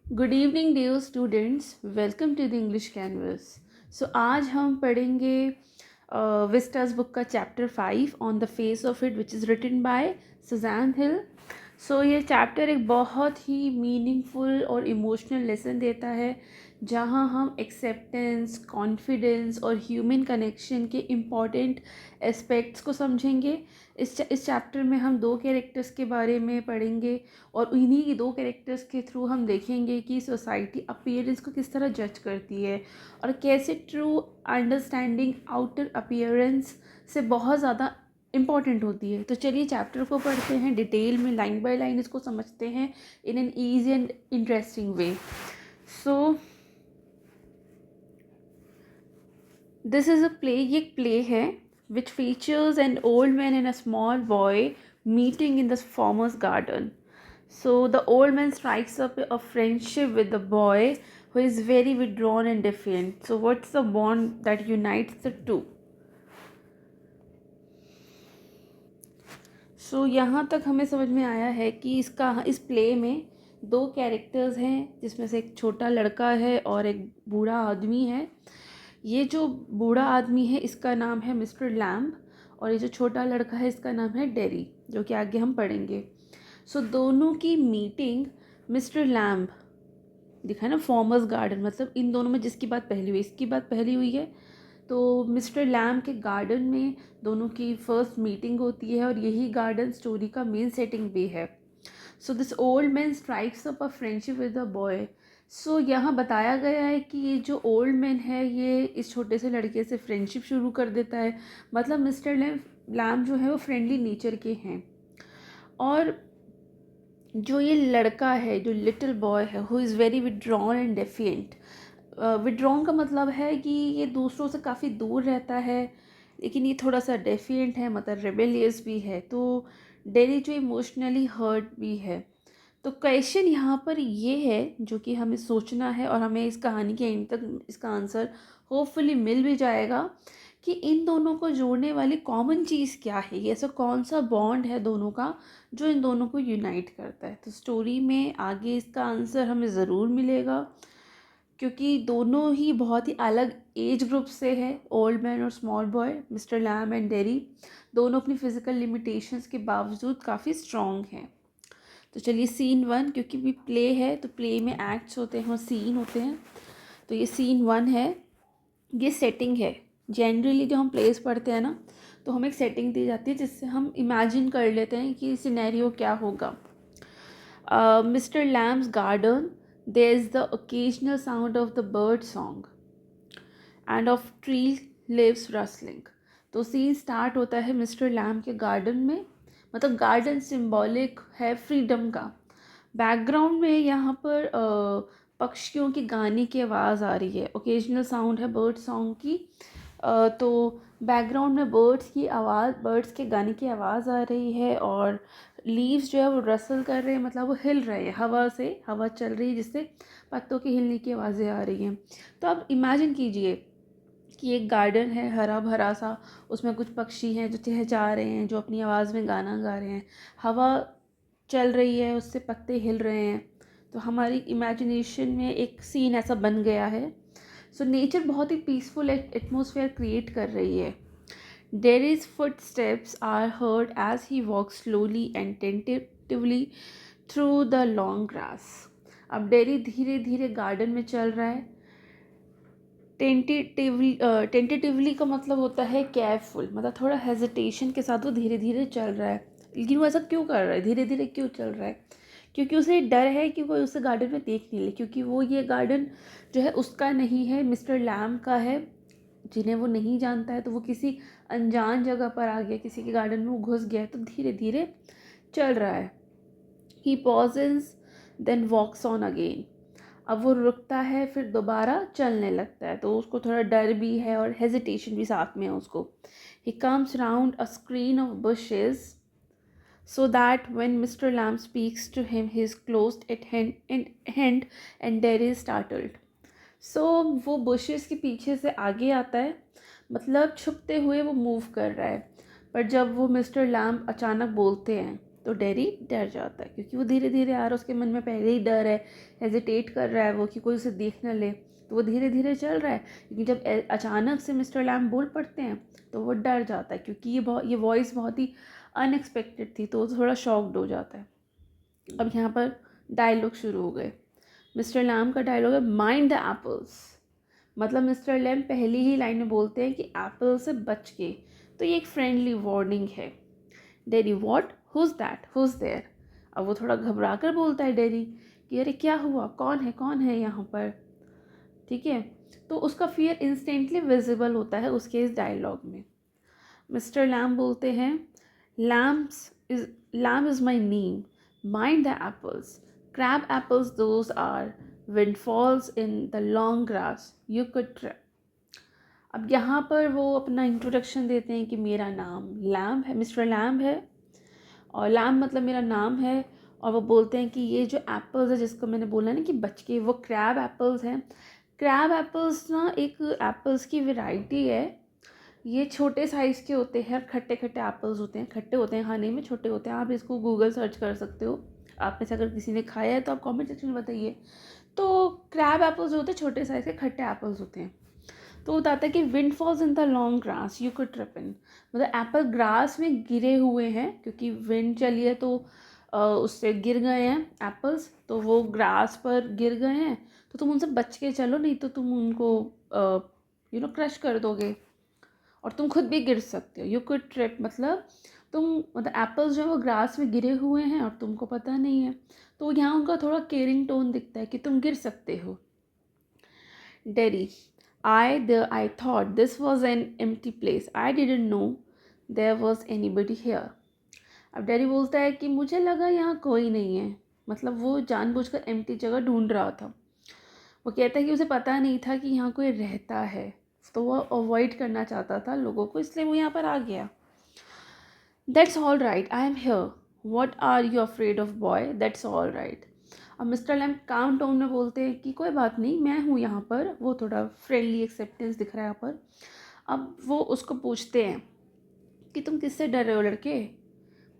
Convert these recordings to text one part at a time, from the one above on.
Good evening dear students, welcome to the English canvas. So आज हम पढ़ेंगे Vistas book का chapter 5 on the face of it, which is written by Susan Hill. So ये chapter एक बहुत ही meaningful और इमोशनल लेसन देता है, जहाँ हम एक्सेप्टेंस, कॉन्फिडेंस और ह्यूमन कनेक्शन के इम्पॉर्टेंट एस्पेक्ट्स को समझेंगे। इस चैप्टर में हम दो कैरेक्टर्स के बारे में पढ़ेंगे और इन्हीं की दो कैरेक्टर्स के थ्रू हम देखेंगे कि सोसाइटी अपीयरेंस को किस तरह जज करती है और कैसे ट्रू अंडरस्टैंडिंग आउटर अपीयरेंस से बहुत ज़्यादा इम्पॉर्टेंट होती है। तो चलिए चैप्टर को पढ़ते हैं डिटेल में, लाइन बाय लाइन इसको समझते हैं in an easy and interesting way. So this is a play, ये एक प्ले है which features an old man and a small boy meeting in the farmer's garden. So the old man strikes up a friendship with the boy who is very withdrawn and defiant. So what's the bond that unites the two? So यहाँ तक हमें समझ में आया है कि इस play में दो कैरेक्टर्स हैं, जिसमें से एक छोटा लड़का है और एक बूढ़ा आदमी है। ये जो बूढ़ा आदमी है इसका नाम है मिस्टर लैम्ब और ये जो छोटा लड़का है इसका नाम है डेरी, जो कि आगे हम पढ़ेंगे। सो दोनों की मीटिंग मिस्टर लैम्ब दिखा है ना, फॉर्मर्स गार्डन, मतलब इन दोनों में जिसकी बात पहली हुई, इसकी बात पहली हुई है, तो मिस्टर लैम्ब के गार्डन में दोनों की फर्स्ट मीटिंग होती है और यही गार्डन स्टोरी का मेन सेटिंग भी है। So this old man strikes up a friendship with a boy. So यहाँ बताया गया है कि ये जो ओल्ड मैन है ये इस छोटे से लड़के से फ्रेंडशिप शुरू कर देता है। मतलब मिस्टर लैम्ब जो है वो फ्रेंडली नेचर के हैं और जो ये लड़का है, जो लिटिल बॉय है, who is very withdrawn and defiant. Withdrawn का मतलब है कि ये दूसरों से काफ़ी दूर रहता है, लेकिन ये थोड़ा सा डेफिएंट है, मतलब रेबेलियस भी है। तो डेरी जो इमोशनली हर्ट भी है। तो क्वेश्चन यहाँ पर ये है जो कि हमें सोचना है और हमें इस कहानी के एंड तक इसका आंसर होपफुली मिल भी जाएगा कि इन दोनों को जोड़ने वाली कॉमन चीज़ क्या है, ये ऐसा कौन सा बॉन्ड है दोनों का जो इन दोनों को यूनाइट करता है। तो स्टोरी में आगे इसका आंसर हमें ज़रूर मिलेगा, क्योंकि दोनों ही बहुत ही अलग एज ग्रुप से है, ओल्ड मैन और small boy, mister Lamb and Derry. दोनों अपनी फिजिकल लिमिटेशंस के बावजूद काफ़ी स्ट्रॉन्ग हैं। तो चलिए सीन 1, क्योंकि भी प्ले है तो प्ले में एक्ट्स होते हैं और सीन होते हैं। तो ये सीन 1 है, ये सेटिंग है। जनरली जो हम प्लेस पढ़ते हैं ना, तो हमें एक सेटिंग दी जाती है जिससे हम इमेजिन कर लेते हैं कि सिनेरियो क्या होगा। Mister Lamb's garden, there is the occasional sound of the bird song and of tree leaves rustling. तो सीन स्टार्ट होता है मिस्टर लैम्ब के गार्डन में, मतलब गार्डन सिंबॉलिक है फ्रीडम का। बैकग्राउंड में यहाँ पर पक्षियों की गाने की आवाज़ आ रही है, ओकेजनल साउंड है बर्ड सॉन्ग की। तो बैकग्राउंड में बर्ड्स की आवाज़, बर्ड्स के गाने की आवाज़ आ रही है और लीव्स जो है वो रसल कर रहे हैं, मतलब वो हिल रहे हैं, हवा से, हवा चल रही है जिससे पत्तों के हिलने की आवाज़ें आ रही हैं। तो आप इमेजिन कीजिए कि एक गार्डन है हरा भरा सा, उसमें कुछ पक्षी हैं जो चहचहा रहे हैं, जो अपनी आवाज़ में गाना गा रहे हैं, हवा चल रही है, उससे पत्ते हिल रहे हैं। तो हमारी इमेजिनेशन में एक सीन ऐसा बन गया है। सो नेचर बहुत ही पीसफुल एटमोसफेयर क्रिएट कर रही है। Derry's footsteps are heard as he walk slowly and tentatively through the long grass. अब डेरी धीरे धीरे गार्डन में चल रहा है। टेंटेटिवली का मतलब होता है केयरफुल, मतलब थोड़ा हेजिटेशन के साथ वो धीरे धीरे चल रहा है। लेकिन वो ऐसा क्यों कर रहा है, धीरे धीरे क्यों चल रहा है? क्योंकि उसे डर है कि कोई उसे गार्डन में देख नहीं ले, क्योंकि वो ये गार्डन जो है उसका नहीं है, मिस्टर लैम्ब का है, जिन्हें वो नहीं जानता है। तो वो किसी अनजान जगह पर आ गया, किसी के गार्डन में वो घुस गया है, तो धीरे धीरे चल रहा है। He pauses then walks on again. अब वो रुकता है, फिर दोबारा चलने लगता है। तो उसको थोड़ा डर भी है और हेजिटेशन भी साथ में है उसको। He comes round a screen of bushes so that when Mr. Lamb speaks to him he is close at hand and there is startled. So वो bushes के पीछे से आगे आता है, मतलब छुपते हुए वो मूव कर रहा है। पर जब वो मिस्टर लैम्ब अचानक बोलते हैं तो डेरी डर जाता है क्योंकि वो धीरे धीरे आ रहा है, उसके मन में पहले ही डर है, हेजिटेट कर रहा है वो कि कोई उसे देख ना ले, तो वो धीरे धीरे चल रहा है। लेकिन जब अचानक से मिस्टर लैम्ब बोल पड़ते हैं तो वो डर जाता है क्योंकि ये वॉइस बहुत ही अनएक्सपेक्टेड थी, तो वो थोड़ा शॉक्ड हो जाता है। अब यहाँ पर डायलॉग शुरू हो गए। मिस्टर लैम्ब का डायलॉग है माइंड द एप्पल्स। मतलब मिस्टर लैम्ब पहली ही लाइन में बोलते हैं कि एप्पल से बच के, तो ये एक फ्रेंडली वार्निंग है। Derry what, who's that, who's there. अब वो थोड़ा घबरा कर बोलता है डेरी कि अरे क्या हुआ, कौन है यहाँ पर, ठीक है। तो उसका फियर इंस्टेंटली विजिबल होता है उसके इस डायलॉग में। मिस्टर लैम्ब बोलते हैं Lamb is my name, mind the apples, crab apples those are, windfalls in the long grass you could trip. अब यहाँ पर वो अपना इंट्रोडक्शन देते हैं कि मेरा नाम लैम्ब है, मिस्टर लैम्ब है, और लैम्ब मतलब मेरा नाम है। और वो बोलते हैं कि ये जो एप्पल्स है जिसको मैंने बोला ना कि बच के, वो क्रैब एप्पल्स हैं। क्रैब एप्पल्स ना एक एप्पल्स की वैरायटी है। ये छोटे साइज़ के होते हैं, खट्टे खट्टे एप्पल्स होते हैं, खट्टे होते हैं खाने में, छोटे होते हैं। आप इसको गूगल सर्च कर सकते हो, आप में से अगर किसी ने खाया है तो आप कमेंट सेक्शन में बताइए। तो क्रैब एप्पल्स होते हैं छोटे साइज़ के खट्टे एप्पल्स होते हैं। तो बताता है कि wind falls in the long grass you could trip इन, मतलब एप्पल ग्रास में गिरे हुए हैं क्योंकि विंड चली है तो उससे गिर गए हैं एप्पल्स, तो वो ग्रास पर गिर गए हैं, तो तुम उनसे बच के चलो, नहीं तो तुम उनको क्रश कर दोगे और तुम खुद भी गिर सकते हो। यू कुड ट्रिप मतलब एप्पल्स जो है वो ग्रास में गिरे हुए हैं और तुमको पता नहीं है, तो यहाँ उनका थोड़ा केयरिंग टोन दिखता है कि तुम गिर सकते हो। Dairy I thought this was an empty place. I didn't know there was anybody here. अब डेरी बोलता है कि मुझे लगा यहाँ कोई नहीं है, मतलब वो जानबूझकर एम्प्टी जगह ढूंढ रहा था। वो कहता है कि उसे पता नहीं था कि यहाँ कोई रहता है, तो वो अवॉइड करना चाहता था लोगों को, इसलिए वो यहाँ पर आ गया। That's all right, I am here. What are you afraid of, boy? That's all right. अब मिस्टर लैम्ब काम टोन में बोलते हैं कि कोई बात नहीं, मैं हूँ यहाँ पर। वो थोड़ा फ्रेंडली एक्सेप्टेंस दिख रहा है यहाँ पर। अब वो उसको पूछते हैं कि तुम किससे डर रहे हो लड़के।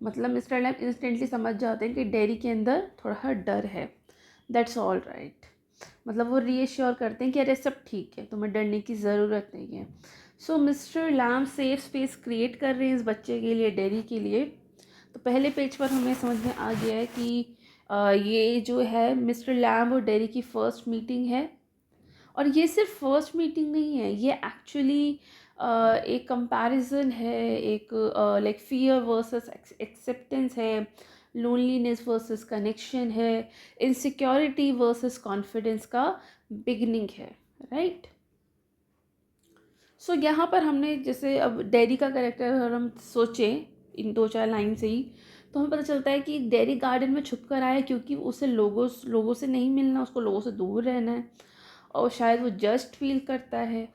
मतलब मिस्टर लैम्ब इंस्टेंटली समझ जाते हैं कि डेरी के अंदर थोड़ा डर है। दैट्स ऑल राइट, मतलब वो रीएश्योर करते हैं कि अरे सब ठीक है, तुम्हें डरने की ज़रूरत नहीं है। So mister Lamb safe space create कर रहे हैं इस बच्चे के लिए, डेरी के लिए। तो पहले पेज पर हमें समझ में आ गया है कि ये जो है मिस्टर लैम्ब और डेरी की फ़र्स्ट मीटिंग है। और ये सिर्फ फर्स्ट मीटिंग नहीं है, ये एक्चुअली एक कंपैरिजन है, एक लाइक फियर वर्सेस एक्सेप्टेंस है, लोनलीनेस वर्सेस कनेक्शन है, इनसिक्योरिटी वर्सेस कॉन्फिडेंस का बिगनिंग है, राइट। सो यहाँ पर हमने जैसे अब डेरी का कैरेक्टर अगर हम सोचें इन 2-4 लाइन से ही, तो हमें पता चलता है कि डेरी गार्डन में छुप कर आया क्योंकि उसे लोगों से नहीं मिलना, उसको लोगों से दूर रहना है, और शायद वो जस्ट फील करता है।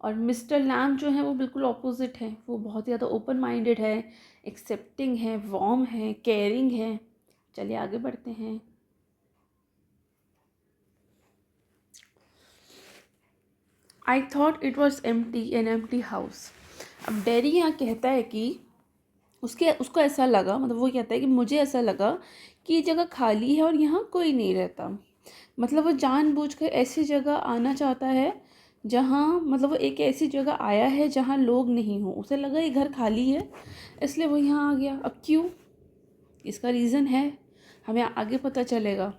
और मिस्टर लैम्ब जो है वो बिल्कुल ऑपोजिट है, वो बहुत ज़्यादा ओपन माइंडेड है, एक्सेप्टिंग है, वार्म है, केयरिंग है। चलिए आगे बढ़ते हैं। I thought it was empty, an empty house. अब डेरी यहाँ कहता है कि उसको ऐसा लगा, मतलब वो कहता है कि मुझे ऐसा लगा कि ये जगह खाली है और यहाँ कोई नहीं रहता। मतलब वो जानबूझकर ऐसी जगह आना चाहता है जहाँ, मतलब वो एक ऐसी जगह आया है जहाँ लोग नहीं हो, उसे लगा ये घर खाली है इसलिए वो यहाँ आ गया। अब क्यों, इसका रीज़न है, हमें आगे पता चलेगा।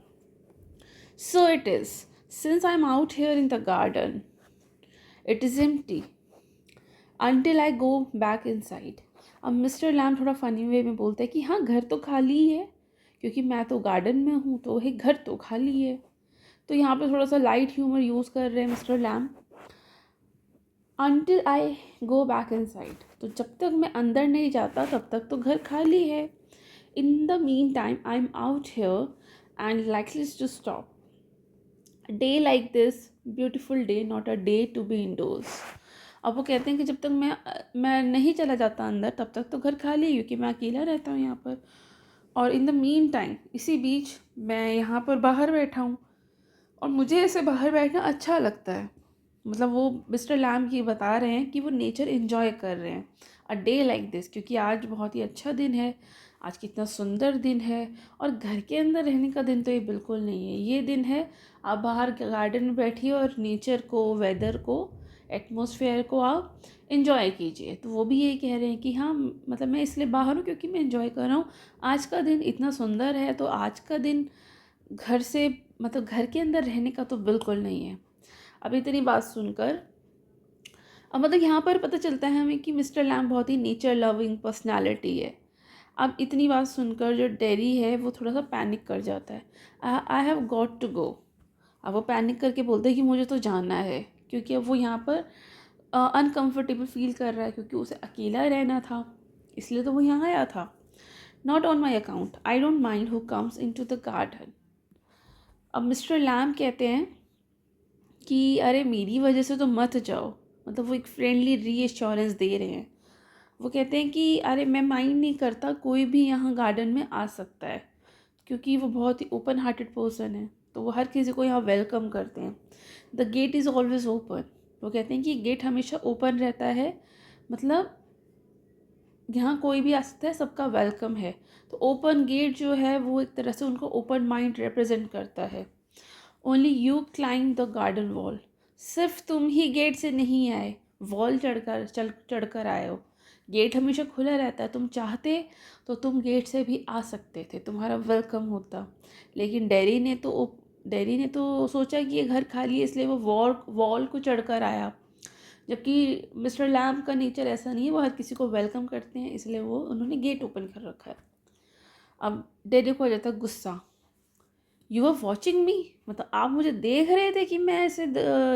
So it is, since I am out here in the garden it is empty until I go back inside। अब मिस्टर लैम्ब थोड़ा फ़नी वे में बोलते हैं कि हाँ घर तो खाली ही है क्योंकि मैं तो गार्डन में हूँ, तो वही घर तो खाली है। तो यहाँ पे थोड़ा सा लाइट ह्यूमर यूज़ कर रहे हैं mister lamb. until I go back inside, तो जब तक मैं अंदर नहीं जाता तब तक तो घर खाली है। in the meantime I am out here and likely to stop। a day like this, beautiful day, not a day to be indoors। अब वो कहते हैं कि जब तक मैं नहीं चला जाता अंदर तब तक तो घर खाली है क्योंकि मैं अकेला रहता हूँ यहाँ पर। और इन द मीन टाइम, इसी बीच मैं यहाँ पर बाहर बैठा हूँ और मुझे ऐसे बाहर बैठना अच्छा लगता है। मतलब वो मिस्टर लैम्ब ये बता रहे हैं कि वो नेचर इन्जॉय कर रहे हैं। अ डे लाइक दिस, क्योंकि आज बहुत ही अच्छा दिन है, आज कितना सुंदर दिन है। और घर के अंदर रहने का दिन तो ये बिल्कुल नहीं है। ये दिन है आप बाहर गार्डन में बैठिए और नेचर को, वेदर को, एटमॉस्फेयर को आप इन्जॉय कीजिए। तो वो भी यही कह रहे हैं कि हाँ, मतलब मैं इसलिए बाहर हूँ क्योंकि मैं इन्जॉय कर रहा हूँ। आज का दिन इतना सुंदर है, तो आज का दिन घर से, मतलब घर के अंदर रहने का तो बिल्कुल नहीं है। अब इतनी बात सुनकर अब मतलब यहाँ पर पता चलता है हमें कि मिस्टर लैम बहुत ही नेचर लविंग पर्सनालिटी है। अब इतनी बात सुनकर जो डेरी है वो थोड़ा सा पैनिक कर जाता है। I have got to go. अब वो पैनिक करके बोलते हैं कि मुझे तो जाना है, क्योंकि अब वो यहाँ पर अनकम्फर्टेबल फील कर रहा है, क्योंकि उसे अकेला रहना था, इसलिए तो वो यहाँ आया था। Not on my account, I don't mind who comes in to the garden. अब मिस्टर लैम कहते हैं कि अरे मेरी वजह से तो मत जाओ। मतलब वो एक फ्रेंडली रीएश्योरेंस दे रहे हैं। वो कहते हैं कि अरे मैं माइंड नहीं करता, कोई भी यहाँ गार्डन में आ सकता है, क्योंकि वो बहुत ही ओपन हार्टेड पर्सन है, तो वो हर किसी को यहाँ वेलकम करते हैं। The gate is always open. वो कहते हैं कि गेट हमेशा ओपन रहता है, मतलब यहाँ कोई भी आ सकता है, सबका वेलकम है। तो ओपन गेट जो है वो एक तरह से उनको ओपन माइंड रिप्रेजेंट करता है। Only you climb the garden wall. सिर्फ तुम ही गेट से नहीं आए, वॉल चढ़कर आए हो। गेट हमेशा खुला रहता है, तुम चाहते तो तुम गेट से भी आ सकते थे, तुम्हारा वेलकम होता। लेकिन डेरी ने तो सोचा कि ये घर खाली है, इसलिए वो वॉल को चढ़कर आया। जबकि मिस्टर लैम का नेचर ऐसा नहीं है, वो हर किसी को वेलकम करते हैं, इसलिए वो उन्होंने गेट ओपन कर रखा है। अब डेरी को आ जाता है गुस्सा। यू आर वॉचिंग मी, मतलब आप मुझे देख रहे थे कि मैं ऐसे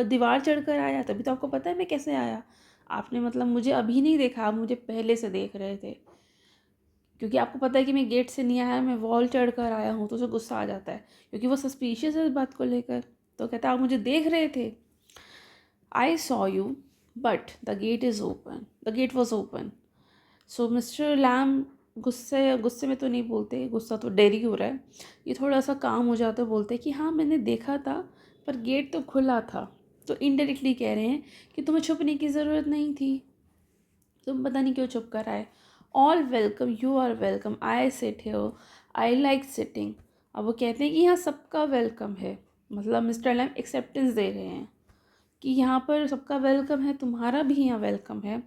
दीवार चढ़कर आया, तभी तो आपको पता है मैं कैसे आया। आपने मतलब मुझे अभी नहीं देखा, आप मुझे पहले से देख रहे थे, क्योंकि आपको पता है कि मैं गेट से नहीं आया, मैं वॉल चढ़ कर आया हूँ। तो उसे गुस्सा आ जाता है, क्योंकि वो सस्पिशियस है इस बात को लेकर। तो कहता है आप मुझे देख रहे थे। I saw you but the gate is open, the gate was open. So mister Lamb गुस्से गुस्से में तो नहीं बोलते, गुस्सा तो डेरी हो रहा है, ये थोड़ा सा काम हो जाता है, बोलते हैं कि हाँ मैंने देखा था, पर गेट तो खुला था। तो इनडायरेक्टली कह रहे हैं कि तुम्हें छुपने की ज़रूरत नहीं थी, तुम पता नहीं क्यों छुप कर आए। All welcome, you are welcome, I sit here, I like sitting. अब वो कहते हैं कि यहाँ सबका वेलकम है, मतलब मिस्टर लैम एक्सेप्टेंस दे रहे हैं कि यहाँ पर सबका वेलकम है, तुम्हारा भी यहाँ वेलकम है।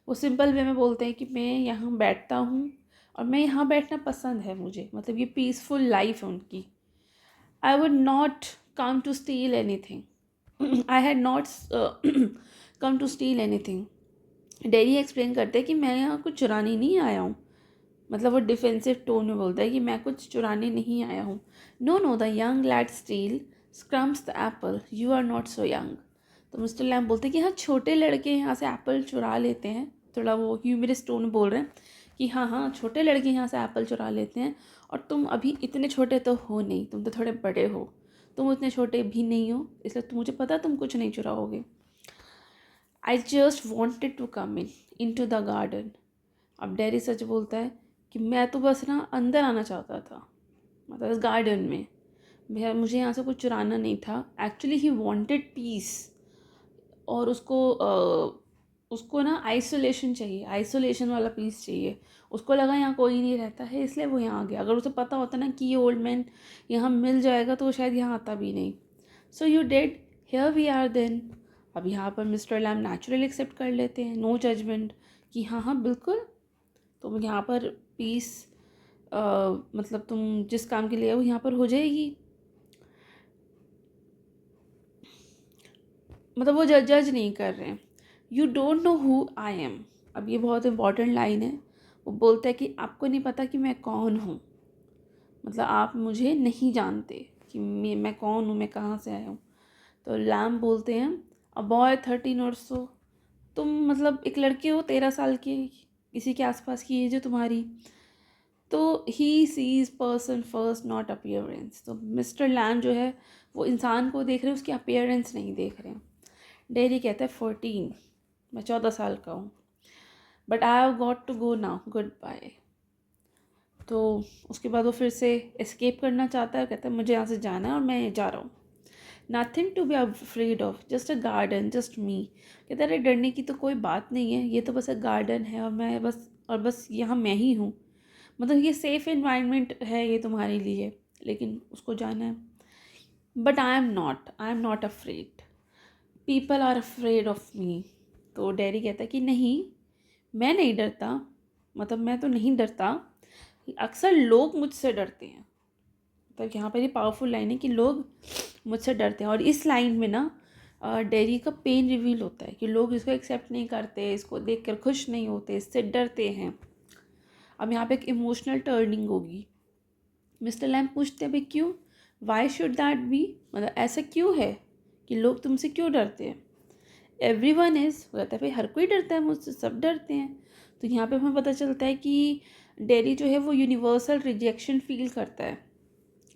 वो सिंपल वे में बोलते हैं कि मैं यहाँ बैठता हूँ और मैं यहाँ बैठना पसंद है मुझे, मतलब ये पीसफुल लाइफ है उनकी। I would not come to steal anything, I had not come to steal anything. Derry explain करते हैं कि मैं यहाँ कुछ चुराने नहीं आया हूँ, मतलब वो डिफेंसिव टोन में बोलता है कि मैं कुछ चुराने नहीं आया हूँ। No no, the young lad steal scrumps the apple, you are not so young. तो मिस्टर लैम बोलते हैं कि हाँ छोटे लड़के यहाँ से एप्पल चुरा लेते हैं, थोड़ा वो ह्यूमरस टोन में बोल रहे हैं कि हाँ हाँ छोटे लड़के यहाँ से एप्पल चुरा लेते हैं, और तुम अभी इतने छोटे तो हो नहीं, तुम तो थोड़े बड़े हो, तुम उतने छोटे भी नहीं हो, इसलिए तुम, मुझे पता तुम कुछ नहीं चुराओगे। I just wanted to come in to the garden. अब डेरी सच बोलता है कि मैं तो बस ना अंदर आना चाहता था, मतलब इस गार्डन में, मुझे यहाँ से कुछ चुराना नहीं था। एक्चुअली ही वांटेड पीस, और उसको ना आइसोलेशन चाहिए, आइसोलेशन वाला पीस चाहिए। उसको लगा यहाँ कोई नहीं रहता है, इसलिए वो यहाँ आ गया। अगर उसे पता होता ना कि ये ओल्ड मैन यहाँ मिल जाएगा तो वो शायद यहाँ आता भी नहीं। So you did, here we are then. अब यहाँ पर मिस्टर लैम नेचुरली एक्सेप्ट कर लेते हैं, नो जजमेंट, कि हाँ हाँ बिल्कुल, तुम यहाँ पर पीस, मतलब तुम जिस काम के लिए वो यहाँ पर हो जाएगी। मतलब वो जज नहीं कर रहे हैं। You don't know who I am. अब ये बहुत इंपॉर्टेंट लाइन है। वो बोलता है कि आपको नहीं पता कि मैं कौन हूँ, मतलब आप मुझे नहीं जानते कि मैं कौन हूँ, मैं कहाँ से आया हूँ। तो लैम बोलते हैं अ बॉय 13 और सो, तुम मतलब एक लड़के हो 13 साल के, किसी के आसपास की एज है तुम्हारी। तो he sees person first not appearance. तो मिस्टर लैम जो है वो इंसान को देख रहे हैं, उसकी अपियरेंस नहीं देख रहे हैं। डेरी कहता है 14, मैं 14 साल का हूँ, but I have got to go now, goodbye. तो उसके बाद वो फिर से एस्केप करना चाहता है, कहता है मुझे यहाँ से जाना है और मैं जा रहा हूँ। Nothing to be afraid of, just a garden, just me. कहता है अरे डरने की तो कोई बात नहीं है, ये तो बस एक गार्डन है और मैं बस यहाँ मैं ही हूँ। मतलब ये सेफ़ एनवायरनमेंट है ये तुम्हारे लिए, लेकिन उसको जाना है। But I am not afraid, people are afraid of me. तो डैडी कहता है कि नहीं, मैं नहीं डरता, मतलब मैं तो नहीं डरता, अक्सर लोग मुझसे डरते हैं। तो यहाँ पर ये पावरफुल लाइन है कि लोग मुझसे डरते हैं। और इस लाइन में ना डैडी का पेन रिवील होता है कि लोग इसको एक्सेप्ट नहीं करते, इसको देखकर खुश नहीं होते, इससे डरते हैं। अब यहाँ पे एक इमोशनल टर्निंग होगी। मिस्टर लैम्प पूछते हैं भाई क्यों, वाई शुड दैट बी, मतलब ऐसा क्यों है कि लोग तुमसे क्यों डरते हैं। एवरीवन इज़, कहता है भाई हर कोई डरता है मुझसे, सब डरते हैं। तो यहाँ पे हमें पता चलता है कि डैडी जो है वो यूनिवर्सल रिजेक्शन फील करता है।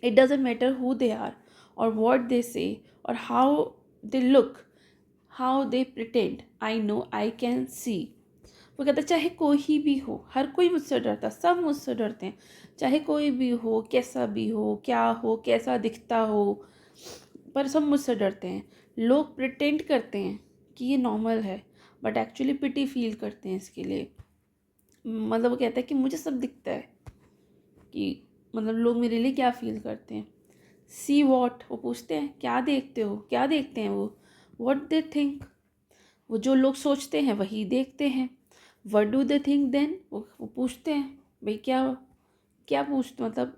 It doesn't matter who they are और वॉट दे से और how they look, how they pretend, I know I can see. वो कहता है चाहे कोई ही भी हो, हर कोई मुझसे डरता, सब मुझसे डरते हैं, चाहे कोई भी हो, कैसा भी हो, क्या हो, कैसा दिखता हो, पर सब मुझसे डरते हैं। लोग प्रिटेंड करते हैं कि ये नॉर्मल है, बट एक्चुअली पिटी फील करते हैं इसके लिए। मतलब वो कहता है कि मुझे सब दिखता है कि मतलब लोग मेरे लिए क्या फील करते हैं। सी वॉट, वो पूछते हैं क्या देखते हो, क्या देखते हैं वो। वॉट दे थिंक, वो जो लोग सोचते हैं वही देखते हैं। What do they think then, वो पूछते हैं भाई क्या, क्या पूछते मतलब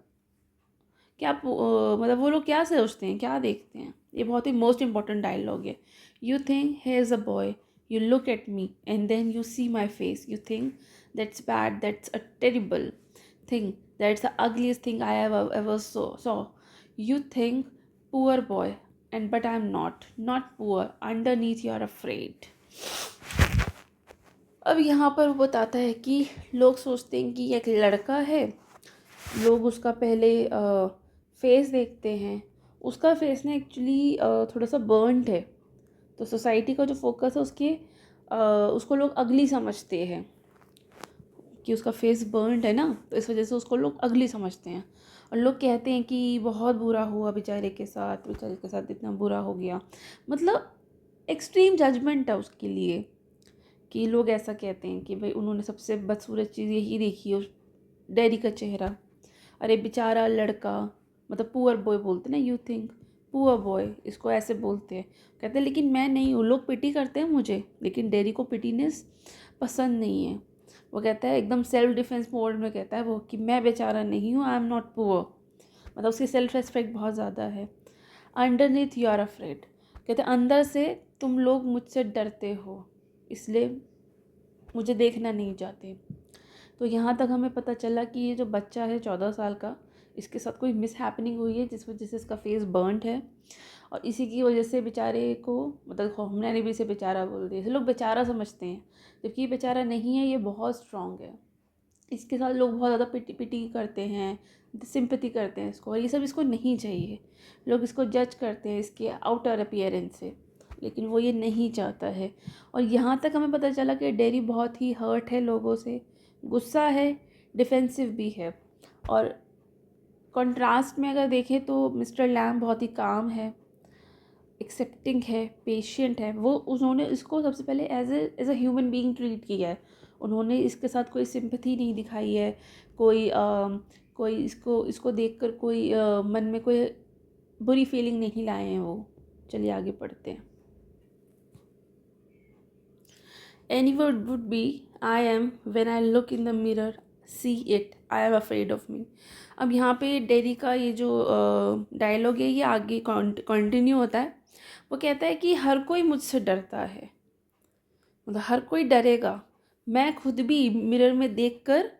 क्या मतलब वो लोग क्या सोचते हैं, क्या देखते हैं। ये बहुत ही मोस्ट इंपॉर्टेंट डायलॉग है। You think he is a boy, you look at me and then you see my face, you think that's bad, that's a terrible thing, that's the ugliest thing I have ever saw. You think poor boy, and but I'm not poor. Underneath you are afraid. अब यहाँ पर वो बताता है कि लोग सोचते हैं कि एक लड़का है, लोग उसका पहले फेस देखते हैं, उसका फेस ना एक्चुअली थोड़ा सा बर्नड है। तो सोसाइटी का जो फोकस है उसको लोग अगली समझते हैं कि उसका फेस बर्नड है ना, तो इस वजह से उसको लोग अगली समझते हैं। और लोग कहते हैं कि बहुत बुरा हुआ बेचारे के साथ इतना बुरा हो गया। मतलब एक्सट्रीम जजमेंट है उसके लिए कि लोग ऐसा कहते हैं कि भाई उन्होंने सबसे बदसूरत चीज़ यही देखी है, उस डैडी का चेहरा। अरे बेचारा लड़का, मतलब पुअर बॉय बोलते ना, यू थिंक पुअर बॉय, इसको ऐसे बोलते हैं। कहते हैं लेकिन मैं नहीं हूँ, लोग पिटी करते हैं मुझे, लेकिन डैडी को पिटीनेस पसंद नहीं है। वो कहता है एकदम सेल्फ डिफेंस मोड में कहता है वो कि मैं बेचारा नहीं हूँ, आई एम नॉट पुअर। मतलब उसकी सेल्फ रेस्पेक्ट बहुत ज़्यादा है। अंडरनीथ यू आर अफ्रेड, कहते हैं अंदर से तुम लोग मुझसे डरते हो, इसलिए मुझे देखना नहीं चाहते। तो यहाँ तक हमें पता चला कि ये जो बच्चा है 14 साल का, इसके साथ कोई मिस हैपनिंग हुई है जिस वजह से इसका फेस बर्नड है। और इसी की वजह से बेचारे को, मतलब हमने भी इसे बेचारा बोल दिया, इसे लोग बेचारा समझते हैं, जबकि ये बेचारा नहीं है, ये बहुत स्ट्रॉन्ग है। इसके साथ लोग बहुत ज़्यादा पिटी पिटी करते हैं, सिंपैथी करते हैं इसको, और ये सब इसको नहीं चाहिए। लोग इसको जज करते हैं इसके आउटर अपीयरेंस से, लेकिन वो ये नहीं चाहता है। और यहाँ तक हमें पता चला कि डेरी बहुत ही हर्ट है लोगों से, गुस्सा है, डिफेंसिव भी है। और कंट्रास्ट में अगर देखें तो मिस्टर लैम बहुत ही काम है, एक्सेप्टिंग है, पेशेंट है। वो उन्होंने इसको सबसे पहले as a human being treat किया है। उन्होंने इसके साथ कोई सिंपैथी नहीं दिखाई है, कोई इसको देखकर कोई मन में कोई बुरी फीलिंग नहीं लाए हैं वो। चलिए आगे पढ़ते हैं। Any word would be I am when I look in the mirror, see it, I am afraid of me. अब यहाँ पे डेरी का ये जो डायलॉग है ये आगे कंटिन्यू होता है। वो कहता है कि हर कोई मुझसे डरता है, मतलब हर कोई डरेगा, मैं खुद भी मिरर में देखकर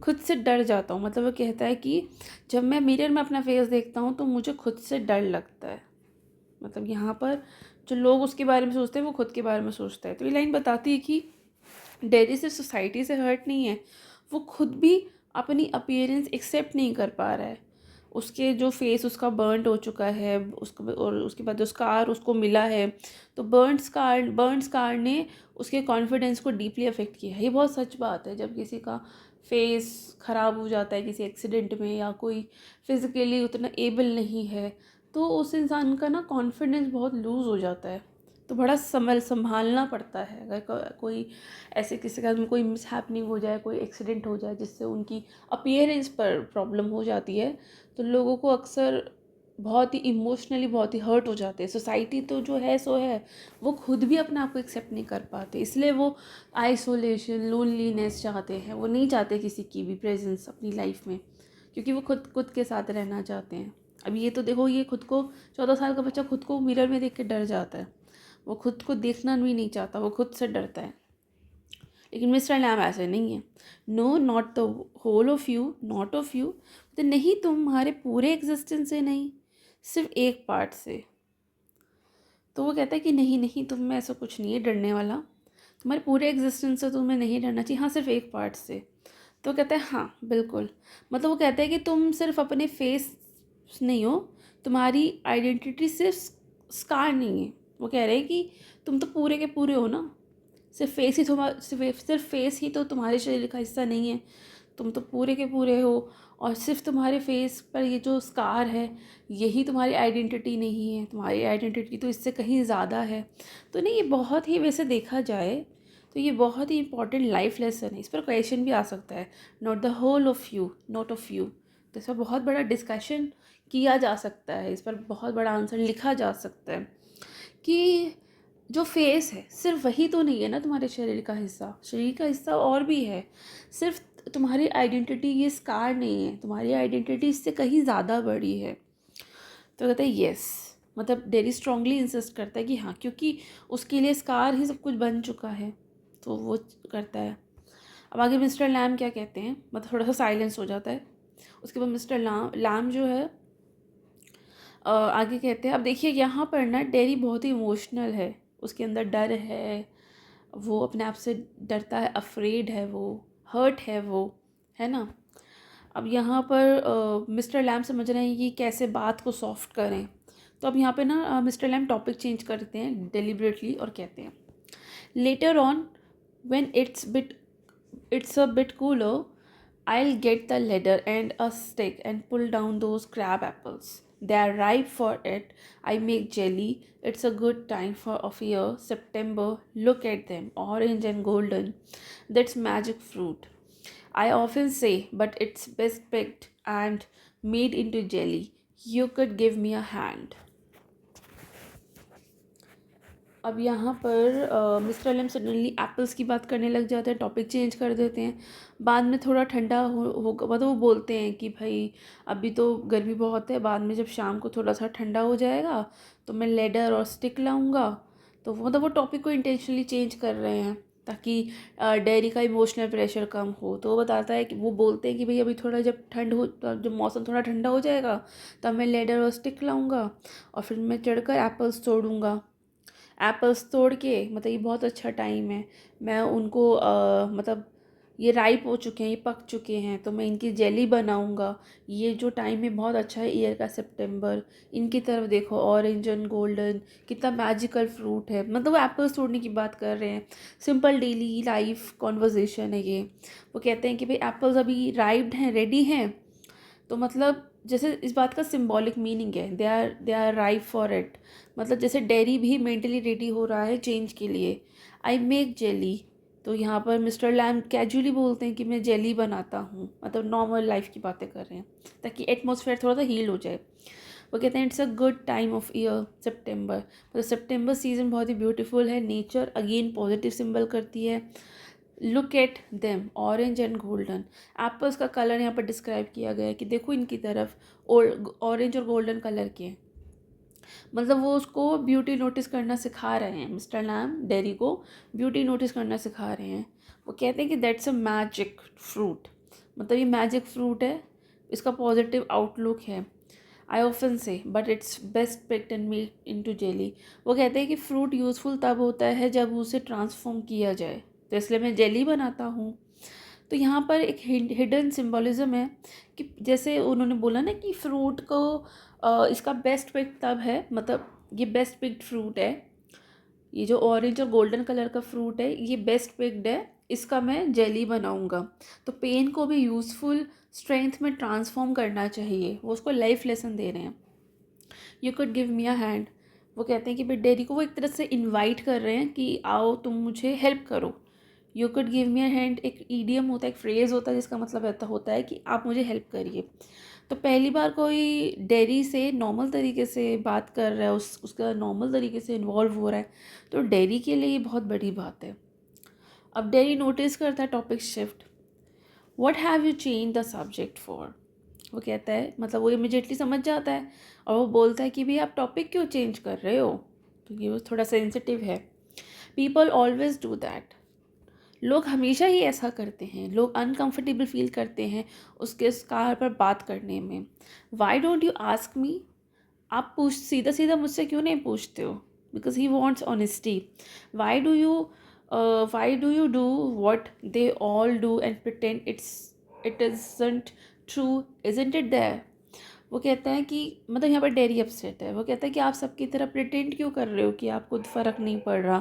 खुद से डर जाता हूँ। मतलब वो कहता है कि जब मैं मिरर में अपना फेस देखता हूँ तो मुझे खुद से डर लगता है। मतलब यहाँ पर जो लोग उसके बारे में सोचते हैं वो खुद के बारे में सोचता है। तो ये लाइन बताती है कि डेरी सिर्फ सोसाइटी से हर्ट नहीं है, वो खुद भी अपनी अपीयरेंस एक्सेप्ट नहीं कर पा रहा है। उसके जो फेस उसका बर्नड हो चुका है, उसको, और उसके बाद जो स्कार उसको मिला है, तो बर्न स्कार ने उसके कॉन्फिडेंस को डीपली अफेक्ट किया है। ये बहुत सच बात है। जब किसी का फेस ख़राब हो जाता है किसी एक्सीडेंट में, या कोई फिज़िकली उतना एबल नहीं है, तो उस इंसान का ना कॉन्फिडेंस बहुत लूज़ हो जाता है। तो बड़ा संभालना पड़ता है। अगर कोई ऐसे किसी का कोई मिसहैपनिंग हो जाए, कोई एक्सीडेंट हो जाए जिससे उनकी अपीयरेंस पर प्रॉब्लम हो जाती है, तो लोगों को अक्सर बहुत ही इमोशनली बहुत ही हर्ट हो जाते हैं। सोसाइटी तो जो है सो है, वो खुद भी अपने आप को एक्सेप्ट नहीं कर पाते, इसलिए वो आइसोलेशन, लोनलीनेस चाहते हैं। वो नहीं चाहते किसी की भी प्रेजेंस अपनी लाइफ में, क्योंकि वो खुद के साथ रहना चाहते हैं। अब ये तो देखो, ये खुद को 14 साल का बच्चा खुद को मिरर में देख के डर जाता है, वो खुद को देखना भी नहीं चाहता, वो खुद से डरता है। लेकिन मिस्टर लैम ऐसे नहीं है। No, not the whole of you, not of you, तो नहीं, तुम्हारे पूरे एग्जिस्टेंस से नहीं, सिर्फ एक पार्ट से। तो वो कहता है कि नहीं नहीं, तुम में ऐसा कुछ नहीं है डरने वाला, तुम्हारे पूरे एग्जिस्टेंस से तुम्हें नहीं डरना चाहिए, हाँ सिर्फ एक पार्ट से। तो कहता है हाँ बिल्कुल, मतलब वो कहता है कि तुम सिर्फ अपने फेस नहीं हो, तुम्हारी आइडेंटिटी सिर्फ स्कार नहीं है। वो कह रहे हैं कि तुम तो पूरे के पूरे हो ना, सिर्फ फेस ही तुम्हारा, सिर्फ फेस ही तो तुम्हारे शरीर का हिस्सा नहीं है, तुम तो पूरे के पूरे हो। और सिर्फ तुम्हारे फेस पर ये जो स्कार है, यही तुम्हारी आइडेंटिटी नहीं है, तुम्हारी आइडेंटिटी तो इससे कहीं ज़्यादा है। तो नहीं, ये बहुत ही, वैसे देखा जाए तो ये बहुत ही इंपॉर्टेंट लाइफ लेसन है। इस पर क्वेश्चन भी आ सकता है, not the whole of you, not of you. तो इस पर बहुत बड़ा डिस्कशन किया जा सकता है, इस पर बहुत बड़ा आंसर लिखा जा सकता है कि जो फेस है सिर्फ वही तो नहीं है ना तुम्हारे शरीर का हिस्सा, शरीर का हिस्सा और भी है। सिर्फ तुम्हारी आइडेंटिटी ये स्कार नहीं है, तुम्हारी आइडेंटिटी इससे कहीं ज़्यादा बड़ी है। तो कहते हैं येस, मतलब डेरी स्ट्रांगली इंसिस्ट करता है कि हाँ, क्योंकि उसके लिए स्कार ही सब कुछ बन चुका है, तो वो करता है। अब आगे मिस्टर लैम क्या कहते हैं, मतलब थोड़ा सा साइलेंस हो जाता है। उसके बाद मिस्टर लैम जो है आगे कहते हैं, अब देखिए यहाँ पर ना डेरी बहुत ही इमोशनल है, उसके अंदर डर है, वो अपने आप से डरता है, अफ्रेड है, वो हर्ट है, वो है ना। अब यहाँ पर मिस्टर लैम समझ रहे हैं कि कैसे बात को सॉफ्ट करें। तो अब यहाँ पे ना मिस्टर लैम टॉपिक चेंज करते हैं डिलिबरेटली और कहते हैं, later on when it's a bit cooler, I'll get the ladder and a stick and pull down those crab apples. They are ripe for it. I make jelly. It's a good time for of year, September. Look at them, orange and golden. That's magic fruit. I often say, but it's best picked and made into jelly. You could give me a hand. अब यहाँ पर mister alum suddenly apples की बात करने लग जाते हैं, topic change कर देते हैं। बाद में थोड़ा ठंडा होगा, मतलब वो बोलते हैं कि भाई अभी तो गर्मी बहुत है, बाद में जब शाम को थोड़ा सा ठंडा हो जाएगा तो मैं लेडर और स्टिक लाऊंगा। तो मतलब वो टॉपिक को इंटेंशनली चेंज कर रहे हैं ताकि डेयरी का इमोशनल प्रेशर कम हो। तो वो बताता है कि वो बोलते हैं कि भाई अभी थोड़ा जब ठंड हो, जब मौसम थोड़ा ठंडा हो जाएगा तब मैं लेडर और स्टिक लाऊंगा और फिर मैं चढ़कर एप्पल्स तोड़ूंगा। एप्पल्स तोड़ के, मतलब ये बहुत अच्छा टाइम है, मैं उनको मतलब ये राइप हो चुके हैं, ये पक चुके हैं, तो मैं इनकी जेली बनाऊंगा। ये जो टाइम है बहुत अच्छा है ईयर का, सितंबर। इनकी तरफ देखो, ऑरेंज एंड गोल्डन, कितना मैजिकल फ्रूट है। मतलब वो एप्पल्स तोड़ने की बात कर रहे हैं, सिंपल डेली लाइफ कॉन्वर्जेसन है ये। वो कहते हैं कि भाई एप्पल्स अभी राइप्ड हैं, रेडी हैं, तो मतलब जैसे इस बात का सिंबॉलिक मीनिंग है, they are ripe for it. मतलब जैसे डेयरी भी मेंटली रेडी हो रहा है चेंज के लिए। आई मेक जेली, तो यहाँ पर मिस्टर लैम कैजुअली बोलते हैं कि मैं जेली बनाता हूँ, मतलब नॉर्मल लाइफ की बातें कर रहे हैं ताकि एटमॉस्फेयर थोड़ा सा हील हो जाए। वो कहते हैं it's a good time of year, सितंबर, मतलब सितंबर सीजन बहुत ही ब्यूटीफुल है। नेचर अगेन पॉजिटिव सिंबल करती है। Look at them, orange and golden. Apples का कलर यहाँ पर डिस्क्राइब किया गया है कि देखो इनकी तरफ, ऑरेंज और गोल्डन कलर के हैं। मतलब वो उसको ब्यूटी नोटिस करना सिखा रहे हैं, मिस्टर लैम डेरी को ब्यूटी नोटिस करना सिखा रहे हैं। वो कहते हैं कि दैट्स अ मैजिक फ्रूट, मतलब ये मैजिक फ्रूट है, इसका पॉजिटिव आउटलुक है। आई ऑफन से, but it's best picked and made into jelly. वो कहते हैं कि फ्रूट यूज़फुल तब होता है जब उसे ट्रांसफॉर्म किया जाए, तो इसलिए मैं जेली बनाता हूँ। तो यहाँ पर एक हिडन सिंबॉलिज्म है कि जैसे उन्होंने बोला ना कि फ्रूट को इसका बेस्ट पिक तब है, मतलब ये बेस्ट पिक्ड फ्रूट है, ये जो ऑरेंज और गोल्डन कलर का फ्रूट है ये बेस्ट पिक्ड है, इसका मैं जेली बनाऊंगा। तो पेन को भी यूज़फुल स्ट्रेंथ में ट्रांसफॉर्म करना चाहिए, वो उसको लाइफ लेसन दे रहे हैं। You could give me a hand, वो कहते हैं कि भाई डेरी को वो एक तरह से इनवाइट कर रहे हैं कि आओ तुम मुझे हेल्प करो, you could give me a hand. एक ईडियम होता है, एक फ्रेज़ होता है जिसका मतलब ऐसा होता है कि आप मुझे हेल्प करिए। तो पहली बार कोई डेरी से नॉर्मल तरीके से बात कर रहा है, उसका नॉर्मल तरीके से इन्वॉल्व हो रहा है, तो डेरी के लिए ये बहुत बड़ी बात है। अब डेरी नोटिस करता है topic shift, what have you change the subject for. वो कहता है, मतलब वो इमिडिएटली समझ जाता है और वो बोलता है कि भाई आप टॉपिक क्यों चेंज कर रहे हो, क्योंकि वो थोड़ा सेंसिटिव है। पीपल ऑलवेज डू दैट, लोग हमेशा ही ऐसा करते हैं, लोग अनकंफर्टेबल फील करते हैं उसके स्कार पर बात करने में। Why don't you ask me, आप सीधा सीधा मुझसे क्यों नहीं पूछते हो, because he wants honesty. Why do you do what they all do and pretend it isn't true, isn't it there. वो कहता है कि मतलब यहाँ पर डेरी अपसेट है। वो कहता है कि आप सबकी तरह प्रिटेंड क्यों कर रहे हो कि आपको फ़र्क नहीं पड़ रहा,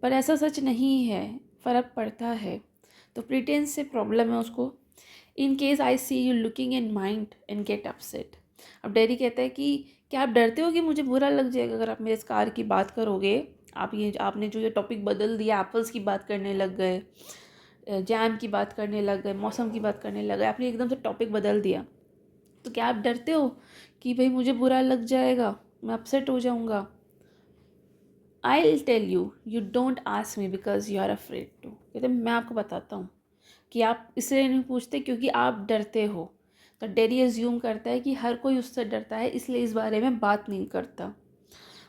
पर ऐसा सच नहीं है, फ़र्क पड़ता है। तो प्रिटेंस से प्रॉब्लम है उसको। In case I see you looking in mind and get upset. अब डेरी कहता है कि क्या आप डरते हो कि मुझे बुरा लग जाएगा अगर आप मेरे स्कार की बात करोगे। आपने जो ये टॉपिक बदल दिया, एप्पल्स की बात करने लग गए, जैम की बात करने लग गए, मौसम की बात करने लग गए, आपने एकदम से टॉपिक बदल दिया। तो क्या आप डरते हो कि भाई मुझे बुरा लग जाएगा, मैं अपसेट हो जाऊँगा। I will tell you, you don't ask me because you are afraid to. कहते मैं आपको बताता हूँ कि आप इसलिए नहीं पूछते क्योंकि आप डरते हो। तो डेरी एज्यूम करता है कि हर कोई उससे डरता है, इसलिए इस बारे में बात नहीं करता।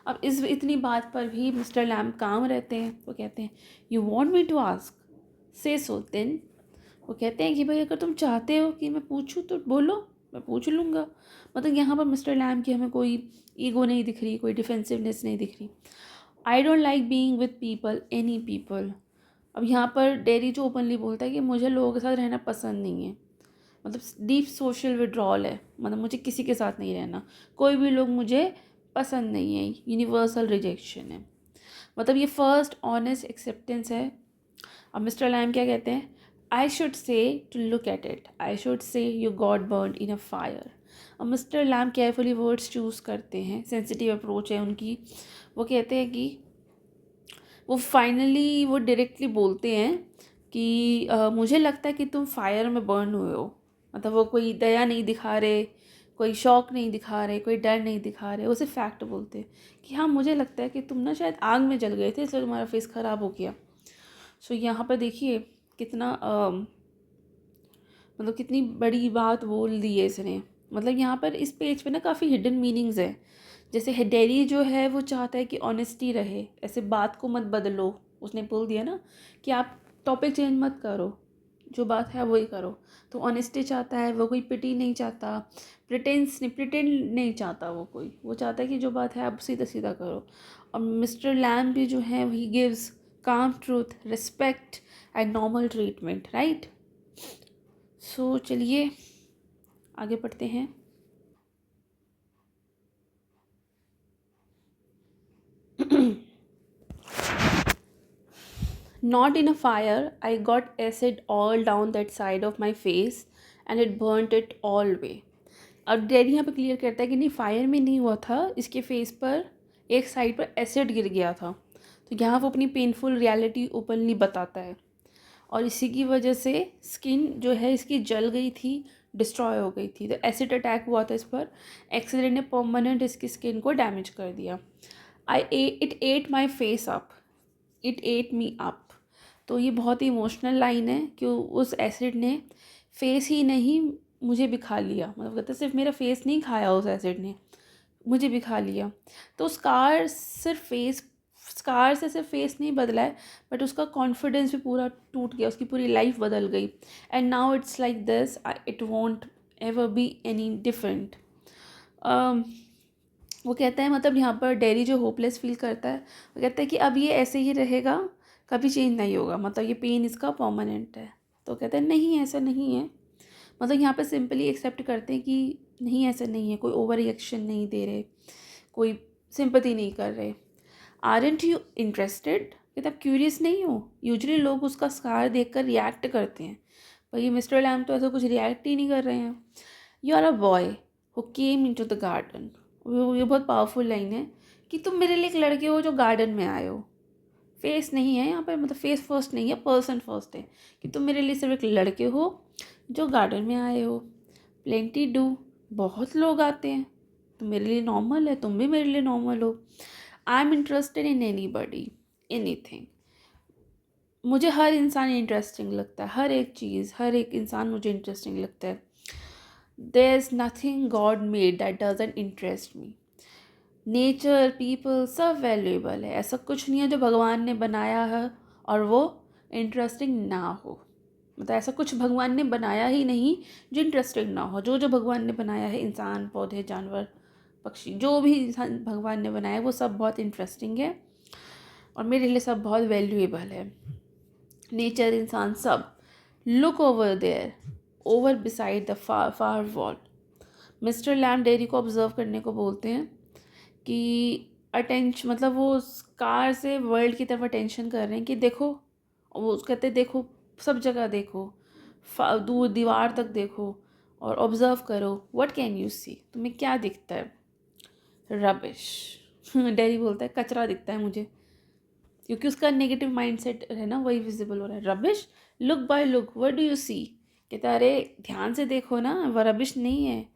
अब इस इतनी बात पर भी मिस्टर लैम काम रहते हैं। वो कहते हैं you want me to ask, say so then. वो कहते हैं कि भाई अगर तुम चाहते हो कि मैं पूछूं तो बोलो, मैं पूछ लूँगा। मतलब यहाँ पर मिस्टर लैम की हमें कोई ईगो नहीं दिख रही, कोई डिफेंसिवनेस नहीं दिख रही। आई don't like being with people, any people. अब यहाँ पर डेरी जो ओपनली बोलता है कि मुझे लोगों के साथ रहना पसंद नहीं है, मतलब डीप सोशल विड्रॉल है, मतलब मुझे किसी के साथ नहीं रहना, कोई भी लोग मुझे पसंद नहीं है, यूनिवर्सल रिजेक्शन है। मतलब ये फर्स्ट ऑनेस्ट एक्सेप्टेंस है। अब मिस्टर लैम क्या कहते हैं, I should say to look at it, I should say you got burn in a fire. अब mister Lamb carefully words choose करते हैं, सेंसिटिव अप्रोच है उनकी। वो कहते हैं कि वो डायरेक्टली बोलते हैं कि मुझे लगता है कि तुम फायर में बर्न हुए हो। मतलब वो कोई दया नहीं दिखा रहे, कोई शौक नहीं दिखा रहे, कोई डर नहीं दिखा रहे, वो सिर्फ फैक्ट बोलते हैं कि हाँ मुझे लगता है कि तुम ना शायद आग में जल गए थे, इसलिए तुम्हारा फेस ख़राब हो गया। सो यहाँ पर देखिए कितना मतलब कितनी बड़ी बात बोल दी है इसने। मतलब यहाँ पर इस पेज पे ना काफ़ी हिडन मीनिंग्स है। जैसे डेरी जो है वो चाहता है कि ऑनेस्टी रहे, ऐसे बात को मत बदलो। उसने बोल दिया ना कि आप टॉपिक चेंज मत करो, जो बात है वही करो। तो ऑनेस्टी चाहता है वो, कोई पिटी नहीं चाहता, प्रिटेंड नहीं चाहता वो चाहता है कि जो बात है आप सीधा सीधा करो। और मिस्टर लैम भी जो है ही गिव्स काम truth, respect and normal treatment, right. So चलिए आगे पढ़ते हैं। Not in a fire, I got acid all down that side of my face and it burnt it all way. अब डैडी यहाँ पे क्लियर करता है कि नहीं, फायर में नहीं हुआ था, इसके फेस पर एक साइड पर एसिड गिर गया था। तो यहाँ वो अपनी पेनफुल रियलिटी ओपनली बताता है और इसी की वजह से स्किन जो है इसकी जल गई थी, डिस्ट्रॉय हो गई थी। तो एसिड अटैक हुआ था इस पर, एक्सीडेंट ने परमानेंट इसकी स्किन को डैमेज कर दिया। It at my face up, it at me up. तो ये बहुत ही इमोशनल लाइन है कि उस एसिड ने फेस ही नहीं मुझे भी खा लिया। मतलब कहते सिर्फ मेरा फेस नहीं खाया उस एसिड ने, मुझे भी खा लिया। तो स्कार से सिर्फ फेस नहीं बदला है, बट उसका कॉन्फिडेंस भी पूरा टूट गया, उसकी पूरी लाइफ बदल गई। And now it's like this, it won't ever be any different. वो कहता है, मतलब यहाँ पर डेरी जो होपलेस फील करता है, वो कहता है कि अब ये ऐसे ही रहेगा, कभी चेंज नहीं होगा, मतलब ये पेन इसका परमानेंट है। तो कहते हैं नहीं ऐसा नहीं है। मतलब यहाँ पे सिंपली एक्सेप्ट करते हैं कि नहीं ऐसा नहीं है, कोई ओवर रिएक्शन नहीं दे रहे, कोई सिंपैथी नहीं कर रहे। आरंट यू इंटरेस्टेड, कहते आप क्यूरियस नहीं हो। यूजुअली लोग उसका स्कार देखकर रिएक्ट करते हैं, पर ये मिस्टर लैम तो ऐसा कुछ रिएक्ट ही नहीं कर रहे हैं। You are a boy who came in to the garden, ये बहुत पावरफुल लाइन है कि तुम मेरे लिए एक लड़के हो जो गार्डन में आए हो। फेस नहीं है यहाँ पर, मतलब फेस फर्स्ट नहीं है, पर्सन फर्स्ट है कि तुम मेरे लिए सिर्फ एक लड़के हो जो गार्डन में आए हो। प्लेंटी डू, बहुत लोग आते हैं, तुम मेरे लिए नॉर्मल है, तुम भी मेरे लिए नॉर्मल हो। I am interested in any buddy, anything. मुझे हर इंसान इंटरेस्टिंग लगता है, हर एक चीज़, हर एक इंसान मुझे इंटरेस्टिंग लगता है। There is nothing God made that doesn't interest me. Nature, people, सब वैल्यूएबल है। ऐसा कुछ नहीं है जो भगवान ने बनाया है और वो इंटरेस्टिंग ना हो। मतलब ऐसा कुछ भगवान ने बनाया ही नहीं जो इंटरेस्टिंग ना हो। जो जो भगवान ने बनाया है, इंसान, पौधे, जानवर, पक्षी, जो भी इंसान भगवान ने बनाया है वो सब बहुत इंटरेस्टिंग है और मेरे लिए सब बहुत वैल्यूएबल है। नेचर, इंसान, सब। Look over there, over beside the far wall. Mister Lamb Derry को ऑब्जर्व करने को बोलते हैं कि अटेंशन, मतलब वो उस कार से वर्ल्ड की तरफ अटेंशन कर रहे हैं कि देखो, वो कहते देखो, सब जगह देखो, दूर दीवार तक देखो और ऑब्जर्व करो। व्हाट कैन यू सी, तुम्हें क्या दिखता है? रबिश। डेरी बोलता है कचरा दिखता है मुझे, क्योंकि उसका नेगेटिव माइंडसेट है ना, वही विजिबल हो रहा है। Rubbish, look boy look, what do you see? कहता है अरे ध्यान से देखो ना, वह रबिश नहीं है,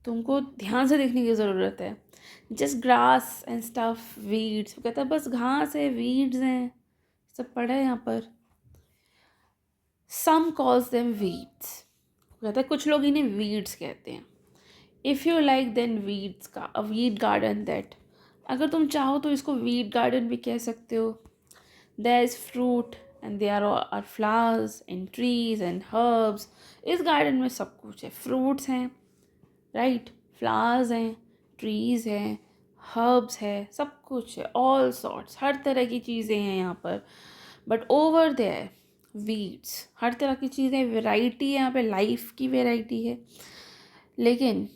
तुमको ध्यान से देखने की ज़रूरत है। Just grass and stuff, weeds. वो कहता है बस घास है, वीड्स हैं, सब पड़ा है यहाँ पर। Some calls them weeds. कहता है कुछ लोग इन्हें वीड्स कहते हैं। If you like then weeds का अ वीड गार्डन दैट। अगर तुम चाहो तो इसको वीड गार्डन भी कह सकते हो। There is fruit and there are flowers and trees and herbs. इस गार्डन में सब कुछ है, फ्रूट्स हैं, राइट, फ्लावर्स हैं, ट्रीज़ हैं, हर्ब्स है, सब कुछ है, ऑल सॉर्ट्स, हर तरह की चीज़ें हैं यहाँ पर। बट ओवर देयर वीड्स, हर तरह की चीज़ें, वैरायटी है यहाँ पे, लाइफ की वैरायटी है। लेकिन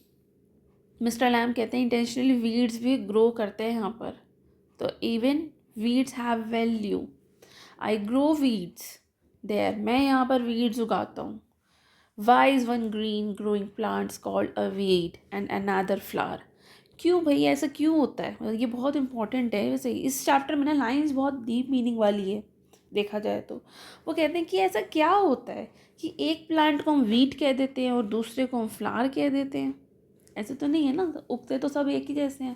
मिस्टर लैम कहते हैं इंटेंशनली वीड्स भी ग्रो करते हैं यहाँ पर। तो even weeds have value. I grow weeds there, मैं यहाँ पर वीड्स उगाता हूँ। Why is one green growing plants called a weed and another flower? क्यों भाई, ऐसा क्यों होता है? मतलब ये बहुत इंपॉर्टेंट है। वैसे इस चैप्टर में ना लाइंस बहुत डीप मीनिंग वाली है देखा जाए तो। वो कहते हैं कि ऐसा क्या होता है कि एक प्लांट को हम वीड कह देते हैं और दूसरे को हम फ्लावर कह देते हैं। ऐसे तो नहीं है ना, उगते तो सब एक ही जैसे हैं,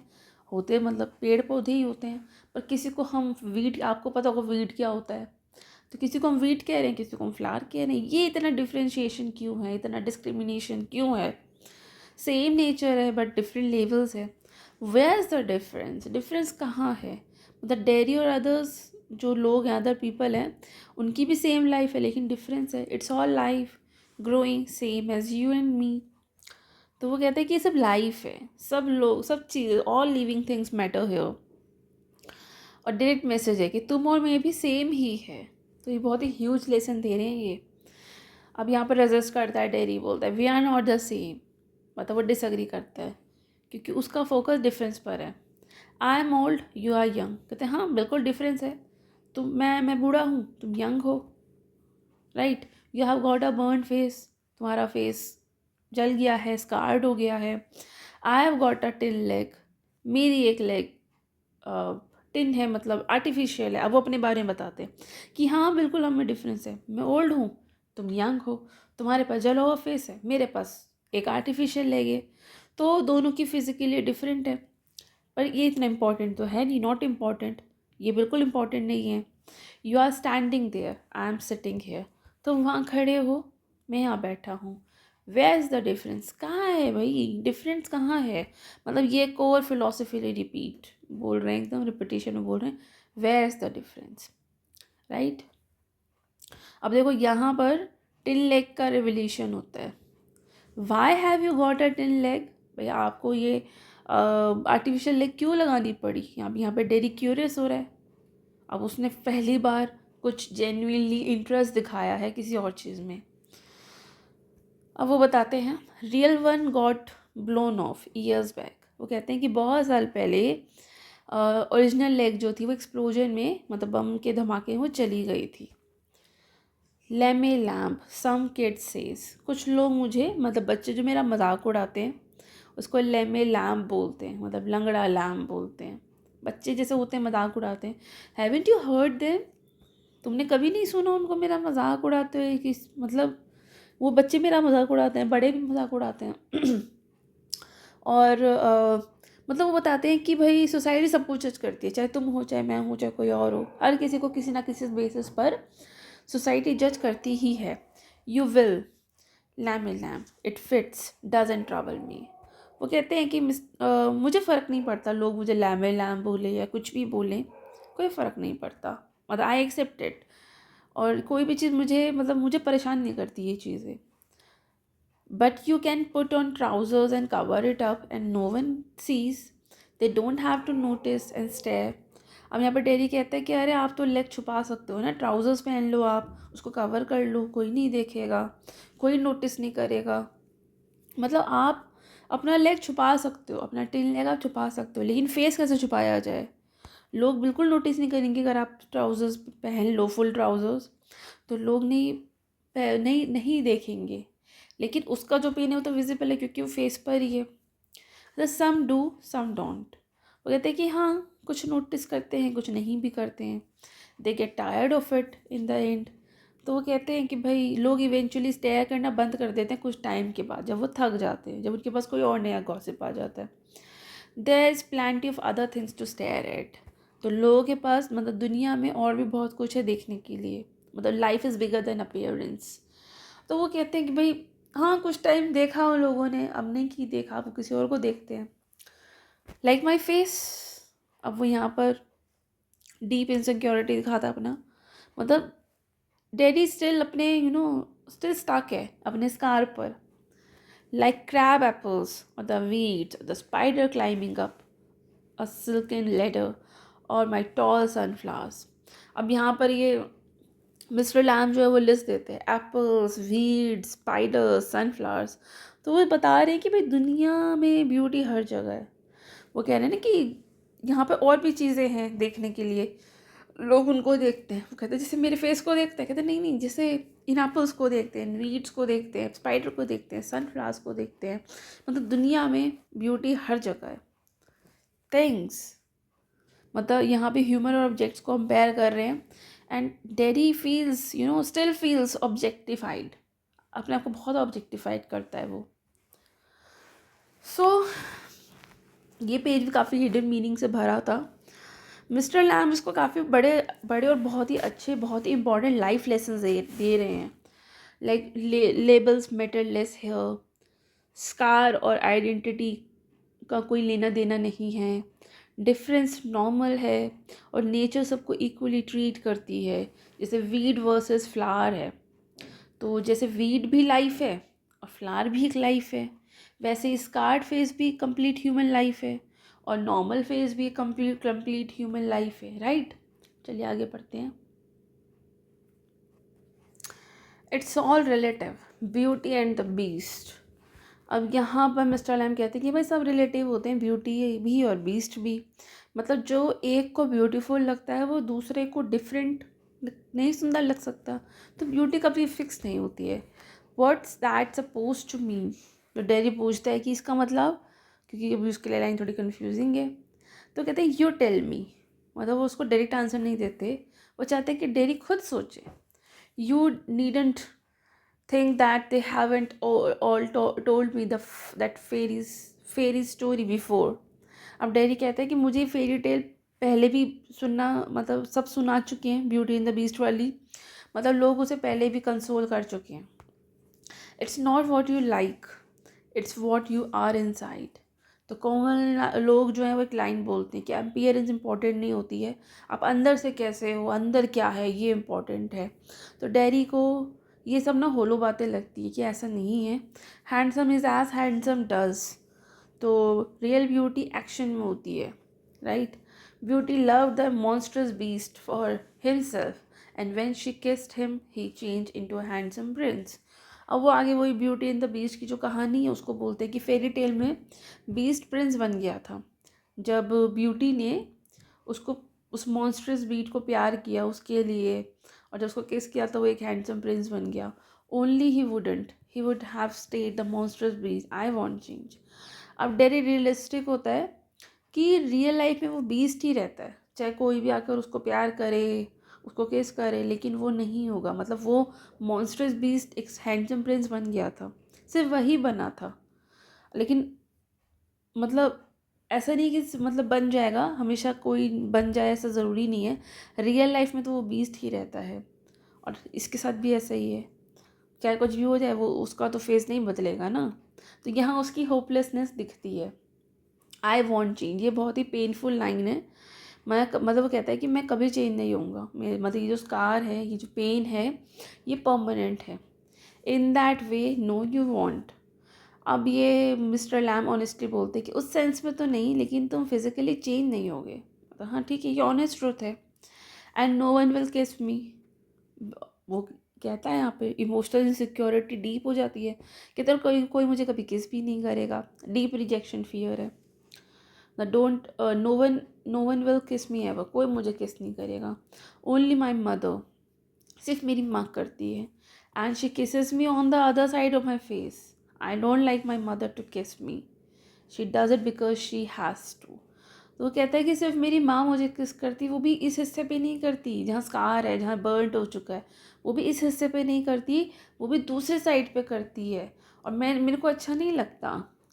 होते मतलब पेड़ पौधे ही होते हैं, पर किसी को हम वीड, आपको पता होगा वीड क्या होता है, तो किसी को हम वीट कह रहे हैं, किसी को हम फ्लावर कह रहे हैं। ये इतना डिफ्रेंशिएशन क्यों है, इतना डिस्क्रिमिनेशन क्यों है? सेम नेचर है बट डिफरेंट लेवल्स है। Where is the difference? Difference कहाँ है? मतलब डेयरी और अदर्स जो लोग हैं, अदर पीपल हैं, उनकी भी सेम लाइफ है लेकिन डिफरेंस है। It's all life growing same as you and me. तो वो कहते हैं कि ये सब लाइफ है, सब लोग, सब चीज़, all living things matter here. और डायरेक्ट मैसेज है कि तुम और मैं भी सेम ही है। तो ये बहुत ही ह्यूज लेसन दे रहे हैं ये। अब यहाँ पर रेजिस्ट करता है डेरी, बोलता है we are not the same, मतलब वो डिसएग्री करता है क्योंकि उसका फोकस डिफरेंस पर है। I am old, you are young. कहते हैं हाँ बिल्कुल डिफरेंस है, मैं बूढ़ा हूँ, तुम यंग हो, right. You have got a burn face, तुम्हारा फेस जल गया है, स्कार्ड हो गया है। I have got a tin leg, मेरी एक लेग टिन है, मतलब आर्टिफिशियल है। अब वो अपने बारे में बताते हैं कि हाँ बिल्कुल हमें डिफरेंस है, मैं ओल्ड हूँ, तुम यंग हो, तुम्हारे पास जला हुआ फेस है, मेरे पास एक आर्टिफिशियल लेग है, तो दोनों की फिजिकली डिफरेंट है। पर ये इतना इम्पॉर्टेंट तो है नहीं, नॉट इम्पॉर्टेंट, ये बिल्कुल इम्पॉर्टेंट नहीं है। You are standing there, I am sitting here. तुम वहाँ खड़े हो, मैं यहाँ बैठा हूँ। Where is the difference? कहाँ है भाई, डिफरेंस कहाँ है? मतलब ये कोर फिलोसफीली रिपीट बोल रहे हैं, एकदम रिपीटेशन में बोल रहे हैं, where is the difference, right. अब देखो यहाँ पर टिन लेग का रिवोल्यूशन होता है। Why have you got a tin leg? भाई आपको ये आर्टिफिशियल लेग क्यों लगानी पड़ी? यहाँ पे डेरी क्यूरियस हो रहा है। अब उसने पहली बार कुछ जेन्युइनली इंटरेस्ट दिखाया है किसी और चीज़ में। अब वो बताते हैं real one got blown of years back. वो कहते हैं कि बहुत साल पहले ओरिजिनल लेग जो थी वो एक्सप्लोजन में, मतलब बम के धमाके में वो चली गई थी। लेमे लैम्प, सम किड्स सेज, कुछ लोग मुझे, मतलब बच्चे जो मेरा मजाक उड़ाते हैं, उसको लेमे लैम्प बोलते हैं, मतलब लंगड़ा लैम्प बोलते हैं। बच्चे जैसे होते हैं मजाक उड़ाते हैं। Haven't you heard them? तुमने कभी नहीं सुना उनको मेरा मजाक उड़ाते हुए? कि मतलब वो बच्चे मेरा मजाक उड़ाते हैं, बड़े भी मजाक उड़ाते हैं। और मतलब वो बताते हैं कि भाई सोसाइटी सब कुछ जज करती है, चाहे तुम हो, चाहे मैं हूँ, चाहे कोई और हो, हर किसी को किसी ना किसी बेसिस पर सोसाइटी जज करती ही है। You will Lamb a lamb, it fits, doesn't trouble me. वो कहते हैं कि मुझे फ़र्क नहीं पड़ता, लोग मुझे लैम ए लैम बोले या कुछ भी बोलें, कोई फ़र्क नहीं पड़ता, मतलब आई एक्सेप्ट इट। और कोई भी चीज़ मुझे, मतलब मुझे परेशान नहीं करती ये चीज़ें। But you can put on trousers and cover it up and no one sees. They don't have to notice and stare. अब यहाँ पर डेरी कहता है कि अरे आप तो लेग छुपा सकते हो ना, ट्राउजर्स पहन लो, आप उसको कवर कर लो, कोई नहीं देखेगा, कोई नोटिस नहीं करेगा। मतलब आप अपना लेग छुपा सकते हो, अपना टिन लेग आप छुपा सकते हो, लेकिन फेस कैसे छुपाया जाए? लोग बिल्कुल नोटिस नहीं करेंगे अगर आप ट्राउजर्स पहन लो, फुल ट्राउजर्स, तो लोग नहीं देखेंगे। लेकिन उसका जो पेन है वो तो विजिबल है, क्योंकि वो फेस पर ही है। The some do some don't. वो कहते हैं कि हाँ, कुछ नोटिस करते हैं, कुछ नहीं भी करते हैं। They get tired of it in the end. तो वो कहते हैं कि भाई लोग इवेंचुअली स्टेयर करना बंद कर देते हैं कुछ टाइम के बाद, जब वो थक जाते हैं, जब उनके पास कोई और नया गॉसिप आ जाता है। There is plenty of other things to stare at. तो लोगों के पास, मतलब दुनिया में और भी बहुत कुछ है देखने के लिए, मतलब life is bigger than appearance. तो वो कहते हैं कि भाई हाँ, कुछ टाइम देखा उन लोगों ने, अब नहीं की देखा, वो किसी और को देखते हैं। Like my face. अब वो यहाँ पर डीप इनसिक्योरिटी दिखाता अपना, मतलब डैडी स्टिल अपने स्टिल स्टक है अपने स्कार पर। लाइक क्रैब एप्पल्स और the weeds, the spider climbing up a silken ladder और माई टॉल सनफ्लावर्स। अब यहाँ पर ये मिस्टर लैम जो है वो लिस्ट देते हैं, एप्पल्स, वीड्स, स्पाइडर्स, सनफ्लावर्स। तो वो बता रहे हैं कि भाई दुनिया में ब्यूटी हर जगह है। वो कह रहे हैं ना कि यहाँ पे और भी चीज़ें हैं देखने के लिए, लोग उनको देखते हैं। वो कहते हैं जैसे मेरे फेस को देखते हैं, कहते नहीं नहीं, जैसे इन एप्पल्स को देखते हैं, वीड्स को देखते हैं, स्पाइडर को देखते हैं, सनफ्लावर्स को देखते हैं। मतलब दुनिया में ब्यूटी हर जगह है। थिंग्स, मतलब यहाँ पे ह्यूमन और ऑब्जेक्ट्स को कंपेयर कर रहे हैं। And dairy feels still feels objectified, अपने आप को बहुत ऑब्जेक्टिफाइड करता है वो। सो ये पेज भी काफ़ी हिडन मीनिंग से भरा था। मिस्टर लैम इसको काफ़ी बड़े बड़े और बहुत ही अच्छे, बहुत ही इंपॉर्टेंट लाइफ लेसन दे रहे हैं। Like labels matter less here, scar और आइडेंटिटी का कोई लेना देना नहीं है, डिफरेंस नॉर्मल है और नेचर सबको इक्वली ट्रीट करती है। जैसे वीड वर्सेस फ्लावर है, तो जैसे वीड भी लाइफ है और फ्लावर भी एक लाइफ है, वैसे ही स्कार्ड फेस भी कंप्लीट ह्यूमन लाइफ है और नॉर्मल फेस भी कंप्लीट ह्यूमन लाइफ है, राइट। चलिए आगे पढ़ते हैं। It's all relative, beauty and the beast. अब यहाँ पर मिस्टर लैम कहते हैं कि भाई सब रिलेटिव होते हैं, ब्यूटी भी और बीस्ट भी। मतलब जो एक को ब्यूटीफुल लगता है वो दूसरे को डिफरेंट नहीं सुंदर लग सकता। तो ब्यूटी कभी फिक्स नहीं होती है। What's that suppose to mean? तो डेरी पूछता है कि इसका मतलब, क्योंकि अभी उसके लिए लाइन थोड़ी कन्फ्यूजिंग है। तो कहते हैं यू टेल मी, मतलब वो उसको डायरेक्ट आंसर नहीं देते, वो चाहते हैं कि डेरी खुद सोचे। You needn't think that they haven't told me that fairy story before. अब डेरी कहता है कि मुझे फेरी टेल पहले भी सुनना, मतलब सब सुना चुके हैं, ब्यूटी इन द बीस्ट वाली, मतलब लोग उसे पहले भी कंसोल कर चुके हैं। It's not what you like, it's what you are inside. तो कॉमन लोग जो हैं वो एक लाइन बोलते हैं कि अपीयरेंस इंपॉर्टेंट नहीं होती है, आप अंदर से कैसे हो, अंदर क्या है, ये इम्पोर्टेंट है। तो डेरी को ये सब ना होलो बातें लगती है कि ऐसा नहीं है। Handsome is as handsome does. तो रियल ब्यूटी एक्शन में होती है, right. Beauty love the monstrous beast for himself and when she kissed him he change into a handsome prince. अब वो आगे वही ब्यूटी इन द बीस्ट की जो कहानी है उसको बोलते हैं कि फेरी टेल में बीस्ट प्रिंस बन गया था जब ब्यूटी ने उसको, उस मॉन्स्टरस बीट को प्यार किया उसके लिए, और जब उसको किस किया तो वो एक हैंडसम प्रिंस बन गया। Only he would have stayed the monstrous beast, I want change. अब डेरी रियलिस्टिक होता है कि रियल लाइफ में वो बीस्ट ही रहता है, चाहे कोई भी आकर उसको प्यार करे, उसको किस करे, लेकिन वो नहीं होगा। मतलब वो मॉन्स्टर्स बीस्ट एक हैंडसम प्रिंस बन गया था, सिर्फ वही बना था। लेकिन मतलब ऐसा नहीं कि मतलब बन जाएगा, हमेशा कोई बन जाए ऐसा ज़रूरी नहीं है। रियल लाइफ में तो वो बीस्ट ही रहता है, और इसके साथ भी ऐसा ही है। चाहे कुछ भी हो जाए, वो उसका तो फेस नहीं बदलेगा ना। तो यहाँ उसकी होपलेसनेस दिखती है। आई वॉन्ट चेंज, ये बहुत ही पेनफुल लाइन है। मतलब वो कहता है कि मैं कभी चेंज नहीं होऊंगा, मेरे मतलब ये जो स्कार है, ये जो पेन है, ये परमानेंट है। In that way no you want. अब ये मिस्टर लैम ऑनेस्टली बोलते हैं कि उस सेंस में तो नहीं, लेकिन तुम फिजिकली चेंज नहीं होगे। तो हाँ ठीक है, ये ऑनेस्ट ट्रूथ है। एंड नो वन विल किस मी। वो कहता है यहाँ पे इमोशनल इनसिक्योरिटी डीप हो जाती है कि तो कोई कोई मुझे कभी किस भी नहीं करेगा। डीप रिजेक्शन फियर है। The don't know one will किस मी एवर, कोई मुझे किस नहीं करेगा। ओनली माई मदर, सिर्फ मेरी माँ करती है। And she kisses me on the other side of my face. I don't like my mother to kiss me, she does it because she has to. तो वो कहता है कि सिर्फ मेरी माँ मुझे किस करती, वो भी इस हिस्से पे नहीं करती जहाँ स्कार है, जहाँ बर्नड हो चुका है। वो भी इस हिस्से पे नहीं करती, वो भी दूसरे साइड पे करती है। और मेरे को अच्छा नहीं लगता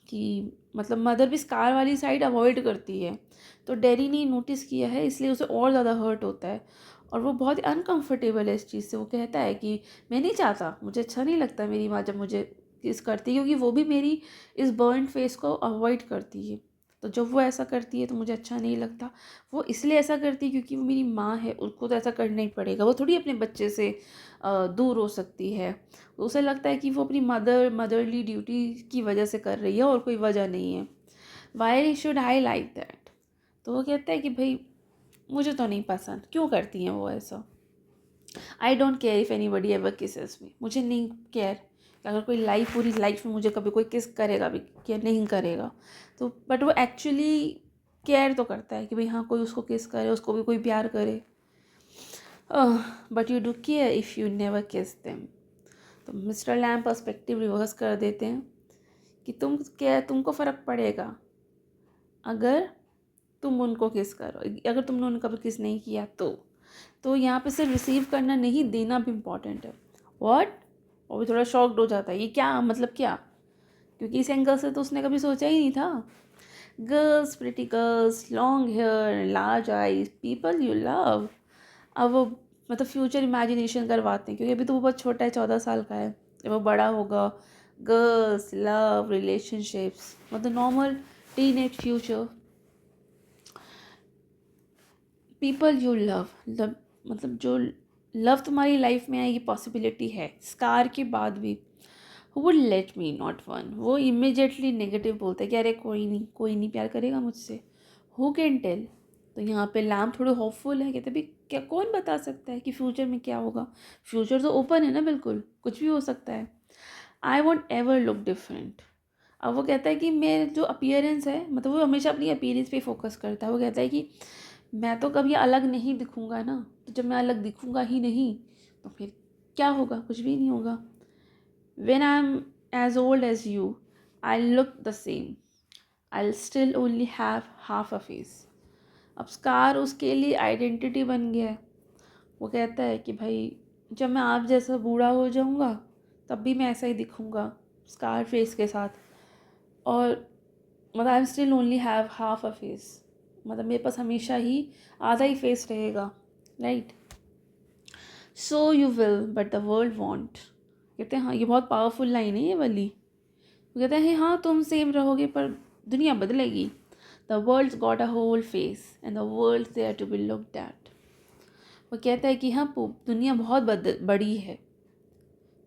कि मतलब मदर भी स्कार वाली साइड अवॉइड करती है। तो डेरी ने नोटिस किया है, इसलिए उसे और ज़्यादा हर्ट होता है, और वो बहुत ही अनकंफर्टेबल है इस चीज़ से। वो कहता है कि मैं नहीं चाहता, मुझे अच्छा नहीं लगता मेरी माँ जब मुझे किस करती है, क्योंकि वो भी मेरी इस बर्न फेस को अवॉइड करती है। तो जब वो ऐसा करती है तो मुझे अच्छा नहीं लगता। वो इसलिए ऐसा करती है क्योंकि वो मेरी माँ है, उसको तो ऐसा करना ही पड़ेगा। वो थोड़ी अपने बच्चे से दूर हो सकती है। तो उसे लगता है कि वो अपनी मदरली ड्यूटी की वजह से कर रही है, और कोई वजह नहीं है। Why should I like that. तो वो कहता है कि भाई मुझे तो नहीं पसंद, क्यों करती हैं वो ऐसा। I don't care if anybody ever kisses me, मुझे नहीं केयर अगर कोई पूरी लाइफ में मुझे कभी कोई किस करेगा भी, केयर नहीं करेगा। तो बट वो एक्चुअली केयर तो करता है कि भाई हाँ, कोई उसको किस करे, उसको भी कोई प्यार करे। But you do care if you never किस देम। तो मिस्टर लैम पर्सपेक्टिव रिवर्स कर देते हैं कि तुमको फ़र्क पड़ेगा अगर तुम उनको किस करो, अगर तुमने उनको कभी किस नहीं किया तो यहाँ पे सिर्फ रिसीव करना नहीं, देना भी इम्पॉर्टेंट है। व्हाट। वो भी थोड़ा शॉक्ड हो जाता है, ये क्या मतलब क्या, क्योंकि इस एंगल से तो उसने कभी सोचा ही नहीं था। Girls, pretty girls, long hair, large eyes, people you love. अब वो मतलब फ्यूचर इमेजिनेशन करवाते हैं, क्योंकि अभी तो वो बहुत छोटा है, 14 साल का है। जब वो बड़ा होगा, गर्ल्स, लव, रिलेशनशिप्स, मतलब normal teenage future. People you love, मतलब जो लव तुम्हारी लाइफ में आएगी, पॉसिबिलिटी है स्कार के बाद भी। Who would let me not one, वो इमिजिएटली नेगेटिव बोलते हैं कि अरे कोई नहीं प्यार करेगा मुझसे। Who can tell. तो यहाँ पे लैम थोड़े होपफुल है, कहते भी क्या कौन बता सकता है कि फ्यूचर में क्या होगा। फ्यूचर तो ओपन है ना, बिल्कुल कुछ भी हो सकता है। I want ever look different. अब वो कहता है कि मेरे जो अपीयरेंस है, मतलब वो हमेशा अपनी अपीयरेंस पे फोकस करता है। वो कहता है कि मैं तो कभी अलग नहीं दिखूंगा ना, तो जब मैं अलग दिखूंगा ही नहीं तो फिर क्या होगा, कुछ भी नहीं होगा। When I'm as old as you, I'll look the same. I'll still only have half a face. अब स्कार उसके लिए आइडेंटिटी बन गया है। वो कहता है कि भाई जब मैं आप जैसा बूढ़ा हो जाऊंगा तब भी मैं ऐसा ही दिखूंगा, स्कार फेस के साथ। और मतलब I still only have half a face, मतलब मेरे पास हमेशा ही आधा ही फेस रहेगा, right. So you will but the world want. कहते हैं हाँ, ये बहुत पावरफुल लाइन है ये वाली। वो कहते हैं हाँ तुम सेम रहोगे पर दुनिया बदलेगी। The world's got a whole face and the world there to be looked at. वो कहता है कि हाँ दुनिया बहुत बड़ी है,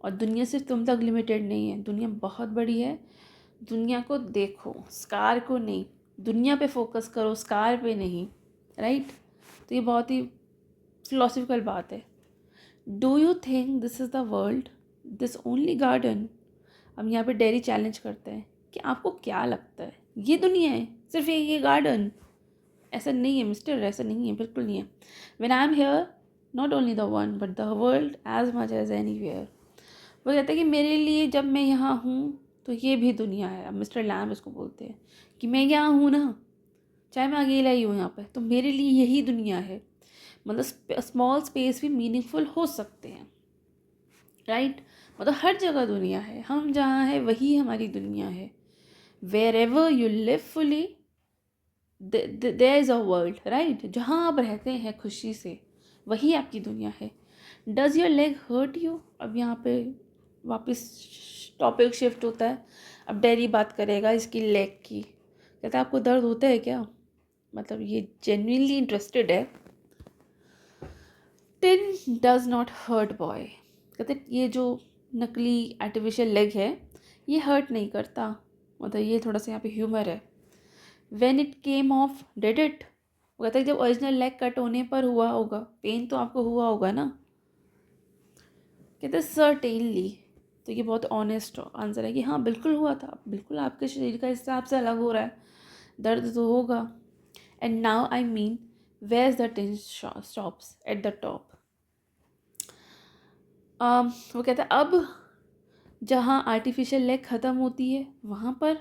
और दुनिया सिर्फ तुम तक लिमिटेड नहीं है, दुनिया बहुत बड़ी है। दुनिया को देखो, स्कार को नहीं। दुनिया पे फोकस करो, स्कार पे नहीं, राइट। तो ये बहुत ही फिलोसफिकल बात है। Do you think this is the world, this only garden. अब यहाँ पे डेरी चैलेंज करते हैं कि आपको क्या लगता है ये दुनिया है, सिर्फ ये गार्डन। ऐसा नहीं है मिस्टर, ऐसा नहीं है, बिल्कुल नहीं है। When I am here not only the one but the world as much as anywhere. वो कहता है कि मेरे लिए जब मैं यहाँ हूँ तो ये भी दुनिया है। अब मिस्टर लैम इसको बोलते हैं कि मैं यहाँ हूँ ना, चाहे मैं अकेला ही हूँ यहाँ पे, तो मेरे लिए यही दुनिया है। मतलब स्मॉल स्पेस भी मीनिंगफुल हो सकते हैं, राइट। मतलब हर जगह दुनिया है, हम जहाँ है वही हमारी दुनिया है। Wherever you live fully there is a world, right. जहाँ आप रहते हैं खुशी से, वही आपकी दुनिया है। Does your leg hurt you? अब यहाँ पे वापस टॉपिक शिफ्ट होता है। अब डेरी बात करेगा इसकी लेग की। कहता है आपको दर्द होता है क्या? मतलब ये जेन्युइनली इंटरेस्टेड है। Tin does not hurt boy. कहते ये जो नकली आर्टिफिशियल लेग है ये हर्ट नहीं करता। मतलब ये थोड़ा सा यहाँ पे ह्यूमर है। When it came off, did it? वो कहता है जब ओरिजिनल लेग कट होने पर हुआ होगा, पेन तो आपको हुआ होगा ना। कहते सर्टेनली। तो ये बहुत ऑनेस्ट आंसर है कि हाँ बिल्कुल हुआ था, बिल्कुल आपके शरीर का हिस्सा आपसे अलग हो रहा है, दर्द तो होगा। And now I mean where is the tin stops at the top. वो कहता है अब जहाँ आर्टिफिशियल लेग ख़त्म होती है वहाँ पर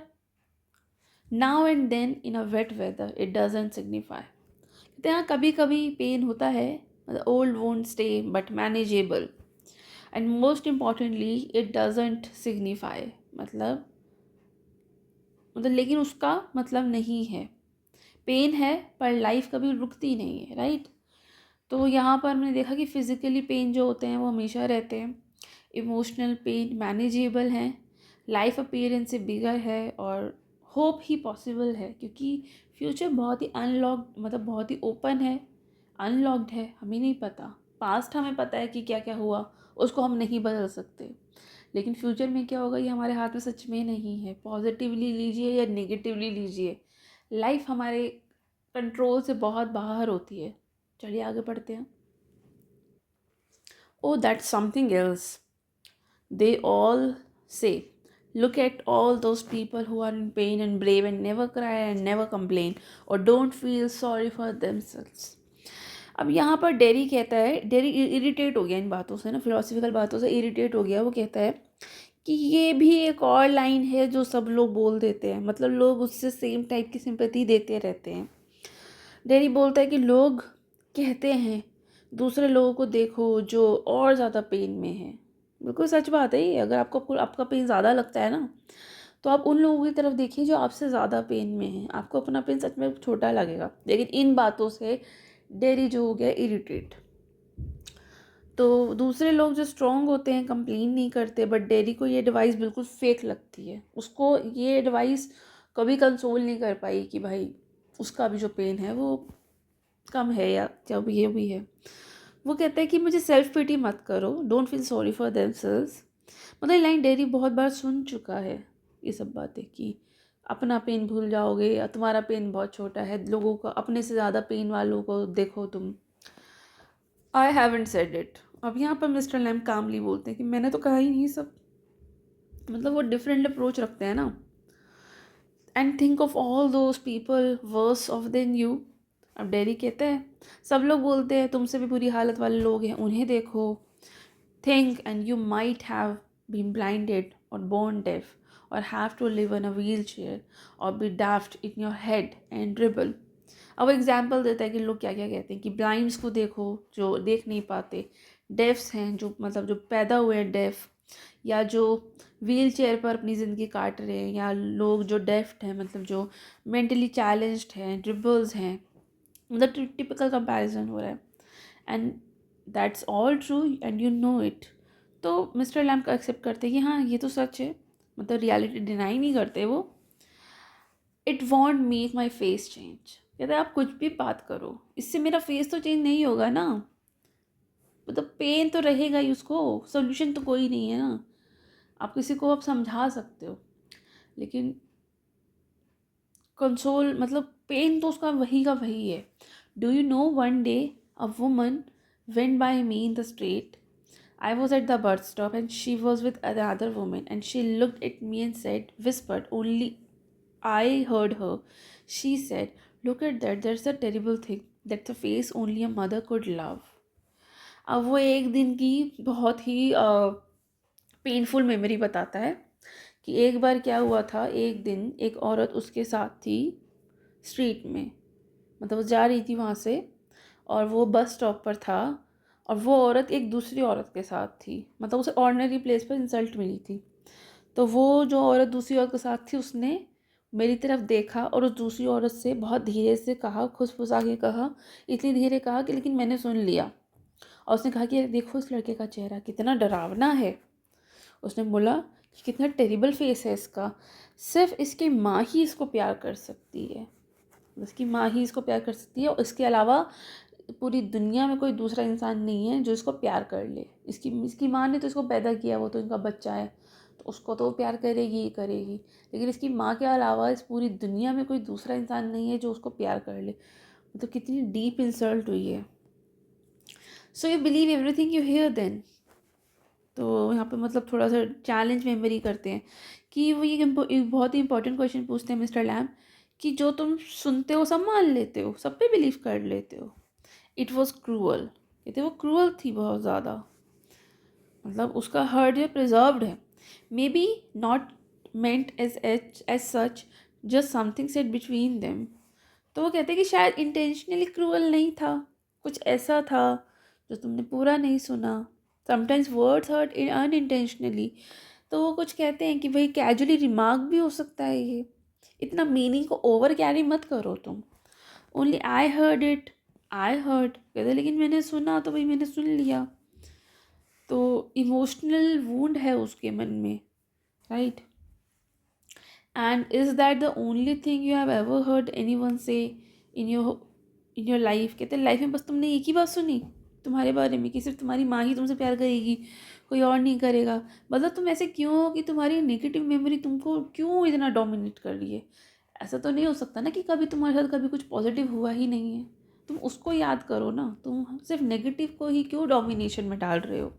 now and then in a wet weather it doesn't signify. कहते हैं कभी कभी पेन होता है, मतलब old won't stay but manageable. And most importantly it doesn't signify, मतलब लेकिन उसका मतलब नहीं है। पेन है पर लाइफ कभी रुकती नहीं है, राइट। तो यहाँ पर हमने देखा कि फिज़िकली पेन जो होते हैं वो हमेशा रहते हैं, इमोशनल पेन मैनेजेबल हैं, लाइफ अपीयरेंस से बिगर है, और होप ही पॉसिबल है क्योंकि फ्यूचर बहुत ही अनलॉक्ड, मतलब बहुत ही ओपन है, अनलॉक्ड है, हमें नहीं पता। पास्ट हमें पता है कि क्या क्या हुआ, उसको हम नहीं बदल सकते, लेकिन फ्यूचर में क्या होगा ये हमारे हाथ में सच में नहीं है। पॉजिटिवली लीजिए या नेगेटिवली लीजिए, लाइफ हमारे कंट्रोल से बहुत बाहर होती है। चलिए आगे बढ़ते हैं। Oh, that's something else. They all say, look at all those people who are in pain and brave and never cry and never complain or don't feel sorry for themselves. अब यहाँ पर डेरी कहता है, dairy irritate हो गया इन बातों से ना, फिलोसफिकल बातों से इरिटेट हो गया। वो कहता है कि ये भी एक और लाइन है जो सब लोग बोल देते हैं, मतलब लोग उससे सेम टाइप की सिंपैथी देते रहते हैं। डेरी बोलता है कि लोग कहते हैं दूसरे लोगों को देखो जो और ज़्यादा पेन में है। बिल्कुल सच बात है ये। अगर आपको आपका पेन ज़्यादा लगता है ना, तो आप उन लोगों की तरफ देखिए जो आपसे ज़्यादा पेन में हैं। आपको अपना पेन सच में छोटा लगेगा। लेकिन इन बातों से डेरी जो हो गया इरिटेट। तो दूसरे लोग जो स्ट्रॉन्ग होते हैं कंप्लेन नहीं करते, बट डेरी को ये एडवाइस बिल्कुल फेक लगती है। उसको ये एडवाइस कभी कंसोल नहीं कर पाई कि भाई उसका भी जो पेन है वो कम है या जब ये भी है। वो कहता है कि मुझे सेल्फ पिटी मत करो, don't feel sorry for themselves. मतलब लाइन डेरी बहुत बार सुन चुका है ये सब बातें कि अपना पेन भूल जाओगे या तुम्हारा पेन बहुत छोटा है, लोगों को अपने से ज़्यादा पेन वालों को देखो तुम। I haven't said it. अब यहाँ पर मिस्टर लैम कामली बोलते हैं कि मैंने तो कहा ही नहीं सब। मतलब वो डिफरेंट अप्रोच रखते हैं ना। And think of all those people worse off than you. अब डेरी कहते हैं सब लोग बोलते हैं तुमसे भी बुरी हालत वाले लोग हैं, उन्हें देखो। Think and you might have been blinded और बोर्न डेफ और have to live in a wheelchair और be daft in your head and dribble. अब एग्जाम्पल देता है कि लोग क्या क्या कहते हैं कि ब्लाइंड्स को देखो जो देख नहीं पाते, डेफ्स हैं जो मतलब जो पैदा हुए हैं डेफ, या जो व्हील चेयर पर अपनी ज़िंदगी काट रहे हैं, या लोग जो डेफ्ट हैं मतलब जो मेंटली चैलेंज्ड हैं, ड्रिबल्स हैं। मतलब टिपिकल कंपैरिजन हो रहा है। And that's all true and you know it. तो मिस्टर लैम्प का एक्सेप्ट करते हैं कि हाँ ये तो सच है, मतलब रियलिटी डिनाई नहीं करते वो। It won't make my face change. कहते हैं आप कुछ भी बात करो, इससे मेरा फेस तो चेंज नहीं होगा ना। मतलब पेन तो रहेगा ही, उसको सोल्यूशन तो कोई नहीं है ना। आप किसी को आप समझा सकते हो, लेकिन कंसोल मतलब पेन तो उसका वही का वही है। Do you know one day a woman went by me in the street. I was at the bus stop and she was with another woman and she looked at me and said, whispered, only I heard her. She said, look at that, that's a terrible thing. That's a face only a mother could love. अब वो एक दिन की बहुत ही painful memory बताता है कि एक बार क्या हुआ था, एक दिन एक औरत उसके साथ थी स्ट्रीट में, मतलब वो जा रही थी वहाँ से और वो बस स्टॉप पर था और वो औरत एक दूसरी औरत के साथ थी, मतलब उसे ऑर्डिनरी प्लेस पर इंसल्ट मिली थी। तो वो जो औरत दूसरी औरत के साथ थी उसने मेरी तरफ देखा और उस दूसरी औरत से बहुत धीरे से कहा, खुसफुसा के कहा, इतनी धीरे कहा कि लेकिन मैंने सुन लिया। और उसने कहा कि देखो इस लड़के का चेहरा कितना डरावना है। उसने बोला कि कितना टेरिबल फेस है इसका, सिर्फ इसकी माँ ही इसको प्यार कर सकती है, इसकी माँ ही इसको प्यार कर सकती है और इसके अलावा पूरी दुनिया में कोई दूसरा इंसान नहीं है जो इसको प्यार कर ले। इसकी इसकी माँ ने तो इसको पैदा किया, वो तो इनका बच्चा है, तो उसको तो वो प्यार करेगी ही करेगी, लेकिन इसकी माँ के अलावा इस पूरी दुनिया में कोई दूसरा इंसान नहीं है जो उसको प्यार कर ले। मतलब कितनी डीप इंसल्ट हुई है। So you believe everything you hear then. तो यहाँ पे मतलब थोड़ा सा चैलेंज मेमोरी करते हैं कि वो ये एक बहुत ही इंपॉर्टेंट क्वेश्चन पूछते हैं मिस्टर लैम कि जो तुम सुनते हो सब मान लेते हो, सब पे बिलीव कर लेते हो। इट वॉज क्रूअल, कहते वो क्रूअल थी बहुत ज़्यादा, मतलब उसका हर्ट जो प्रिजर्व्ड है, maybe not meant as such, just something said between them. तो वो कहते हैं कि शायद इंटेंशनली क्रूअल नहीं था, कुछ ऐसा था जो तुमने पूरा नहीं सुना। Sometimes words hurt unintentionally. तो वो कुछ कहते हैं कि भाई कैजुअली रिमार्क भी हो सकता है ये, इतना मीनिंग को ओवर कैरी मत करो तुम। Only I heard it, I heard कहते लेकिन मैंने सुना तो भाई मैंने सुन लिया। तो इमोशनल वूंड है उसके मन में, right. And is that the only thing you have ever heard anyone से इन योर लाइफ। कहते लाइफ में बस तुमने एक ही बात सुनी तुम्हारे बारे में कि सिर्फ तुम्हारी माँ ही तुमसे प्यार करेगी, कोई और नहीं करेगा। मतलब तुम ऐसे क्यों हो कि तुम्हारी नेगेटिव मेमोरी तुमको क्यों इतना डोमिनेट कर रही है। ऐसा तो नहीं हो सकता ना कि कभी तुम्हारे साथ कभी कुछ पॉजिटिव हुआ ही नहीं है, तुम उसको याद करो ना, तुम सिर्फ नेगेटिव को ही क्यों डोमिनेशन में डाल रहे हो।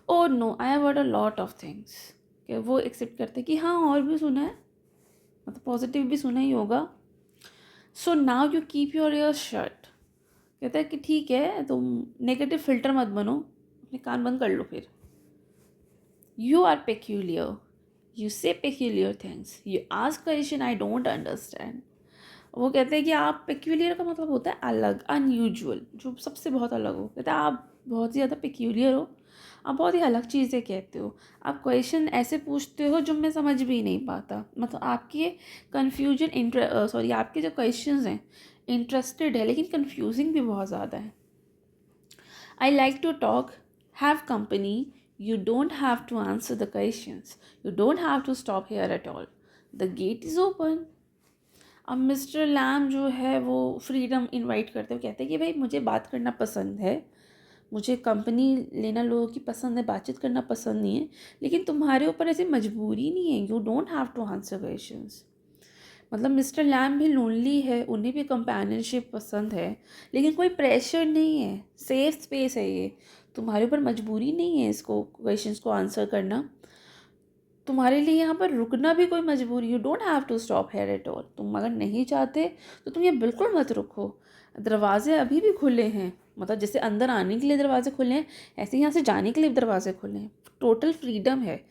Oh no, I have heard a lot of things. कि वो एक्सेप्ट करते कि हाँ और भी सुना है, मतलब पॉजिटिव भी सुना ही होगा। So now you keep your year shut. कहता है कि ठीक है तुम नेगेटिव फिल्टर मत बनो, अपने कान बंद कर लो फिर। यू आर पेक्यूलियर, यू से peculiar things, you ask question I don't understand. वो कहते हैं कि आप पेक्यूलियर का मतलब होता है अलग, अनयूजुअल, जो सबसे बहुत अलग हो। कहता है आप बहुत ही ज़्यादा पेक्यूलियर हो, आप बहुत ही अलग चीज़ें कहते हो, आप क्वेश्चन ऐसे पूछते हो जो मैं समझ भी नहीं पाता। मतलब आपके कन्फ्यूजन सॉरी आपके जो क्वेश्चंस हैं इंटरेस्टेड है लेकिन कन्फ्यूजिंग भी बहुत ज़्यादा है। I like to talk, have company, you don't have to answer the questions, you don't have to stop here at all, the gate is open. अब मिस्टर लैम जो है वो फ्रीडम इनवाइट करते हुए कहते हैं कि भाई मुझे बात करना पसंद है, मुझे कंपनी लेना लोगों की पसंद है, बातचीत करना पसंद नहीं है, लेकिन तुम्हारे ऊपर ऐसी मजबूरी नहीं है, you don't have to answer questions. मतलब मिस्टर लैम भी लोनली है, उन्हें भी कंपेनियनशिप पसंद है, लेकिन कोई प्रेशर नहीं है, सेफ स्पेस है ये, तुम्हारे ऊपर मजबूरी नहीं है इसको क्वेश्चंस को आंसर करना। तुम्हारे लिए यहाँ पर रुकना भी कोई मजबूरी, you don't have to stop here at all. तुम अगर नहीं चाहते तो तुम ये बिल्कुल मत रुको, दरवाजे अभी भी खुले हैं। मतलब जैसे अंदर आने के लिए दरवाजे खुले हैं, ऐसे यहाँ से जाने के लिए दरवाजे खुले हैं, टोटल फ्रीडम है।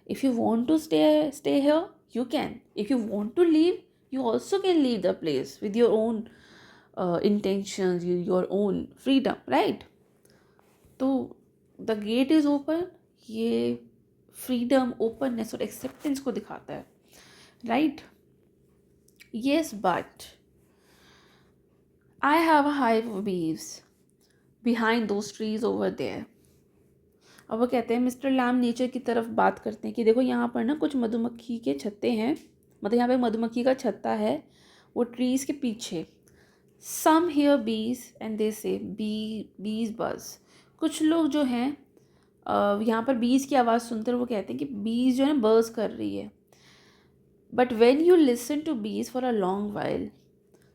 If you want to stay here you can, if you want to leave you also can leave the place with your own intentions, your own freedom, right? तो द गेट इज़ ओपन, ये freedom, openness और acceptance को दिखाता है, right. Yes but I have a hive of bees behind those trees over there. अब वो कहते हैं मिस्टर लैम नेचर की तरफ बात करते हैं कि देखो यहाँ पर ना कुछ मधुमक्खी के छत्ते हैं, मतलब यहाँ पे मधुमक्खी का छत्ता है वो ट्रीज़ के पीछे। सम हियर बीज एंड दे से बीज बज। कुछ लोग जो हैं यहाँ पर बीज की आवाज़ सुनते वो कहते हैं कि बीज जो है बर्ज कर रही है। But when you listen to bees for a long while,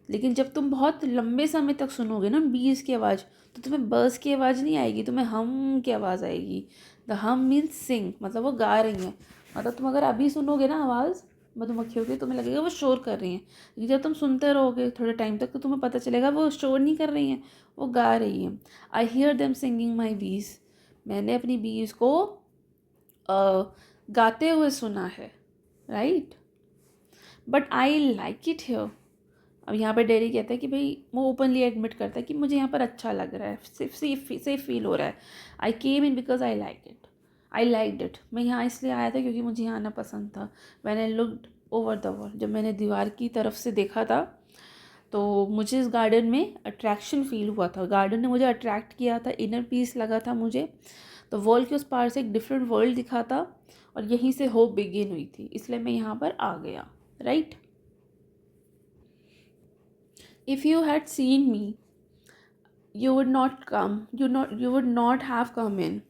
लेकिन जब तुम बहुत लंबे समय तक सुनोगे ना बीज की आवाज़, तो तुम्हें बर्स की आवाज़ नहीं आएगी, तुम्हें हम की आवाज़ आएगी। द हम मीन्स सिंग, मतलब वो गा रही हैं। मतलब तुम अगर अभी सुनोगे ना आवाज़ मधुमक्खियों की, तुम्हें लगेगा वो शोर कर रही हैं, लेकिन जब तुम सुनते रहोगे थोड़े टाइम तक तो तुम्हें पता चलेगा वो शोर नहीं कर रही हैं, वो गा रही हैं। आई हियर देम सिंगिंग माई बीज, मैंने अपनी बीज को गाते हुए सुना है, right, but I like it here. अब यहाँ पर डेरी कहता है कि भाई वो ओपनली एडमिट करता है कि मुझे यहाँ पर अच्छा लग रहा है, सेफ फील हो रहा है। I came in because I like it. मैं यहाँ इसलिए आया था क्योंकि मुझे यहाँ आना पसंद था। When I looked over the wall, जब मैंने दीवार की तरफ से देखा था तो मुझे इस गार्डन में अट्रैक्शन फील हुआ था। गार्डन ने मुझे अट्रैक्ट किया था, इनर पीस लगा था मुझे। तो वॉल के उस पार से एक डिफरेंट वर्ल्ड दिखा था और यहीं से होप बिगिन हुई थी, इसलिए मैं यहाँ पर आ गया, right. If you had seen me you would not come, you would not have come in.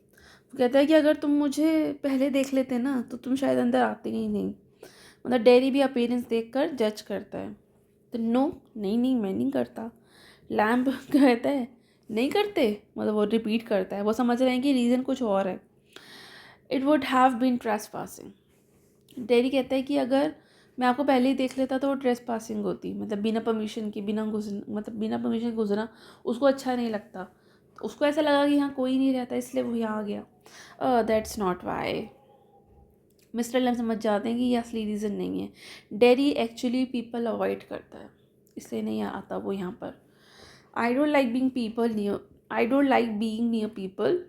कहता है कि अगर तुम मुझे पहले देख लेते ना तो तुम शायद अंदर आते ही नहीं। मतलब डेरी भी अपीयरेंस देखकर जज करता है। तो नो, नहीं नहीं मैं नहीं करता। लैम्प कहता है नहीं करते, मतलब वो रिपीट करता है, वो समझ रहे हैं कि रीज़न कुछ और है। It would have been trespassing. Derry कहता है कि अगर मैं आपको पहले ही देख लेता तो वो ट्रेस पासिंग होती, मतलब बिना परमिशन के, बिना परमिशन के गुजरना उसको अच्छा नहीं लगता। उसको ऐसा लगा कि यहाँ कोई नहीं रहता इसलिए वो यहाँ आ गया। That's not why. Mister Lamb समझ जाते हैं कि ये असली रीज़न नहीं है। डेरी एक्चुअली पीपल अवॉइड करता है, इसलिए नहीं आता वो यहाँ पर। I don't like being near people.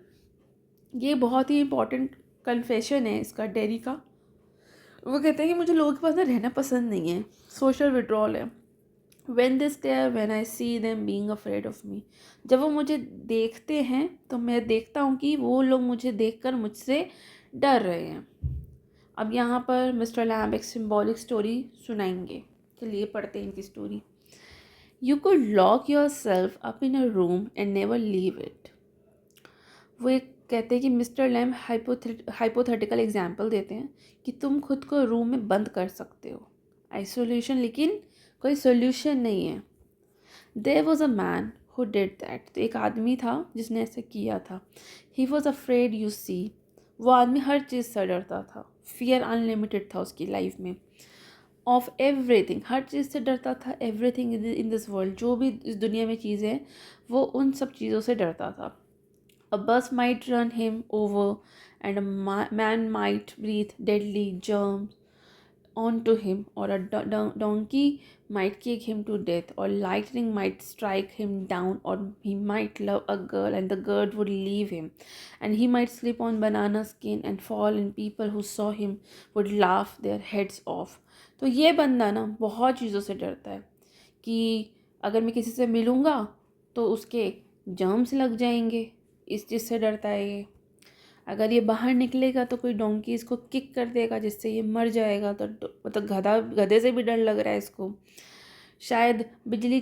ये बहुत ही इंपॉर्टेंट कन्फेशन है इसका, डेरी का। वो कहते हैं कि मुझे लोगों के पास ना रहना पसंद नहीं है, सोशल विड्रॉल है। when I see them being afraid of me। जब वो मुझे देखते हैं तो मैं देखता हूँ कि वो लोग मुझे देखकर मुझसे डर रहे हैं। अब यहाँ पर मिस्टर लैम्ब एक सिम्बॉलिक स्टोरी सुनाएंगे। चलिए पढ़ते हैं इनकी story. You could lock your self up in a room and never leave it. वो एक कहते हैं कि मिस्टर लैम्ब हाइपोथेटिकल एग्जाम्पल देते हैं कि तुम खुद को रूम में बंद कर सकते हो, आइसोलेशन, लेकिन कोई सोल्यूशन नहीं है। There was a man who did that. तो एक आदमी था जिसने ऐसा किया था। He was afraid, you see. वो आदमी हर चीज़ से डरता था, फियर अनलिमिटेड था उसकी लाइफ में। ऑफ एवरीथिंग, हर चीज़ से डरता था। एवरीथिंग इन दिस वर्ल्ड, जो भी इस दुनिया में चीज़ें हैं वो उन सब चीज़ों से डरता था। A bus might run him over, and a man might breathe deadly germs onto him, or a donkey might kick him to death, or lightning might strike him down, or he might love a girl and the girl would leave him, and he might slip on banana skin and fall, and people who saw him would laugh their heads off। तो ये बंदा ना बहुत चीज़ों से डरता है कि अगर मैं किसी से मिलूँगा तो उसके जर्म्स लग जाएंगे, इस चीज़ से डरता है ये। अगर ये बाहर निकलेगा तो कोई डोंकी इसको किक कर देगा जिससे ये मर जाएगा, तो मतलब गधे से भी डर लग रहा है इसको। शायद बिजली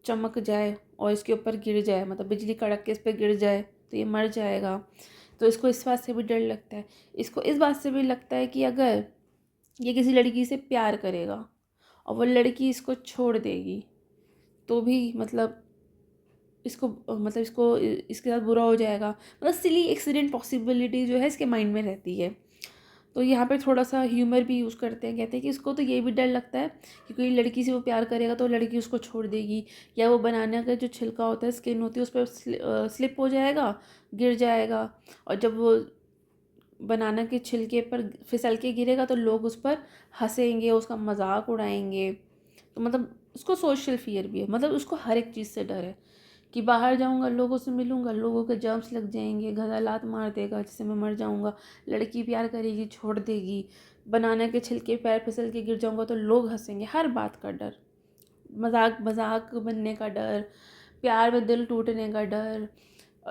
चमक जाए और इसके ऊपर गिर जाए, मतलब बिजली कड़क के इस पर गिर जाए तो ये मर जाएगा, तो इसको इस बात से भी डर लगता है। इसको इस बात से भी लगता है कि अगर ये किसी लड़की से प्यार करेगा और वो लड़की इसको छोड़ देगी तो भी मतलब इसको इसके साथ बुरा हो जाएगा। मतलब सिली एक्सीडेंट पॉसिबिलिटी जो है इसके माइंड में रहती है। तो यहाँ पे थोड़ा सा ह्यूमर भी यूज़ करते हैं। कहते हैं कि इसको तो ये भी डर लगता है कि कोई लड़की से वो प्यार करेगा तो लड़की उसको छोड़ देगी, या वो बनाना का जो छिलका होता है, स्किन होती है, उस पर स्लिप हो जाएगा, गिर जाएगा, और जब वो बनाना के छिलके पर फिसल के गिरेगा तो लोग उस पर हंसेंगे, उसका मजाक उड़ाएंगे। तो मतलब उसको सोशल फियर भी है, मतलब उसको हर एक चीज़ से डर है कि बाहर जाऊंगा, लोगों से मिलूंगा, लोगों के जर्म्स लग जाएंगे, गधा लात मार देगा जिससे मैं मर जाऊंगा, लड़की प्यार करेगी छोड़ देगी, बनाना के छिलके पैर फिसल के गिर जाऊंगा तो लोग हंसेंगे, हर बात का डर, मजाक मजाक बनने का डर, प्यार में दिल टूटने का डर,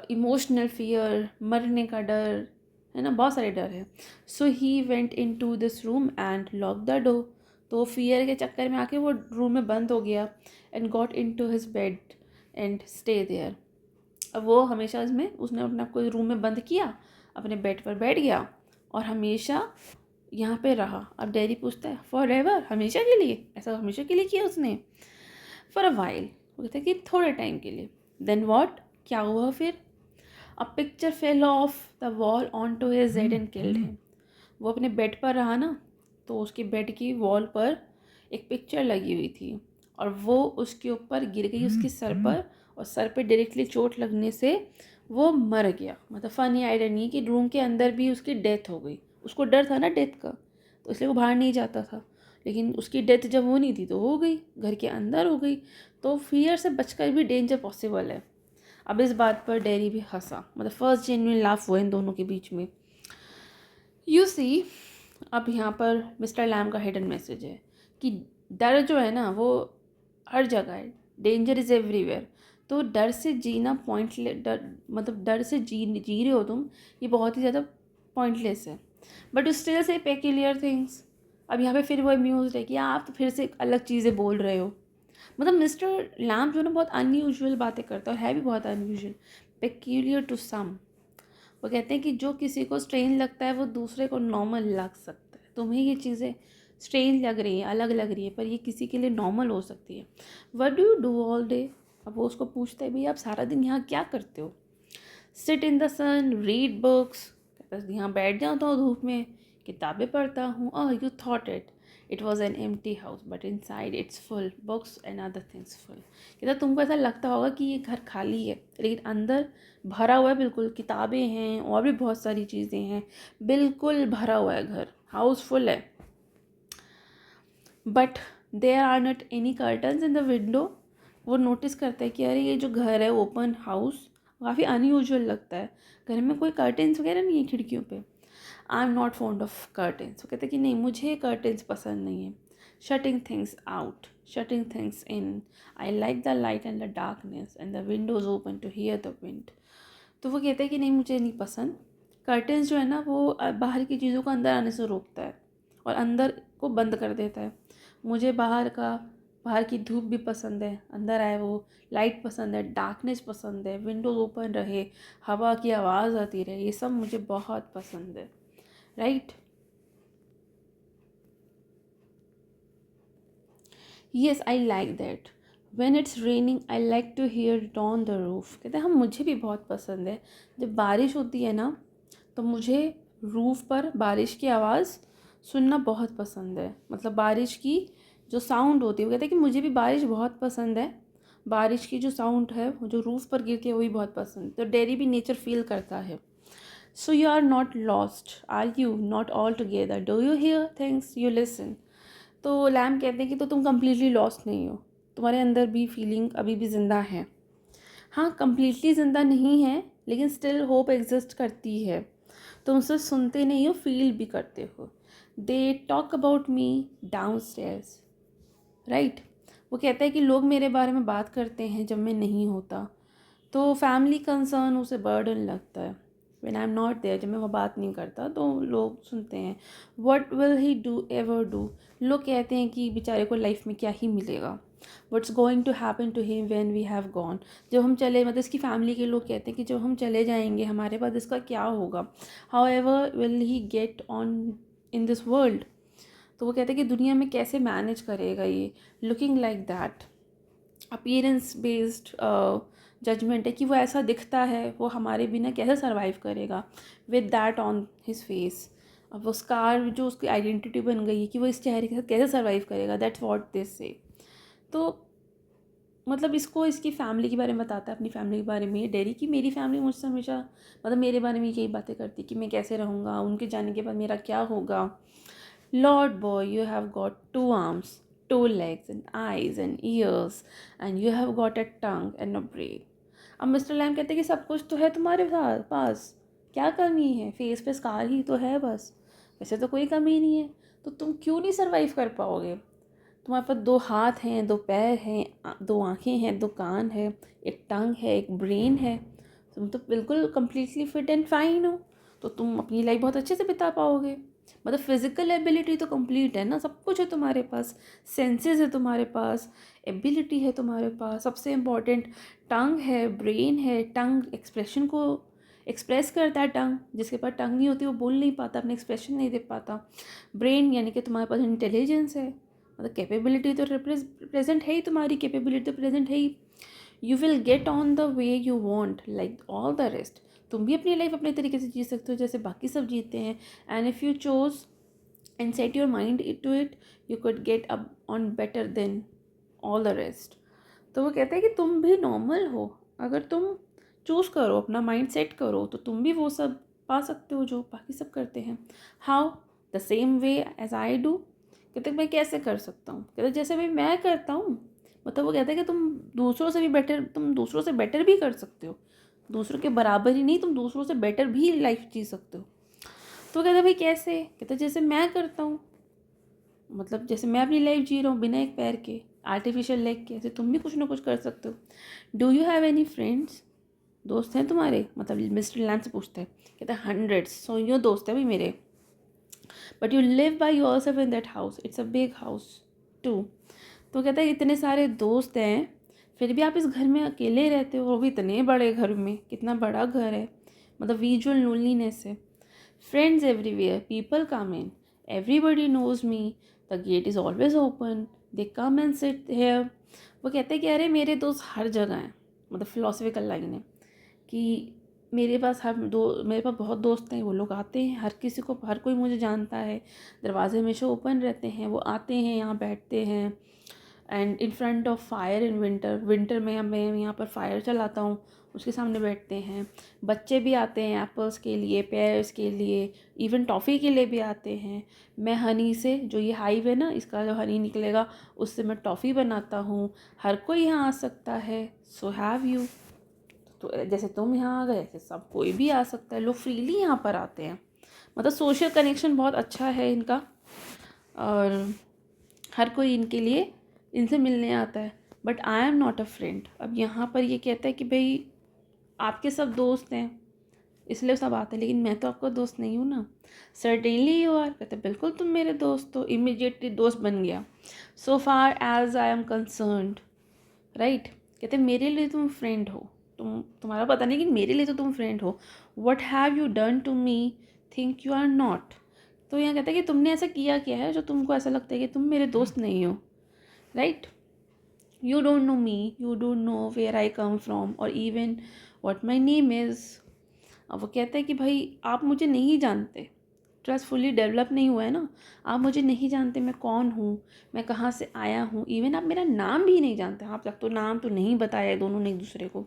इमोशनल फियर, मरने का डर, है ना, बहुत सारे डर है। So he went into this room and lock the door. तो फियर के चक्कर में आके वो रूम में बंद हो गया and got into his bed and stay there. अब वो हमेशा इसमें उसने अपने आप को रूम में बंद किया, अपने बेड पर बैठ गया और हमेशा यहाँ पे रहा। अब डेरी पूछता है फॉर एवर, हमेशा के लिए? ऐसा हमेशा के लिए किया उसने? फॉर अ वाइल, वो कहता है कि थोड़े टाइम के लिए। देन वॉट, क्या हुआ फिर? A picture fell off the wall onto his head and killed him. वो अपने बेड पर रहा ना, तो उसके बेड की वॉल पर एक पिक्चर लगी हुई थी और वो उसके ऊपर गिर गई, उसके सर पर, और सर पे डायरेक्टली चोट लगने से वो मर गया। मतलब फ़नी आइडिया नहीं कि रूम के अंदर भी उसकी डेथ हो गई, उसको डर था ना डेथ का, तो इसलिए वो बाहर नहीं जाता था। लेकिन उसकी डेथ जब होनी थी तो हो गई, घर के अंदर हो गई। तो फियर से बचकर भी डेंजर पॉसिबल है। अब इस बात पर डेरी भी हंसा, मतलब फर्स्ट जेन्युइन लाफ हुआ इन दोनों के बीच में। यू सी, अब यहाँ पर मिस्टर लैम का हिडन मैसेज है कि डर जो है ना वो हर जगह है, डेंजर इज़ एवरीवेयर। तो डर से जीना डर, मतलब डर से जी रहे हो तुम, ये बहुत ही ज़्यादा पॉइंटलेस है। But you still say peculiar things. अब यहाँ पे फिर वो अम्यूज है कि आप तो फिर से अलग चीज़ें बोल रहे हो। मतलब मिस्टर लैम जो ना बहुत अनयूजुअल बातें करता है भी बहुत अनयूजुअल, पेक्यूलियर टू सम। वो कहते हैं कि जो किसी को स्ट्रेंज लगता है वो दूसरे को नॉर्मल लग सकता है। तुम्हें ये चीज़ें स्ट्रेंज लग रही हैं, अलग लग रही है, पर ये किसी के लिए नॉर्मल हो सकती है। What do you do all day? अब वो उसको पूछता है, भाई आप सारा दिन यहाँ क्या करते हो? Sit in the sun, read books. कहता है यहाँ बैठ जाता हूँ धूप में, किताबें पढ़ता हूँ। You thought it was an empty house but in side it's full books and other things full. कहता तुमको ऐसा लगता होगा कि ये घर खाली है, लेकिन अंदर भरा हुआ है, बिल्कुल किताबें हैं और भी बहुत सारी चीज़ें हैं, बिल्कुल भरा हुआ है घर, हाउसफुल है। But there are not any curtains in the window. वो नोटिस करता है कि अरे ये जो घर है ओपन हाउस काफ़ी अनयूजुअल लगता है, घर में कोई कर्टन्स वगैरह नहीं है खिड़कियों पे। आई am not fond of curtains. वो कहते हैं कि नहीं, मुझे कर्टन्स पसंद नहीं है। Shutting things out, shutting things in, I like the light and the darkness and the windows open to hear the wind. तो वो कहते हैं कि नहीं, मुझे नहीं पसंद। कर्टन्स जो है ना वो बाहर की चीज़ों को अंदर आने से रोकता है और अंदर को बंद कर देता है। मुझे बाहर की धूप भी पसंद है, अंदर आए वो लाइट पसंद है, डार्कनेस पसंद है, विंडोज ओपन रहे, हवा की आवाज़ आती रहे, ये सब मुझे बहुत पसंद है। Right? Yes, I like that. When it's raining I like to hear it on the roof. कहते हैं हम, मुझे भी बहुत पसंद है जब बारिश होती है ना, तो मुझे रूफ़ पर बारिश की आवाज़ सुनना बहुत पसंद है। मतलब बारिश की जो साउंड होती है, वो कहते हैं कि मुझे भी बारिश बहुत पसंद है। बारिश की जो साउंड है वो जो रूफ़ पर गिरती है वही बहुत पसंद है। तो डेरी भी नेचर फील करता है। So you are not lost, are you not all together, do you hear things, you listen. तो लैम कहते हैं कि तो तुम कम्प्लीटली लॉस्ट नहीं हो, तुम्हारे अंदर भी फीलिंग अभी भी ज़िंदा है। हाँ, कम्प्लीटली ज़िंदा नहीं है, लेकिन स्टिल होप एग्जिस्ट करती है। तुम सिर्फ सुनते नहीं हो, फील भी करते हो। They talk about me down stairs. Right? वो कहता है कि लोग मेरे बारे में बात करते हैं जब मैं नहीं होता, तो फैमिली कंसर्न उसे बर्डन लगता है। When I am not there, जब मैं वो बात नहीं करता तो लोग सुनते हैं। What will he do ever do. लोग कहते हैं कि बेचारे को लाइफ में क्या ही मिलेगा। What's going to happen to him when we have gone. जब हम चले, मतलब इसकी फैमिली के लोग कहते हैं कि जब हम चले जाएंगे हमारे बाद इसका क्या होगा। How ever will he get on in this world. तो वो कहते हैं कि दुनिया में कैसे मैनेज करेगा ये। Looking like that, appearance based judgement है कि वो ऐसा दिखता है, वो हमारे बिना कैसे सर्वाइव करेगा with that on his face. अब वो स्कार जो उसकी आइडेंटिटी बन गई है कि वो इस चेहरे के साथ कैसे सर्वाइव करेगा, दैट्स व्हाट दे से। तो मतलब इसको इसकी फैमिली के बारे में बताता है, अपनी फैमिली के बारे में। डेरी की मेरी फैमिली मुझसे हमेशा, मतलब मेरे बारे में यही बातें करती कि मैं कैसे रहूँगा, उनके जाने के बाद मेरा क्या होगा। Lord boy, you have got 2 arms, 2 legs and eyes and ears and you have got a tongue and a brain। अब मिस्टर लैम कहते हैं कि सब कुछ तो है तुम्हारे पास, क्या कमी है, फेस पे स्कार ही तो है बस, वैसे तो कोई कमी नहीं है, तो तुम क्यों नहीं सर्वाइव कर पाओगे। तुम्हारे पास 2 हाथ हैं, 2 पैर हैं, 2 आँखें हैं, 2 कान है, एक टंग है, एक ब्रेन है, तुम तो बिल्कुल कम्प्लीटली फिट एंड फाइन हो, तो तुम अपनी लाइफ बहुत अच्छे से बिता पाओगे। मतलब फिजिकल एबिलिटी तो कंप्लीट है ना, सब कुछ है तुम्हारे पास, सेंसेस है तुम्हारे पास, एबिलिटी है तुम्हारे पास, सबसे इम्पॉर्टेंट टंग है, ब्रेन है। टंग एक्सप्रेशन को एक्सप्रेस करता है, टंग जिसके पास टंग नहीं होती वो बोल नहीं पाता, अपने एक्सप्रेशन नहीं दे पाता। ब्रेन यानी कि तुम्हारे पास इंटेलिजेंस है, मतलब कैपेबिलिटी तो प्रेजेंट है ही, तुम्हारी कैपेबिलिटी तो प्रेजेंट है ही। You will get on the way you want like all the rest. तुम भी अपनी लाइफ अपने तरीके से जी सकते हो जैसे बाकी सब जीते हैं। And if you chose and set your mind to it, you could get up on better than all the rest. तो वो कहते हैं कि तुम भी नॉर्मल हो, अगर तुम चूज़ करो, अपना माइंड सेट करो, तो तुम भी वो सब पा सकते हो जो बाकी सब करते हैं। How? The same way as I do. कहते मैं कैसे कर सकता हूँ? कहते जैसे भाई मैं करता हूँ। मतलब वो कहते हैं कि तुम दूसरों से बेटर भी कर सकते हो, दूसरों के बराबर ही नहीं, तुम दूसरों से बेटर भी लाइफ जी सकते हो। तो कहते भाई कैसे? कहते जैसे मैं करता हूँ, मतलब जैसे मैं अपनी लाइफ जी रहा हूँ बिना एक पैर के, आर्टिफिशियल लेग के, ऐसे तुम भी कुछ ना कुछ कर सकते हो। Do you have any friends? दोस्त हैं तुम्हारे? मतलब मिस्टर लैम से पूछते हैं। कहते हैं हंड्रेड्स, सो यो दोस्त है भाई मेरे। But you live by yourself in that house, it's a big house too. तो कहता है इतने सारे दोस्त हैं, फिर भी आप इस घर में अकेले रहते हो, वो भी इतने बड़े घर में, कितना बड़ा घर है, मतलब विजुअल लोनलीनेस है। Friends everywhere, people come in, everybody knows me, the gate is always open, they come and sit here. वो कहते हैं कि अरे मेरे दोस्त हर जगह हैं, मतलब फिलोसफिकल लाइन है कि मेरे पास बहुत दोस्त हैं, वो लोग आते हैं, हर कोई मुझे जानता है, दरवाजे हमेशा ओपन रहते हैं, वो आते हैं, यहाँ बैठते हैं। And in front of fire in winter में मैं यहाँ पर फायर चलाता हूँ, उसके सामने बैठते हैं। बच्चे भी आते हैं एप्पल्स के लिए, पेयर्स के लिए, इवन टॉफ़ी के लिए भी आते हैं। मैं हनी से, जो ये हाइव है ना, इसका जो हनी निकलेगा उससे मैं टॉफ़ी बनाता हूँ। हर कोई यहाँ आ सकता है, सो हैव यू। तो जैसे तुम यहाँ आ गए, ऐसे सब कोई भी आ सकता है, लोग फ्रीली यहाँ पर आते हैं। मतलब सोशल कनेक्शन बहुत अच्छा है इनका, और हर कोई इनके लिए इनसे मिलने आता है। But I am not a friend. अब यहाँ पर ये कहता है कि भाई आपके सब दोस्त हैं इसलिए सब आते हैं, लेकिन मैं तो आपका दोस्त नहीं हूँ ना। Certainly you are. कहते बिल्कुल तुम मेरे दोस्त हो, इमीडिएटली दोस्त बन गया। So far as I am concerned, right. कहते मेरे लिए तुम फ्रेंड हो, तुम्हारा पता नहीं, लेकिन मेरे लिए तो तुम फ्रेंड हो। What have you done to me think you are not. तो यहाँ कहता है कि तुमने ऐसा किया क्या है जो तुमको ऐसा लगता है कि तुम मेरे दोस्त नहीं हो, right. You don't know me, you don't know where I come from और even what my name is. अब वो कहता है कि भाई आप मुझे नहीं जानते, ट्रस्ट फुली डेवलप नहीं हुआ है ना, आप मुझे नहीं जानते मैं कौन हूँ, मैं कहाँ से आया हूँ, इवन आप मेरा नाम भी नहीं जानते। आप तक तो नाम तो नहीं बताया है दोनों ने एक दूसरे को।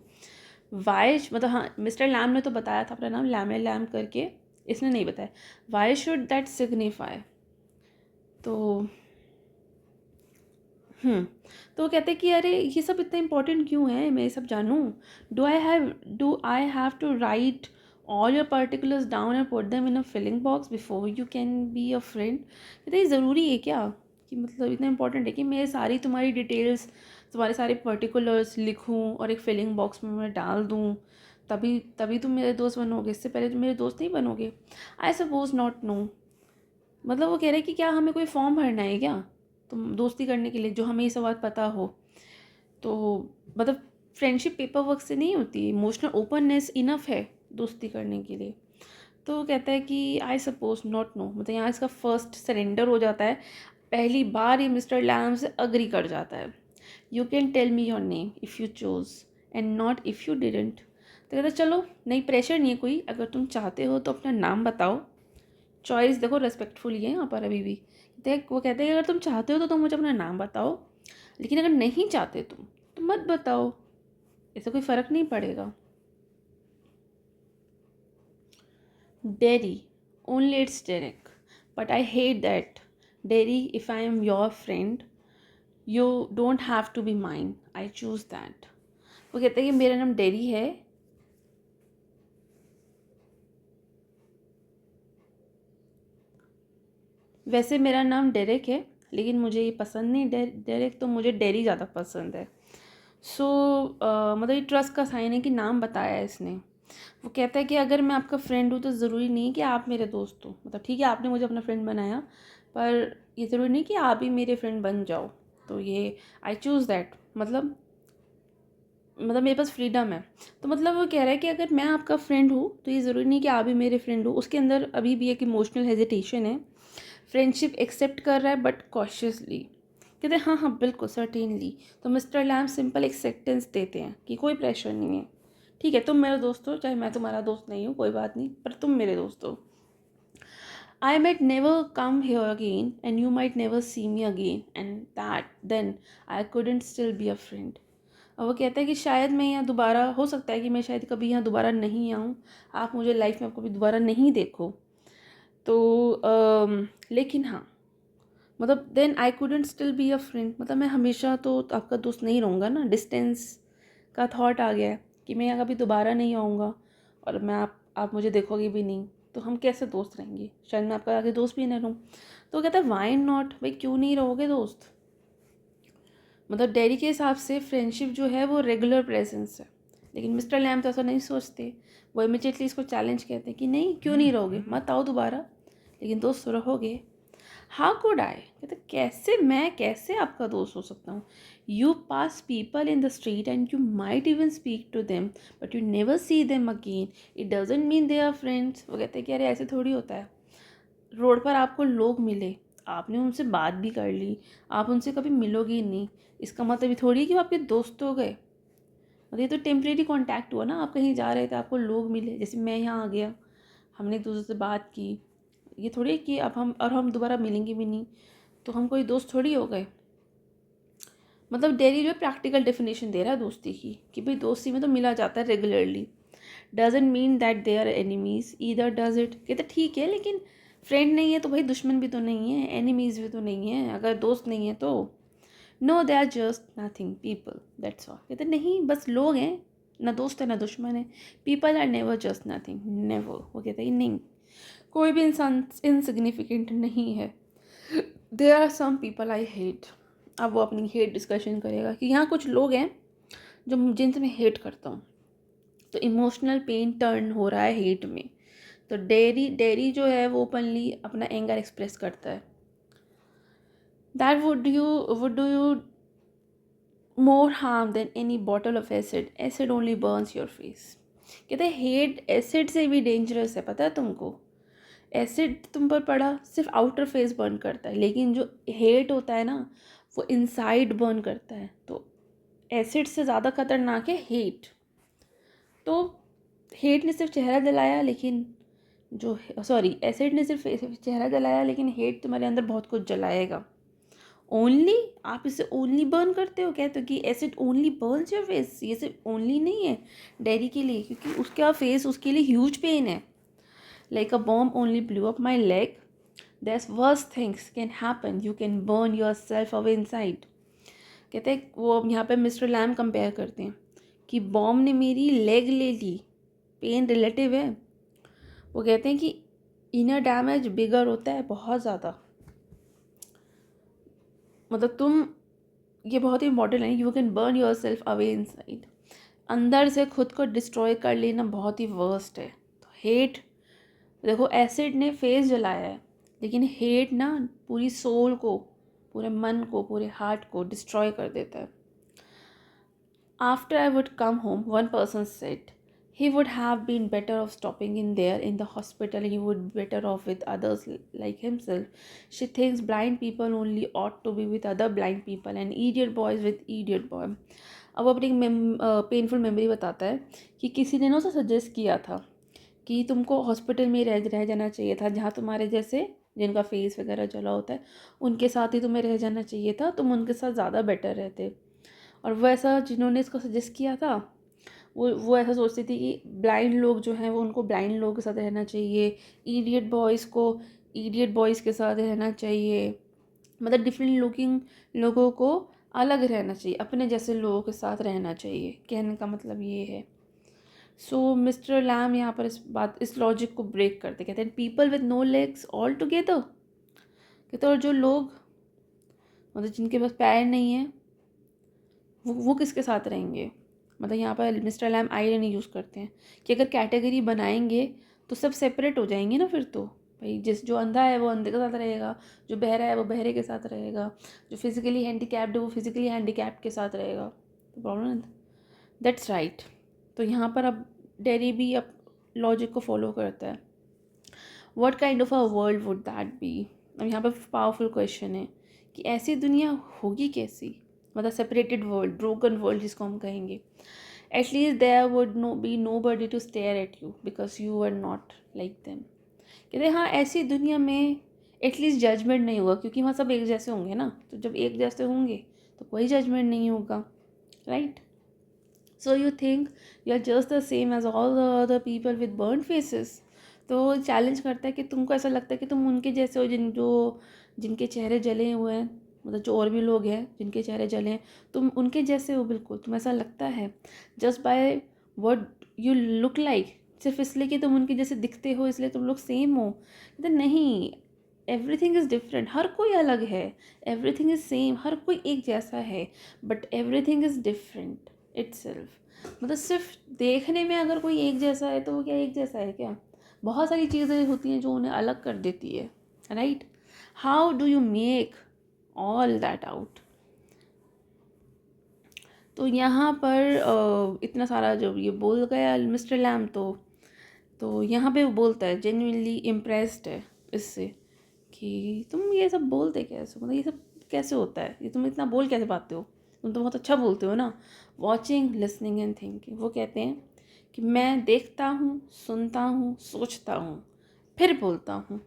वाई, मतलब हाँ मिस्टर लैम ने तो बताया था अपना नाम लैमे लैम करके, इसने नहीं बताया। Why should that signify. तो तो वो कहते हैं कि अरे ये सब इतना इंपॉर्टेंट क्यों है, मैं ये सब जानूँ। Do I have to write all your particulars down and put them in a filing box before you can be a friend. कहते ये ज़रूरी है क्या, कि मतलब इतना इंपॉर्टेंट है कि मैं सारी तुम्हारी डिटेल्स, तुम्हारे सारे पर्टिकुलर्स लिखूँ और एक फिलिंग बॉक्स में मैं डाल दूँ, तभी तभी तुम मेरे दोस्त बनोगे, इससे पहले तुम मेरे दोस्त नहीं बनोगे। I suppose not know. मतलब वो कह रहे हैं कि क्या हमें कोई फॉर्म भरना है क्या तुम दोस्ती करने के लिए, जो हमें ये सब बात पता हो। तो मतलब फ्रेंडशिप पेपर वर्क से नहीं होती, इमोशनल ओपननेस इनफ है दोस्ती करने के लिए। तो कहता है कि आई सपोज नॉट नो, मतलब यहाँ इसका फर्स्ट सरेंडर हो जाता है, पहली बार ये मिस्टर लैम से अग्री कर जाता है। You can tell me your name if you choose and not if you didn't. तो कहता चलो नहीं, प्रेशर नहीं है कोई, अगर तुम चाहते हो तो अपना नाम बताओ। चॉइस देखो रेस्पेक्टफुल ही है यहाँ पर अभी भी। देख वो कहते हैं कि अगर तुम चाहते हो तो तुम मुझे अपना नाम बताओ, लेकिन अगर नहीं चाहते तुम तो मत बताओ, इससे कोई फ़र्क नहीं पड़ेगा। Derry, only it's Derek, but I hate that. Derry, if I am your friend you don't have to be mine, I choose that. वो कहते हैं कि मेरा नाम डेरी है, वैसे मेरा नाम डेरेक है, लेकिन मुझे ये पसंद नहीं डेरेक, तो मुझे डेरी ज़्यादा पसंद है। सो मतलब ये ट्रस्ट का साइन है कि नाम बताया है इसने। वो कहता है कि अगर मैं आपका फ्रेंड हूँ तो ज़रूरी नहीं कि आप मेरे दोस्त हो, मतलब ठीक है आपने मुझे अपना फ्रेंड बनाया, पर ये ज़रूरी नहीं कि आप ही मेरे फ्रेंड बन जाओ। तो ये आई चूज़ दैट, मतलब मेरे पास फ्रीडम है। तो मतलब वो कह रहा है कि अगर मैं आपका फ्रेंड हूँ तो ये ज़रूरी नहीं कि आप भी मेरे फ्रेंड हो। उसके अंदर अभी भी एक इमोशनल हेजिटेशन है, फ्रेंडशिप एक्सेप्ट कर रहा है बट कॉशियसली। कहते हैं हाँ हाँ बिल्कुल सर्टेनली। तो मिस्टर लैम सिंपल एक्सेप्टेंस देते हैं कि कोई प्रेशर नहीं है, ठीक है तुम मेरे दोस्त हो, चाहे मैं तुम्हारा दोस्त नहीं हूँ कोई बात नहीं, पर तुम मेरे दोस्त हो। I might never come here again and you might never see me again, and that then I couldn't still be a friend. और वो कहता है कि शायद मैं यहाँ दोबारा, हो सकता है कि मैं शायद कभी यहाँ दोबारा नहीं आऊँ, आप मुझे लाइफ में कभी दोबारा नहीं देखो। तो लेकिन हाँ, मतलब then I couldn't still be a friend, मतलब मैं हमेशा तो आपका दोस्त नहीं रहूँगा ना। डिस्टेंस का थॉट आ गया है कि मैं यहाँ कभी दोबारा नहीं आऊँगा और मैं आप मुझे देखोगे भी नहीं, तो हम कैसे दोस्त रहेंगे, शायद मैं आपका आगे दोस्त भी नहीं रहूँ। तो कहता है वाई नॉट, भाई क्यों नहीं रहोगे दोस्त। मतलब डैडी के हिसाब से फ्रेंडशिप जो है वो रेगुलर प्रेजेंस है, लेकिन मिस्टर लैम तो ऐसा नहीं सोचते। वो इमीडिएटली इसको चैलेंज कहते हैं कि नहीं, क्यों नहीं रहोगे, मत आओ दोबारा, लेकिन दोस्त तो रहोगे। हाउ कुड आई, कहते कैसे, मैं कैसे आपका दोस्त हो सकता हूँ। You pass people in the street and you might even speak to them but you never see them again, it doesn't mean they are friends. वो कहते हैं कि अरे ऐसे थोड़ी होता है, रोड पर आपको लोग मिले, आपने उनसे बात भी कर ली, आप उनसे कभी मिलोगे ही नहीं, इसका मतलब ये थोड़ी है कि वो आपके दोस्त हो गए। मतलब ये तो टेम्परेरी कॉन्टैक्ट हुआ ना, आप कहीं जा रहे थे, आपको लोग मिले, जैसे मैं यहाँ आ गया, हमने एक दूसरे से बात की, ये थोड़ी है कि अब हम दोबारा मिलेंगे भी नहीं, तो हम कोई दोस्त थोड़ी हो गए। मतलब डेरी जो है प्रैक्टिकल डेफिनेशन दे रहा है दोस्ती की, कि भाई दोस्ती में तो मिला जाता है regularly, doesn't mean that they are enemies either does it. कहते ठीक है, लेकिन फ्रेंड नहीं है तो भाई दुश्मन भी तो नहीं है, एनिमीज भी तो नहीं है, अगर दोस्त नहीं है तो। No they are just nothing people, that's all. कहते नहीं, बस लोग हैं, ना दोस्त है ना दुश्मन है, people are never just nothing, never. वो कहते हैं नहीं, कोई भी इंसान इनसिग्निफिकेंट नहीं है। There are some people I hate. अब वो अपनी हेट डिस्कशन करेगा कि यहाँ कुछ लोग हैं जो जिनसे मैं हेट करता हूँ, तो इमोशनल पेन टर्न हो रहा है हेट में। तो डेरी जो है वो ओपनली अपना एंगर एक्सप्रेस करता है। That would do you more harm then any bottle of acid, acid only Burns your face. कहते हैं हेट एसिड से भी डेंजरस है, पता है तुमको। एसिड तुम पर पड़ा सिर्फ आउटर फेस बर्न करता है, लेकिन जो हेट होता है ना वो इनसाइड बर्न करता है। तो एसिड से ज़्यादा खतरनाक है हेट। तो हेट ने सिर्फ चेहरा जलाया, लेकिन जो सॉरी एसिड ने सिर्फ चेहरा जलाया, लेकिन हेट तुम्हारे अंदर बहुत कुछ जलाएगा। ओनली, आप इसे ओनली बर्न करते हो, कहते हो कि acid only Burns your face, ये सिर्फ ओनली नहीं है डेरी के लिए, क्योंकि उसका फेस उसके लिए ह्यूज पेन है। Like a bomb only blew up my leg, there's worse things can happen, you can burn yourself away inside। कहते हैं वो यहाँ पे मिस्टर लैम कंपेयर करते हैं कि बॉम्ब ने मेरी लेग ले ली, पेन रिलेटिव है। वो कहते हैं कि इनर डैमेज बिगर होता है बहुत ज़्यादा। मतलब तुम, ये बहुत ही इंपॉर्टेंट है, you can burn your self away inside, अंदर से खुद को डिस्ट्रॉय कर लेना बहुत ही वर्स्ट है। तो हेट, देखो एसिड ने फेस जलाया है, लेकिन हेट ना पूरी सोल को, पूरे मन को, पूरे हार्ट को डिस्ट्रॉय कर देता है। After I would come home, one person said, he would have been better off stopping in there in the hospital, he would be better off with others like himself. She thinks blind people only ought to be with other blind people and idiot boys with idiot boy। अब अपनी painful memory बताता है कि किसी ने ना उसे suggest किया था कि तुमको हॉस्पिटल में रह जाना चाहिए था, जहाँ तुम्हारे जैसे जिनका फेस वगैरह जला होता है उनके साथ ही तुम्हें रह जाना चाहिए था, तुम उनके साथ ज़्यादा बेटर रहते। और वैसा जिन्होंने इसको सजेस्ट किया था वो ऐसा सोचती थी कि ब्लाइंड लोग जो हैं वो उनको ब्लाइंड लोगों के साथ रहना चाहिए, ईडियट बॉयज़ को ईडियट बॉयज़ के साथ रहना चाहिए, मतलब डिफरेंट लुकिंग लोगों को अलग रहना चाहिए, अपने जैसे लोगों के साथ रहना चाहिए। कहने का मतलब ये है। सो मिस्टर लैम यहाँ पर इस लॉजिक को ब्रेक करते, कहते हैं people with no legs all together. कहते और जो लोग, मतलब जिनके पास पैर नहीं है, वो किसके साथ रहेंगे। मतलब यहाँ पर मिस्टर लैम आयरनी यूज़ करते हैं कि अगर कैटेगरी बनाएंगे तो सब सेपरेट हो जाएंगे ना, फिर तो भाई जो अंधा है वो अंधे के साथ रहेगा, जो बहरा है वो बहरे के साथ रहेगा, जो फिज़िकली हैंडीकैप्ड है वो फिज़िकली हैंडीकैप्ड के साथ रहेगा। तो प्रॉब्लम, दैट्स राइट। तो यहाँ पर अब डेरी भी अब लॉजिक को फॉलो करता है। What kind of a world would that be. अब यहाँ पर पावरफुल क्वेश्चन है कि ऐसी दुनिया होगी कैसी, मतलब सेपरेटेड वर्ल्ड, ब्रोकन वर्ल्ड जिसको हम कहेंगे। At least there would be nobody to stare at you because you are not like them. कहते हाँ, ऐसी दुनिया में एटलीस्ट जजमेंट नहीं होगा, क्योंकि वहाँ सब एक जैसे होंगे ना, तो जब एक जैसे होंगे तो कोई जजमेंट नहीं होगा, right. So you think you are just the same as all the other people with burn faces. तो चैलेंज करता है कि तुमको ऐसा लगता है कि तुम उनके जैसे हो, जिनके चेहरे जले हुए हैं, मतलब जो और भी लोग हैं जिनके चेहरे जले हैं, तुम उनके जैसे हो बिल्कुल, तुम ऐसा लगता है just by what you look like, सिर्फ इसलिए कि तुम उनके जैसे दिखते हो इसलिए तुम लोग सेम हो। तो नहीं, एवरीथिंग इज़ डिफरेंट, हर कोई अलग है। एवरीथिंग इज़ सेम, हर कोई एक जैसा है, but everything is different itself. मतलब सिर्फ देखने में अगर कोई एक जैसा है तो वो क्या एक जैसा है क्या? बहुत सारी चीज़ें होती हैं जो उन्हें अलग कर देती है, right? How do you make all that out? तो यहाँ पर इतना सारा जब ये बोल गया मिस्टर लैम, तो यहाँ पे वो बोलता है, जेन्युइनली इम्प्रेस्ड है इससे कि तुम ये सब बोलते कैसे, मतलब ये सब कैसे होता है, ये तुम इतना बोल कैसे पाते हो, तुम तो बहुत अच्छा बोलते हो ना। वॉचिंग, लिसनिंग एंड थिंकिंग, वो कहते हैं कि मैं देखता हूँ, सुनता हूँ, सोचता हूँ, फिर बोलता हूँ,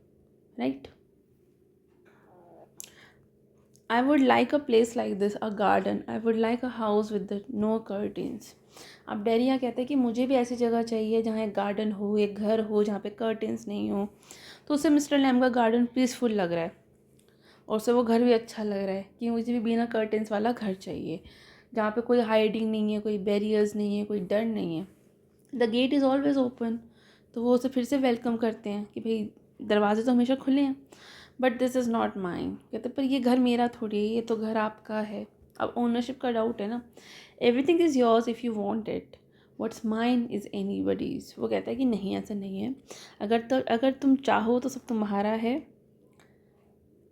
right? I would like a place like this, a garden. I would like a house with the no curtains. अब डेरिया कहते हैं कि मुझे भी ऐसी जगह चाहिए जहाँ एक गार्डन हो, एक घर हो जहाँ पे कर्टेंस नहीं हो। तो उससे मिस्टर लैम का गार्डन पीसफुल लग रहा है और उससे वो घर भी अच्छा लग रहा है कि मुझे भी बिना कर्टेंस वाला घर चाहिए, जहाँ पे कोई हाइडिंग नहीं है, कोई बैरियर्स नहीं है, कोई डर नहीं है। The gate is always open. तो वो उसे फिर से वेलकम करते हैं कि भाई दरवाजे तो हमेशा खुले हैं, but this is not mine. कहते पर ये घर मेरा थोड़ी है, ये तो घर आपका है। अब ओनरशिप का डाउट है ना। Everything is yours if you want it, what's mine is any buddies. वो कहता है कि नहीं, ऐसा नहीं है। अगर तुम चाहो तो सब तुम्हारा है,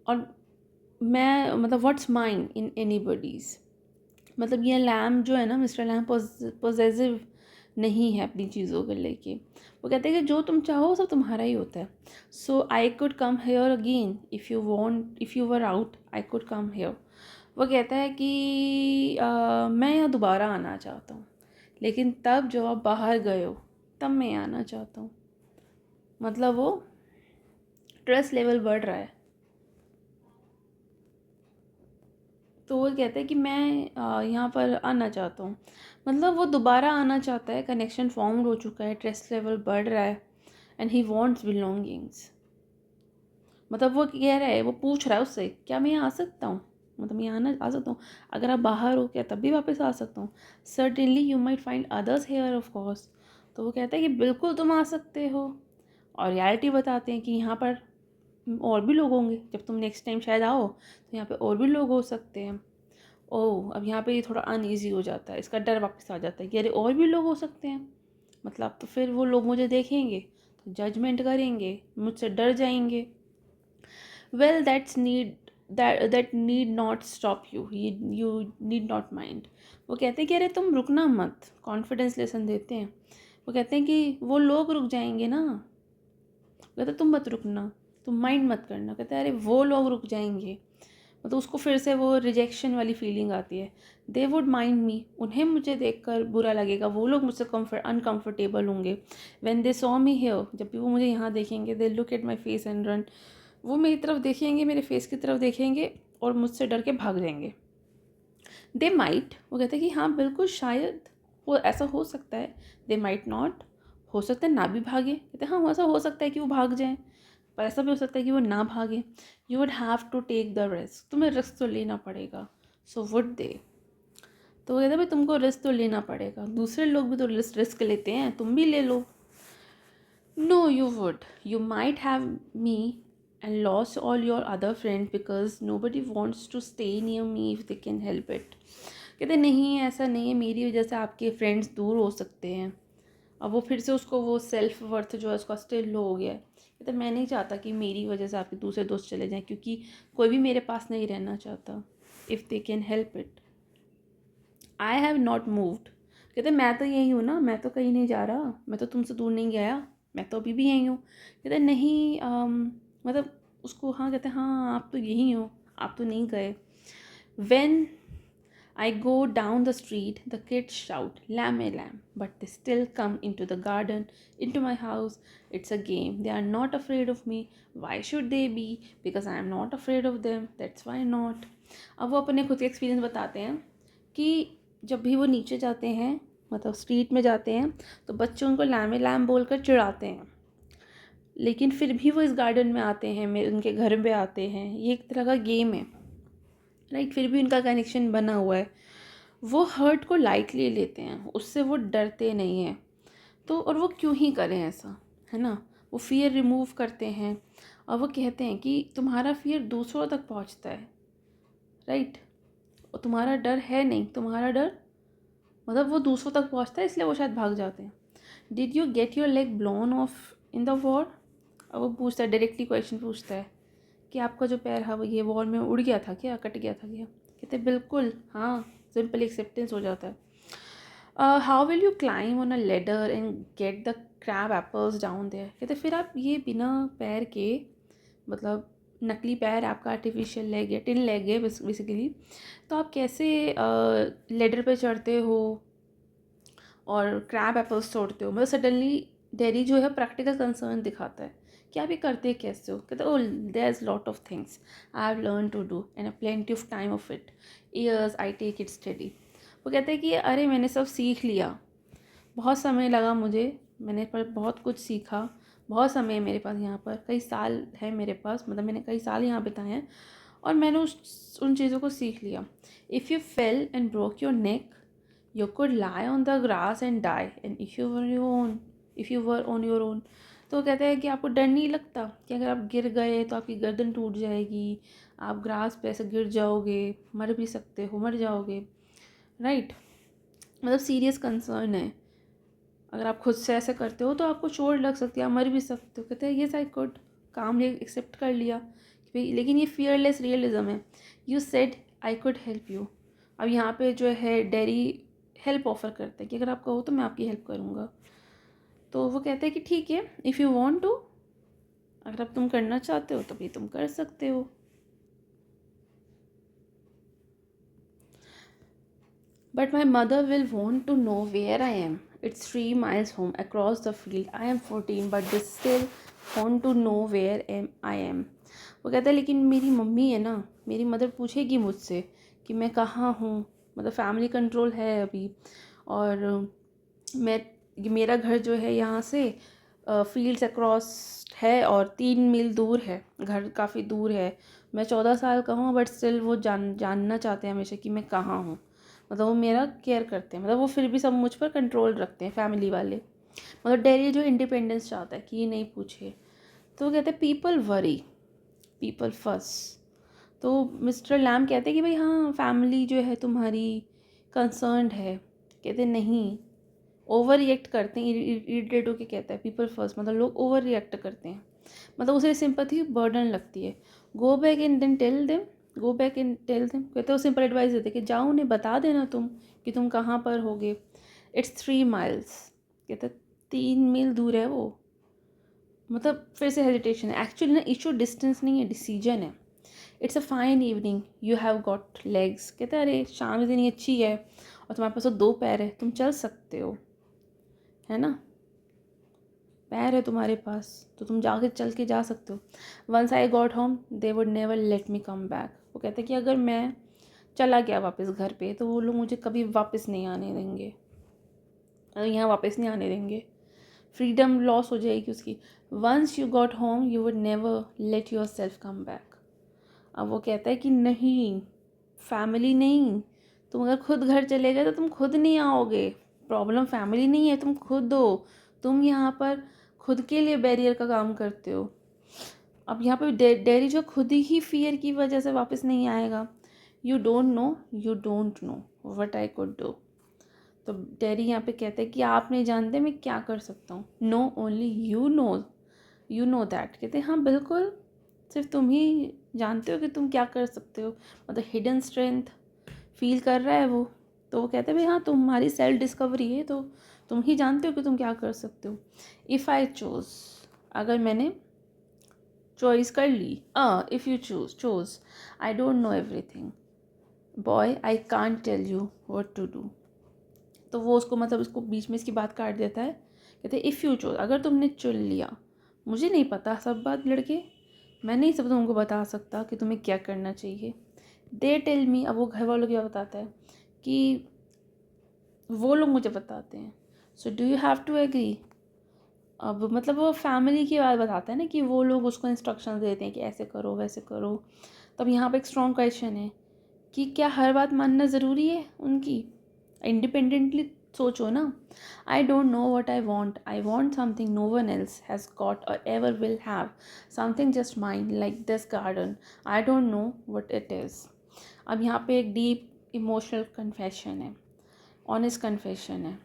और मैं मतलब what's mine in any buddies, मतलब ये लैम जो है ना, मिस्टर लैम पॉजेसिव नहीं है अपनी चीज़ों को लेके। वो कहते हैं कि जो तुम चाहो सब तुम्हारा ही होता है। So I could come here again if you want, if you were out I could come here. वो कहता है कि मैं यहाँ दोबारा आना चाहता हूँ, लेकिन तब जो आप बाहर गए हो तब मैं आना चाहता हूँ। मतलब वो स्ट्रेस लेवल बढ़ रहा है। तो वो कहता है कि मैं यहाँ पर आना चाहता हूँ, मतलब वो दोबारा आना चाहता है, कनेक्शन फॉर्म हो चुका है, स्ट्रेस लेवल बढ़ रहा है, एंड ही वॉन्ट्स बिलोंगिंग्स। मतलब वो कह रहा है, वो पूछ रहा है उससे, क्या मैं यहाँ आ सकता हूँ, मतलब मैं यहाँ आ सकता हूँ, अगर आप बाहर हो क्या तब भी वापस आ सकता हूँ? Certainly you might find others here of course. तो वो कहता है कि बिल्कुल तुम आ सकते हो, और रियलिटी बताते हैं कि यहाँ पर और भी लोग होंगे, जब तुम नेक्स्ट टाइम शायद आओ तो यहाँ पे और भी लोग हो सकते हैं। ओह, अब यहाँ पे ये थोड़ा अनईजी हो जाता है, इसका डर वापस आ जाता है कि अरे और भी लोग हो सकते हैं, मतलब तो फिर वो लोग मुझे देखेंगे तो जजमेंट करेंगे, मुझसे डर जाएंगे। Well that need not stop you, you need not mind. वो कहते हैं कि अरे तुम रुकना मत, कॉन्फिडेंस लेसन देते हैं। वो कहते हैं कि वो लोग रुक जाएंगे ना। कहते तुम मत रुकना, तुम माइंड मत करना। कहते हैं अरे वो लोग रुक जाएंगे, मतलब उसको फिर से वो रिजेक्शन वाली फीलिंग आती है। दे वुड माइंड मी, उन्हें मुझे देखकर बुरा लगेगा, वो लोग मुझसे अनकम्फर्टेबल होंगे। When they saw me here, जब भी वो मुझे यहाँ देखेंगे, they look at my face and run, वो मेरी तरफ देखेंगे, मेरे फेस की तरफ देखेंगे और मुझसे डर के भाग जाएंगे। दे माइट, वो कहते हैं कि हाँ बिल्कुल शायद वो ऐसा हो सकता है। दे माइट नॉट, हो सकता है ना भी भागे। कहते हैं हाँ ऐसा हो सकता है कि वो भाग जाएँ, पर ऐसा भी हो सकता है कि वो ना भागे। You would have to take the risk, तुम्हें रिस्क तो लेना पड़ेगा। सो वुड दे, तो वो कहते हैं भाई तुमको रिस्क तो लेना पड़ेगा, दूसरे लोग भी तो रिस्क लेते हैं, तुम भी ले लो। No you would, you might have me and lost all your other friends because nobody wants to stay near me if they can help it। कहते नहीं ऐसा नहीं है, मेरी वजह से आपके फ्रेंड्स दूर हो सकते हैं। अब वो फिर से उसको वो सेल्फ वर्थ जो है उसका स्टिल लो हो गया है। कहते मैं नहीं चाहता कि मेरी वजह से आपके दूसरे दोस्त चले जाएं, क्योंकि कोई भी मेरे पास नहीं रहना चाहता। If they can help it, I have not moved. कहते मैं तो यही हूँ ना, मैं तो कहीं नहीं जा रहा, मैं तो तुमसे दूर नहीं गया, मैं तो अभी भी यही हूँ। कहते नहीं मतलब उसको, हाँ कहते हाँ आप तो यही हो, आप तो नहीं गए। When I go down the street, the kids shout, lamb a lamb, but they still come into the garden, into my house. It's a game. They are not afraid of me. Why should they be? Because I am not afraid of them. That's why not. अब वो अपने खुद के experience बताते हैं कि जब भी वो नीचे जाते हैं मतलब स्ट्रीट में जाते हैं तो बच्चे उनको लैमे लैम बोलकर चिढ़ाते हैं, लेकिन फिर भी वो इस गार्डन में आते हैं, उनके घर पे आते हैं। ये एक तरह का गेम है, राइट। फिर भी उनका कनेक्शन बना हुआ है। वो हर्ट को लाइटली लेते हैं, उससे वो डरते नहीं हैं। तो और वो क्यों ही करें ऐसा, है ना। वो फियर रिमूव करते हैं और वो कहते हैं कि तुम्हारा फियर दूसरों तक पहुंचता है, राइट। और तुम्हारा डर है नहीं, तुम्हारा डर मतलब वो दूसरों तक पहुंचता है, इसलिए वो शायद भाग जाते हैं। Did you get your leg blown of in the war. अब वो पूछता है, डायरेक्टली क्वेश्चन पूछता है कि आपका जो पैर है वो ये वॉर में उड़ गया था क्या, कट गया था क्या। कहते बिल्कुल हाँ, सिंपल एक्सेप्टेंस हो जाता है। How will you climb on a ladder and get the crab apples down there. कहते फिर आप ये बिना पैर के, मतलब नकली पैर आपका, आर्टिफिशियल लेग है, टिन लेग है बेसिकली, तो आप कैसे लेडर पे चढ़ते हो और क्रैब एप्पल्स तोड़ते हो। मतलब सडनली डेरी जो है प्रैक्टिकल कंसर्न दिखाता है कि आप ये करते कैसे हो। कहते oh there is lot of things I have learn to do and plenty of time of it, years I take it study. वो कहते हैं कि अरे मैंने सब सीख लिया, बहुत समय लगा मुझे, मैंने पर बहुत कुछ सीखा, बहुत समय है मेरे पास, यहाँ पर कई साल है मेरे पास, मतलब मैंने कई साल यहाँ बिताए हैं और मैंने उन चीज़ों को सीख लिया। If you fail and broke your neck you could lie on the grass and die, and if you were on your own। तो कहते हैं कि आपको डर नहीं लगता कि अगर आप गिर गए तो आपकी गर्दन टूट जाएगी, आप ग्रास पे ऐसे गिर जाओगे, मर भी सकते हो, मर जाओगे, राइट। मतलब सीरियस कंसर्न है, अगर आप खुद से ऐसे करते हो तो आपको चोट लग सकती है, आप मर भी सकते हो। कहते हैं yes I could, calmly accept कर लिया कि भाई, लेकिन ये फियरलेस रियलिज्म है। You said I could help you. अब यहाँ पे जो है डेरी हेल्प ऑफर करते हैं कि अगर आप कहो तो मैं आपकी हेल्प करूँगा। तो वो कहते हैं कि ठीक है, इफ़ यू वांट टू, अगर अब तुम करना चाहते हो तो भी तुम कर सकते हो। But my mother will want to know where I am, it's 3 miles home across the field, I am 14 but they still want to know where am I am. वो कहता है लेकिन मेरी मम्मी है ना, मेरी मदर पूछेगी मुझसे कि मैं कहाँ हूँ, मतलब फैमिली कंट्रोल है अभी, और मैं, मेरा घर जो है यहाँ से फील्ड्स अक्रॉस है और 3 मील दूर है, घर काफ़ी दूर है। मैं 14 साल का हूँ बट स्टिल वो जानना चाहते हैं हमेशा कि मैं कहाँ हूँ, मतलब वो मेरा केयर करते हैं, मतलब वो फिर भी सब मुझ पर कंट्रोल रखते हैं फैमिली वाले। मतलब डेरी जो इंडिपेंडेंस चाहता है कि ये नहीं पूछे। तो वो कहते हैं पीपल वरी, पीपल फस। तो मिस्टर लैम कहते हैं कि भाई हाँ, फैमिली जो है तुम्हारी कंसर्नड है। कहते नहीं, ओवर रिएक्ट करते हैं, इरिटेट होके कहता है पीपल फर्स्ट, मतलब लोग ओवर रिएक्ट करते हैं, मतलब उसे सिंपैथी बर्डन लगती है। Go back and then tell them, go back and tell them. कहते हैं सिंपल एडवाइस देते कि जाओ उन्हें बता देना तुम कि तुम कहाँ पर होगे। इट्स 3 miles, कहते 3 मील दूर है वो। मतलब फिर से हेजिटेशन है, एक्चुअली ना इशू डिस्टेंस नहीं है, डिसीजन है। It's a fine evening you have got legs. कहते हैं अरे शाम इतनी अच्छी है और तुम्हारे पास तो 2 पैर है, तुम चल सकते हो, है ना, पैर है तुम्हारे पास तो तुम जाके चल के जा सकते हो। Once I got home they would never let me come back. वो कहते हैं कि अगर मैं चला गया वापस घर पे तो वो लोग मुझे कभी वापस नहीं आने देंगे, यहाँ वापस नहीं आने देंगे, फ्रीडम लॉस हो जाएगी उसकी। Once you got home you would never let yourself come back. अब वो कहता है कि नहीं, फैमिली नहीं, तुम अगर खुद घर चले गए तो तुम खुद नहीं आओगे, प्रॉब्लम फैमिली नहीं है, तुम खुद हो, तुम यहाँ पर खुद के लिए बैरियर का काम करते हो। अब यहाँ पे डेरी जो खुद ही फियर की वजह से वापस नहीं आएगा। You don't know what I could do. तो डेरी यहाँ पे कहते हैं कि आप नहीं जानते मैं क्या कर सकता हूँ। No only you know that. कहते हैं हाँ बिल्कुल, सिर्फ तुम ही जानते हो कि तुम क्या कर सकते हो, मतलब हिडन स्ट्रेंथ फील कर रहा है वो। तो वो कहते हैं भाई हाँ, तुम्हारी सेल्फ डिस्कवरी है तो तुम ही जानते हो कि तुम क्या कर सकते हो। इफ़ आई चोज़, अगर मैंने चॉइस कर ली, if you chose I don't know everything boy I can't tell you what to do. तो वो उसको, मतलब उसको बीच में इसकी बात काट देता है। कहते इफ़ यू चोज़, अगर तुमने चुन लिया, मुझे नहीं पता सब बात लड़के, मैं नहीं सब तुमको बता सकता कि तुम्हें क्या करना चाहिए। दे टेल मी, अब वो घर वालों क्या बताता है कि वो लोग मुझे बताते हैं। So do you have to agree? अब मतलब वो फैमिली की बात बताते हैं ना कि वो लोग उसको इंस्ट्रक्शंस देते हैं कि ऐसे करो वैसे करो। तब यहाँ पे एक स्ट्रॉन्ग क्वेश्चन है कि क्या हर बात मानना ज़रूरी है उनकी? इंडिपेंडेंटली सोचो ना। I don't know what I want something no one else has got और ever will have, something just mind like this garden, I don't know what it is. अब यहाँ पे एक डीप इमोशनल कन्फेशन है, honest confession है।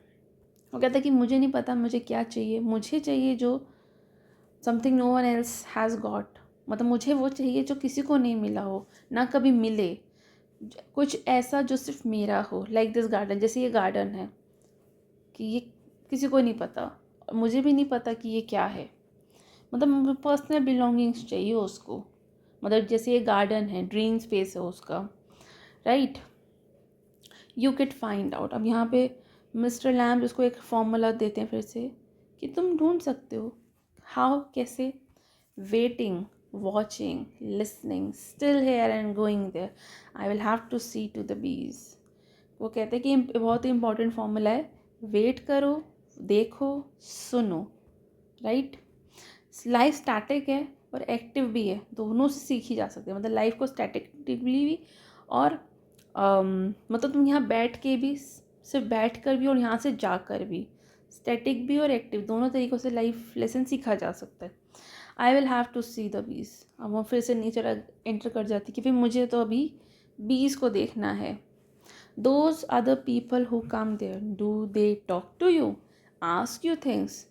वो कहता है कि मुझे नहीं पता मुझे क्या चाहिए, मुझे चाहिए जो something no one else has got, मतलब मुझे वो चाहिए जो किसी को नहीं मिला हो, ना कभी मिले, कुछ ऐसा जो सिर्फ मेरा हो, लाइक दिस गार्डन, जैसे ये गार्डन है कि ये किसी को नहीं पता, मुझे भी नहीं पता कि ये क्या है, मतलब पर्सनल बिलोंगिंग्स चाहिए उसको, मतलब जैसे ये गार्डन है, ड्रीम स्पेस है उसका, right. You can't find out. अब यहाँ पे मिस्टर लैम्ब उसको एक फॉर्मूला देते हैं फिर से कि तुम ढूंढ सकते हो। हाउ, कैसे? Waiting, watching, listening, still here and going there, I will have to see to the bees. वो कहते हैं कि बहुत ही इंपॉर्टेंट फॉर्मूला है, वेट करो, देखो, सुनो, राइट। लाइफ स्टैटिक है और एक्टिव भी है, दोनों से सीखी जा सकती है, मतलब लाइफ को स्टैटिकली भी और मतलब तुम यहाँ बैठ के भी, सिर्फ बैठ कर भी और यहाँ से जाकर भी, स्टैटिक भी और एक्टिव दोनों तरीक़ों से लाइफ लेसन सीखा जा सकता है। I will have to see the bees. अब वो फिर से नीचे एंटर कर जाती कि फिर मुझे तो अभी बीज को देखना है। Those other people who come there, do they talk to you, ask you things?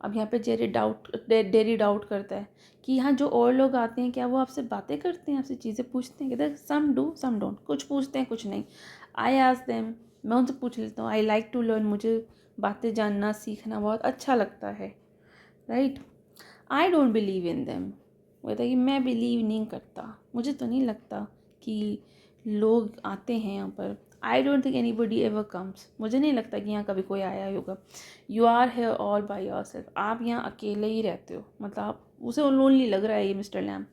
अब यहाँ पे डेरी डाउट करता है कि यहाँ जो और लोग आते हैं क्या वो आपसे बातें करते हैं, आपसे चीज़ें पूछते हैं? कहते हैं सम डू सम डोंट, कुछ पूछते हैं कुछ नहीं। आई आस्क देम, मैं उनसे पूछ लेता हूँ। आई लाइक टू लर्न, मुझे बातें जानना सीखना बहुत अच्छा लगता है, right. I don't believe in them, वो कहता है कि मैं बिलीव नहीं करता, मुझे तो नहीं लगता कि लोग आते हैं यहाँ पर। I don't think anybody ever comes, मुझे नहीं लगता कि यहाँ कभी कोई आया होगा। You are here all by yourself, आप यहाँ अकेले ही रहते हो, मतलब आप उसे लोनली लग रहा है ये मिस्टर लैम,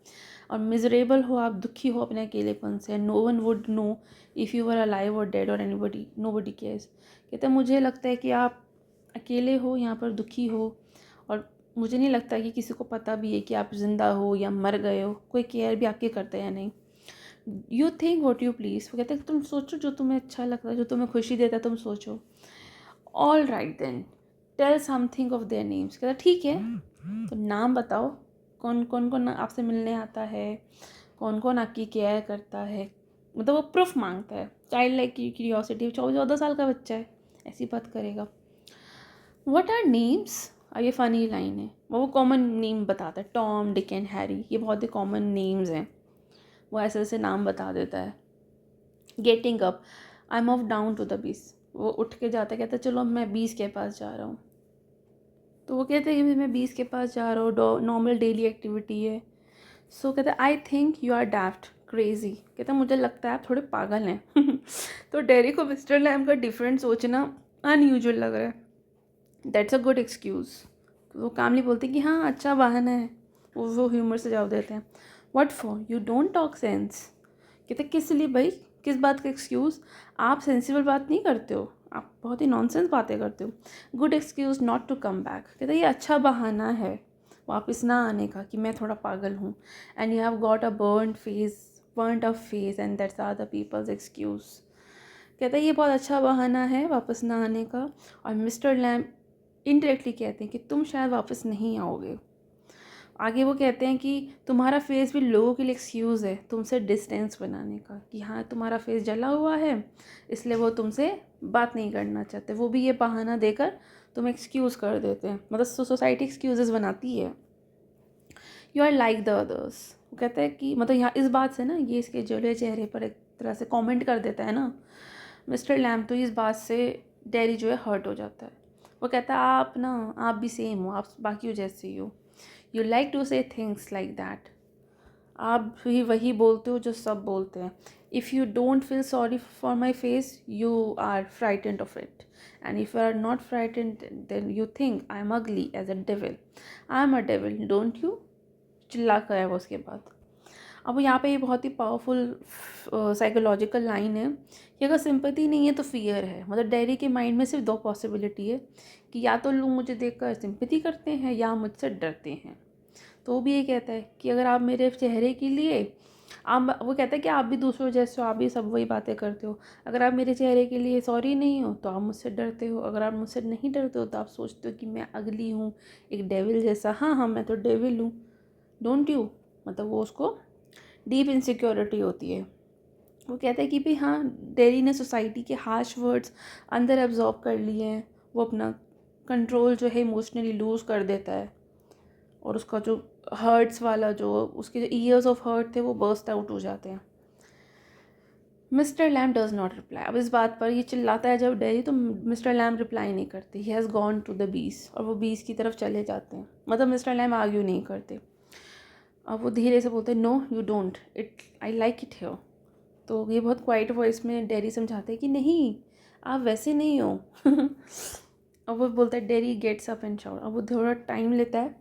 और मिजरेबल हो, आप दुखी हो अपने अकेलेपन से। No one would know if you were alive or dead or anybody, nobody cares. कहते हैं मुझे लगता है कि आप अकेले हो, यहाँ पर दुखी हो, और मुझे नहीं लगता कि किसी को पता भी है कि आप ज़िंदा हो या मर गए हो, कोई केयर भी आपकी करता है या नहीं। You think what you please, वो कहते हैं तुम सोचो जो तुम्हें अच्छा लगता है, जो तुम्हें खुशी देता है, तुम सोचो। All right then, tell something of their names. कहता ठीक है, तो नाम बताओ, कौन कौन कौन आपसे मिलने आता है, कौन कौन आपकी केयर करता है, मतलब वो प्रूफ मांगता है। चाइल्ड लाइक क्यूरियोसिटी, 14 साल का बच्चा है, ऐसी बात करेगा। What are names? अब ये फ़नी लाइन है, वो कॉमन नेम बताता है, टॉम, डिक एंड हैरी, ये बहुत ही कॉमन नेम्स हैं, वो ऐसे ऐसे नाम बता देता है। Getting up, I move down to the beach, वो उठ के जाता है, कहता है चलो मैं बीच के पास जा रहा हूँ। तो वो कहते हैं कि मैं बीच के पास जा रहा हूँ, नॉर्मल डेली एक्टिविटी है। सो कहते हैं I think you are daft crazy, कहते हैं मुझे लगता है आप थोड़े पागल हैं। तो डेरी को मिस्टर लैम का डिफरेंट सोचना अनयूजुअल लग रहा है। That's a good excuse. वो कामली बोलती कि हाँ अच्छा बहाना है, वो ह्यूमर से जवाब देते हैं। What for, you don't talk sense, कहते किस लिए भाई, किस बात का एक्सक्यूज़? आप सेंसिबल बात नहीं करते हो, आप बहुत ही नॉनसेंस बातें करते हो। Good excuse not to come back, कहते ये अच्छा बहाना है वापस ना आने का कि मैं थोड़ा पागल हूँ। And you have got a burned up face and that's are the people's excuse. कहता है ये बहुत अच्छा बहाना है वापस ना आने का। और मिस्टर लैम इनडायरेक्टली कहते हैं कि तुम शायद वापस नहीं आओगे। आगे वो कहते हैं कि तुम्हारा फेस भी लोगों के लिए एक्सक्यूज़ है तुमसे डिस्टेंस बनाने का, कि हाँ तुम्हारा फेस जला हुआ है इसलिए वो तुमसे बात नहीं करना चाहते, वो भी ये बहाना देकर तुम एक्सक्यूज़ कर देते हैं, मतलब सोसाइटी एक्सक्यूज़ बनाती है। You are like the others, वो कहते हैं कि मतलब यहाँ इस बात से ना, ये इसके जले चेहरे पर एक तरह से कमेंट कर देता है ना मिस्टर लैम, तो इस बात से डेरी जो है हर्ट हो जाता है। वो कहता है आप भी सेम हो, आप बाकियों जैसे ही हो। You like to say things like that, आप भी वही बोलते हो जो सब बोलते हैं। If you don't feel sorry for my face you are frightened of it, and if you are not frightened then you think I am ugly as a devil. I am a devil don't you, चिल्ला कर है वो उसके बाद। अब यहाँ पे ये बहुत ही पावरफुल साइकोलॉजिकल लाइन है कि अगर सिंपैथी नहीं है तो फियर है। मतलब डैरी के माइंड में सिर्फ दो पॉसिबिलिटी है कि या तो लोग मुझे देखकर सिंपैथी करते हैं या मुझसे डरते हैं। तो वो भी ये कहता है कि अगर आप मेरे चेहरे के लिए आप, वो कहता है कि आप भी दूसरों जैसे हो, आप भी सब वही बातें करते हो। अगर आप मेरे चेहरे के लिए सॉरी नहीं हो तो आप मुझसे डरते हो। अगर आप मुझसे नहीं डरते हो तो आप सोचते हो कि मैं अगली हूँ, एक डेविल जैसा। हाँ हाँ, मैं तो डेविल हूँ, डोंट यू। मतलब वो उसको डीप इनसिक्योरिटी होती है। वो कहता है कि भाई हाँ, डेरी ने सोसाइटी के हार्श वर्ड्स अंदर एब्जॉर्ब कर लिए हैं। वो अपना कंट्रोल जो है इमोशनली लूज़ कर देता है और उसका जो हर्ट्स वाला, जो उसके जो ईयर्स ऑफ हर्ट थे वो बर्स्ट आउट हो जाते हैं। Mister Lamb does not reply. अब इस बात पर ये चिल्लाता है जब डेरी, तो मिस्टर लैम रिप्लाई नहीं करते। He has gone to the bees, और वो बीस की तरफ चले जाते हैं। मतलब मिस्टर लैम आर्ग्यू नहीं करते। अब वो धीरे से बोलते हैं, no you don't, it I like it here. तो ये बहुत क्वाइट वॉइस में डेरी समझाते हैं कि नहीं, आप वैसे नहीं हो। अब वो बोलता है, Derry gets up and shout. अब वो थोड़ा टाइम लेता है,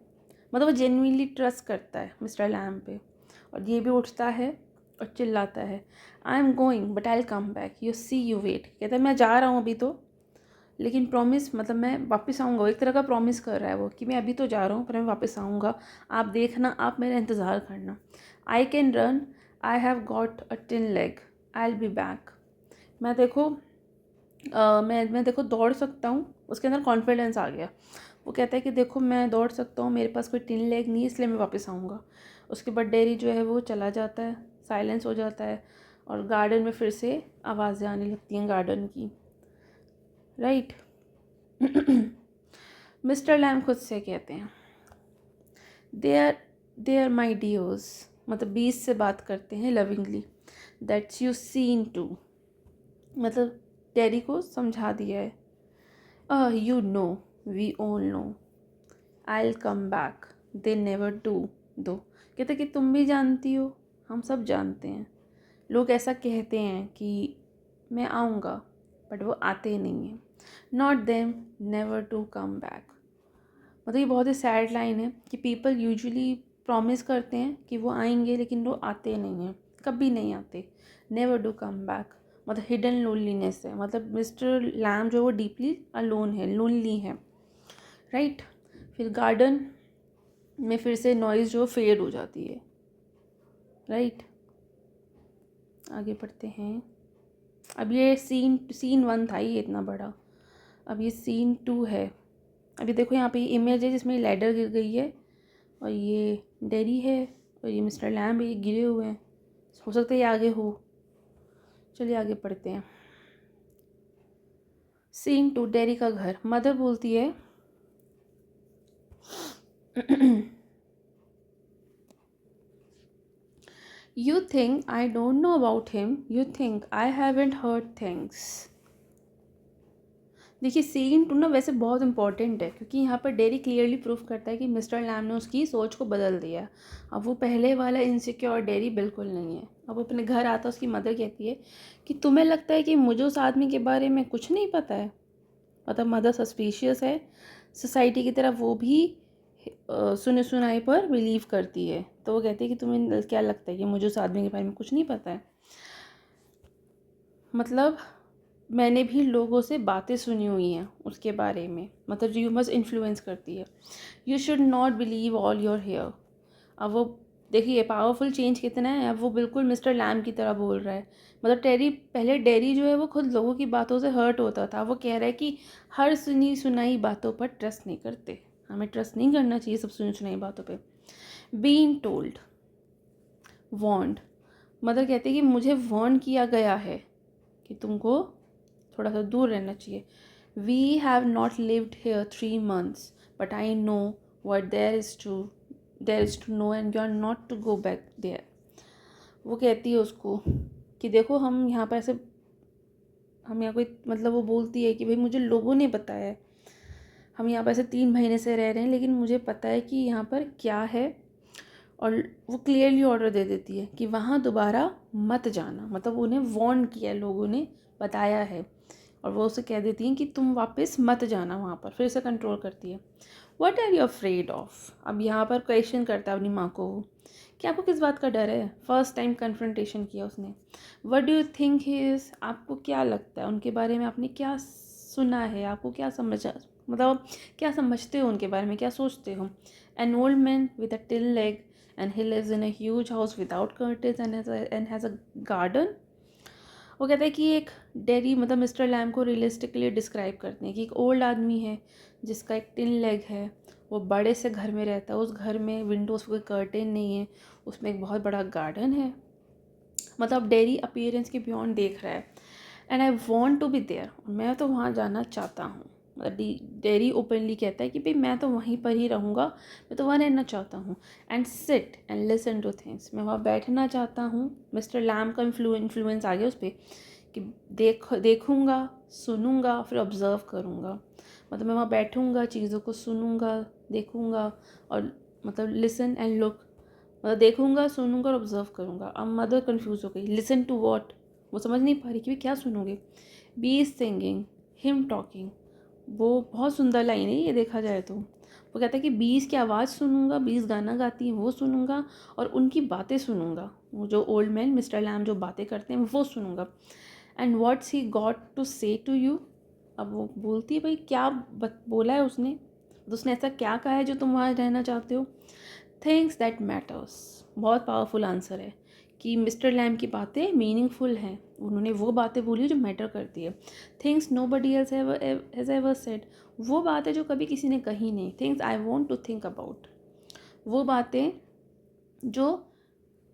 मतलब वो जेन्युइनली ट्रस्ट करता है मिस्टर लैम पे। और ये भी उठता है और चिल्लाता है, I am going but I will come back, you see you wait. कहता है मैं जा रहा हूँ अभी तो, लेकिन प्रॉमिस, मतलब मैं वापस आऊँगा। एक तरह का प्रॉमिस कर रहा है वो कि मैं अभी तो जा रहा हूँ पर मैं वापस आऊँगा, आप देखना, आप मेरा इंतज़ार करना। I can run, I have got a tin leg, I will be back. मैं देखो मैं देखो दौड़ सकता हूँ। उसके अंदर कॉन्फिडेंस आ गया। वो कहता है कि देखो मैं दौड़ सकता हूँ, मेरे पास कोई टिन लेग नहीं है, इसलिए मैं वापस आऊँगा। उसके बाद डेरी जो है वो चला जाता है, साइलेंस हो जाता है और गार्डन में फिर से आवाज़ें आने लगती हैं गार्डन की, राइट। मिस्टर लैम खुद से कहते हैं, दे आर माई डियर्स, मतलब बीस से बात करते हैं lovingly, that's you seen to. मतलब डेरी को समझा दिया है, you know, we all know, I will come back, they never do though. कहते कि तुम भी जानती हो, हम सब जानते हैं, लोग ऐसा कहते हैं कि मैं आऊँगा बट वो आते नहीं हैं। Not them, never to come back. मतलब ये बहुत ही सैड लाइन है कि पीपल यूजुअली प्रॉमिस करते हैं कि वो आएंगे लेकिन वो आते नहीं हैं, कभी नहीं आते। नेवर डू कम बैक, मतलब हिडन लोनलीनेस है। मतलब मिस्टर लैम जो वो डीपली अलोन है, लोनली है, राइट। फिर गार्डन में फिर से नॉइज़ जो फेड हो जाती है, राइट। आगे बढ़ते हैं। अब ये सीन 1 था ये इतना बड़ा, अब ये सीन 2 है। अभी देखो यहाँ पे इमेज है जिसमें लैडर गिर गई है और ये डेरी है और ये मिस्टर लैम है, ये गिरे हुए हैं। हो सकता है ये आगे हो। चलिए आगे पढ़ते हैं। सीन 2, डेरी का घर। मदर बोलती है, you think I don't know about him, you think I haven't heard things. देखिए सीन 2 ना वैसे बहुत इंपॉर्टेंट है क्योंकि यहाँ पर डेरी क्लियरली प्रूफ करता है कि मिस्टर लैम ने उसकी सोच को बदल दिया। अब वो पहले वाला इनसिक्योर डेरी बिल्कुल नहीं है। अब वो अपने घर आता, उसकी मदर कहती है कि तुम्हें लगता है कि मुझे उस आदमी के बारे में कुछ नहीं पता है। मतलब मदर सस्पिशियस है, सोसाइटी की तरह वो भी सुने सुनाई पर बिलीव करती है। तो वो कहती है कि तुम्हें क्या लगता है कि मुझे उस आदमी के बारे में कुछ नहीं पता है। मतलब मैंने भी लोगों से बातें सुनी हुई हैं उसके बारे में। मतलब र्यूमर्स इन्फ्लुएंस करती है। You should not believe all your hear. अब वो देखिए पावरफुल चेंज कितना है। अब वो बिल्कुल मिस्टर लैम की तरह बोल रहा है। मतलब टेरी, पहले डेरी जो है वो खुद लोगों की बातों से हर्ट होता था। वो कह रहा है कि हर सुनी सुनाई बातों पर ट्रस्ट नहीं करते, हमें ट्रस्ट नहीं करना चाहिए सब सुनी सुनाई बातों पे। बीइंग टोल्ड, वॉन्ड, मदर कहते हैं कि मुझे वॉर्न किया गया है कि तुमको थोड़ा सा दूर रहना चाहिए। We have not lived here 3 months but I know what there is to know and you are not to go back there. वो कहती है उसको कि देखो हम यहाँ पर ऐसे, हम यहाँ कोई, मतलब वो बोलती है कि भाई मुझे लोगों ने बताया है, हम यहाँ पर ऐसे 3 महीने से रह रहे हैं लेकिन मुझे पता है कि यहाँ पर क्या है। और वो क्लियरली ऑर्डर दे देती है कि वहाँ दोबारा मत जाना। मतलब उन्हें वार्न किया, लोगों ने बताया है। और वो उसे कह देती हैं कि तुम वापस मत जाना वहाँ पर। फिर से कंट्रोल करती है। What are you afraid of. अब यहाँ पर क्वेश्चन करता है अपनी माँ को कि आपको किस बात का डर है। फर्स्ट टाइम कन्फ्रंटेशन किया उसने। What do you think he is, आपको क्या लगता है उनके बारे में, आपने क्या सुना है, आपको क्या समझा, मतलब क्या समझते हो उनके बारे में, क्या सोचते हो। An old man with a tin leg and he lives in a huge house without curtains and has a garden. वो कहता है कि एक डेरी, मतलब मिस्टर लैम को रियलिस्टिकली डिस्क्राइब करते हैं कि एक ओल्ड आदमी है जिसका एक टिन लेग है, वो बड़े से घर में रहता है, उस घर में विंडोज़ कोई कर्टेन नहीं है, उसमें एक बहुत बड़ा गार्डन है, मतलब डेरी अपीयरेंस के बियॉन्ड देख रहा है। And I want to be there, मैं तो वहाँ जाना चाहता हूँ। डेरी ओपनली कहता है कि भाई मैं तो वहीं पर ही रहूँगा, मैं तो वहाँ रहना चाहता हूँ। And sit and listen two things, मैं वहाँ बैठना चाहता हूँ। मिस्टर लैम का इन्फ्लुएंस आ गया उस पर कि देखूँगा, सुनूँगा, फिर ऑब्ज़र्व करूँगा। मतलब मैं वहाँ बैठूँगा, चीज़ों को सुनूँगा, देखूँगा, और मतलब लिसन एंड लुक, मतलब देखूँगा, सुनूँगा और ऑब्ज़र्व करूँगा। अब मदर कन्फ्यूज़ हो गई, लिसन टू वॉट, वो समझ नहीं पा रही कि क्या सुनोगे। Bee is singing, him talking, वो बहुत सुंदर लाइन है ये देखा जाए तो। वो कहता है कि बीस की आवाज़ सुनूंगा, बीस गाना गाती हैं वो सुनूंगा, और उनकी बातें सुनूंगा, वो जो ओल्ड मैन मिस्टर लैम जो बातें करते हैं वो सुनूंगा। And what's he got to say to you, अब वो बोलती है भाई क्या बोला है उसने, तो उसने ऐसा क्या कहा है जो तुम वहाँ रहना चाहते हो। थिंग्स दैट मैटर्स, बहुत पावरफुल आंसर है कि मिस्टर लैम की बातें मीनिंगफुल हैं, उन्होंने वो बातें बोली जो मैटर करती है। Things nobody else has ever said, वो बातें जो कभी किसी ने कही नहीं। Things I want to think about, वो बातें जो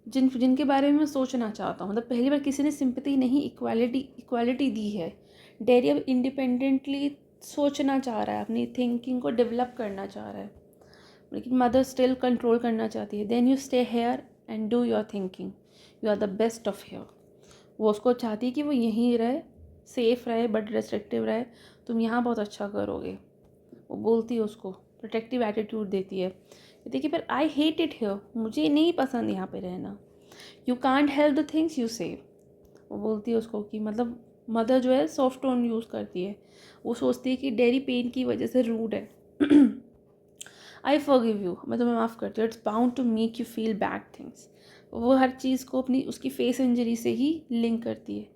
जिनके बारे में मैं सोचना चाहता हूँ। मतलब पहली बार किसी ने सिंपैथी नहीं, इक्वालिटी दी है। डेरी अब इंडिपेंडेंटली सोचना चाह रहा है, अपनी थिंकिंग को डेवलप करना चाह रहा है, लेकिन मदर स्टिल कंट्रोल करना चाहती है। Then you stay here and do your thinking, you are the best of here. वो उसको चाहती है कि वो यहीं रहे, सेफ रहे बट रेस्ट्रिक्टिव रहे, तुम यहाँ बहुत अच्छा करोगे। वो बोलती है उसको, प्रोटेक्टिव एटीट्यूड देती है। कहती है कि पर आई हेट इट हेयर, मुझे नहीं पसंद यहाँ पे रहना। You can't help the things you save, वो बोलती है उसको कि मतलब मदर जो है सॉफ्ट टोन यूज़ करती है। वो सोचती है कि डेरी पेन की वजह से रूड है। आई फॉरगिव यू, मैं तुम्हें माफ़ करती हूँ, it's bound to make you feel bad things. वो हर चीज़ को अपनी उसकी फेस इंजरी से ही लिंक करती है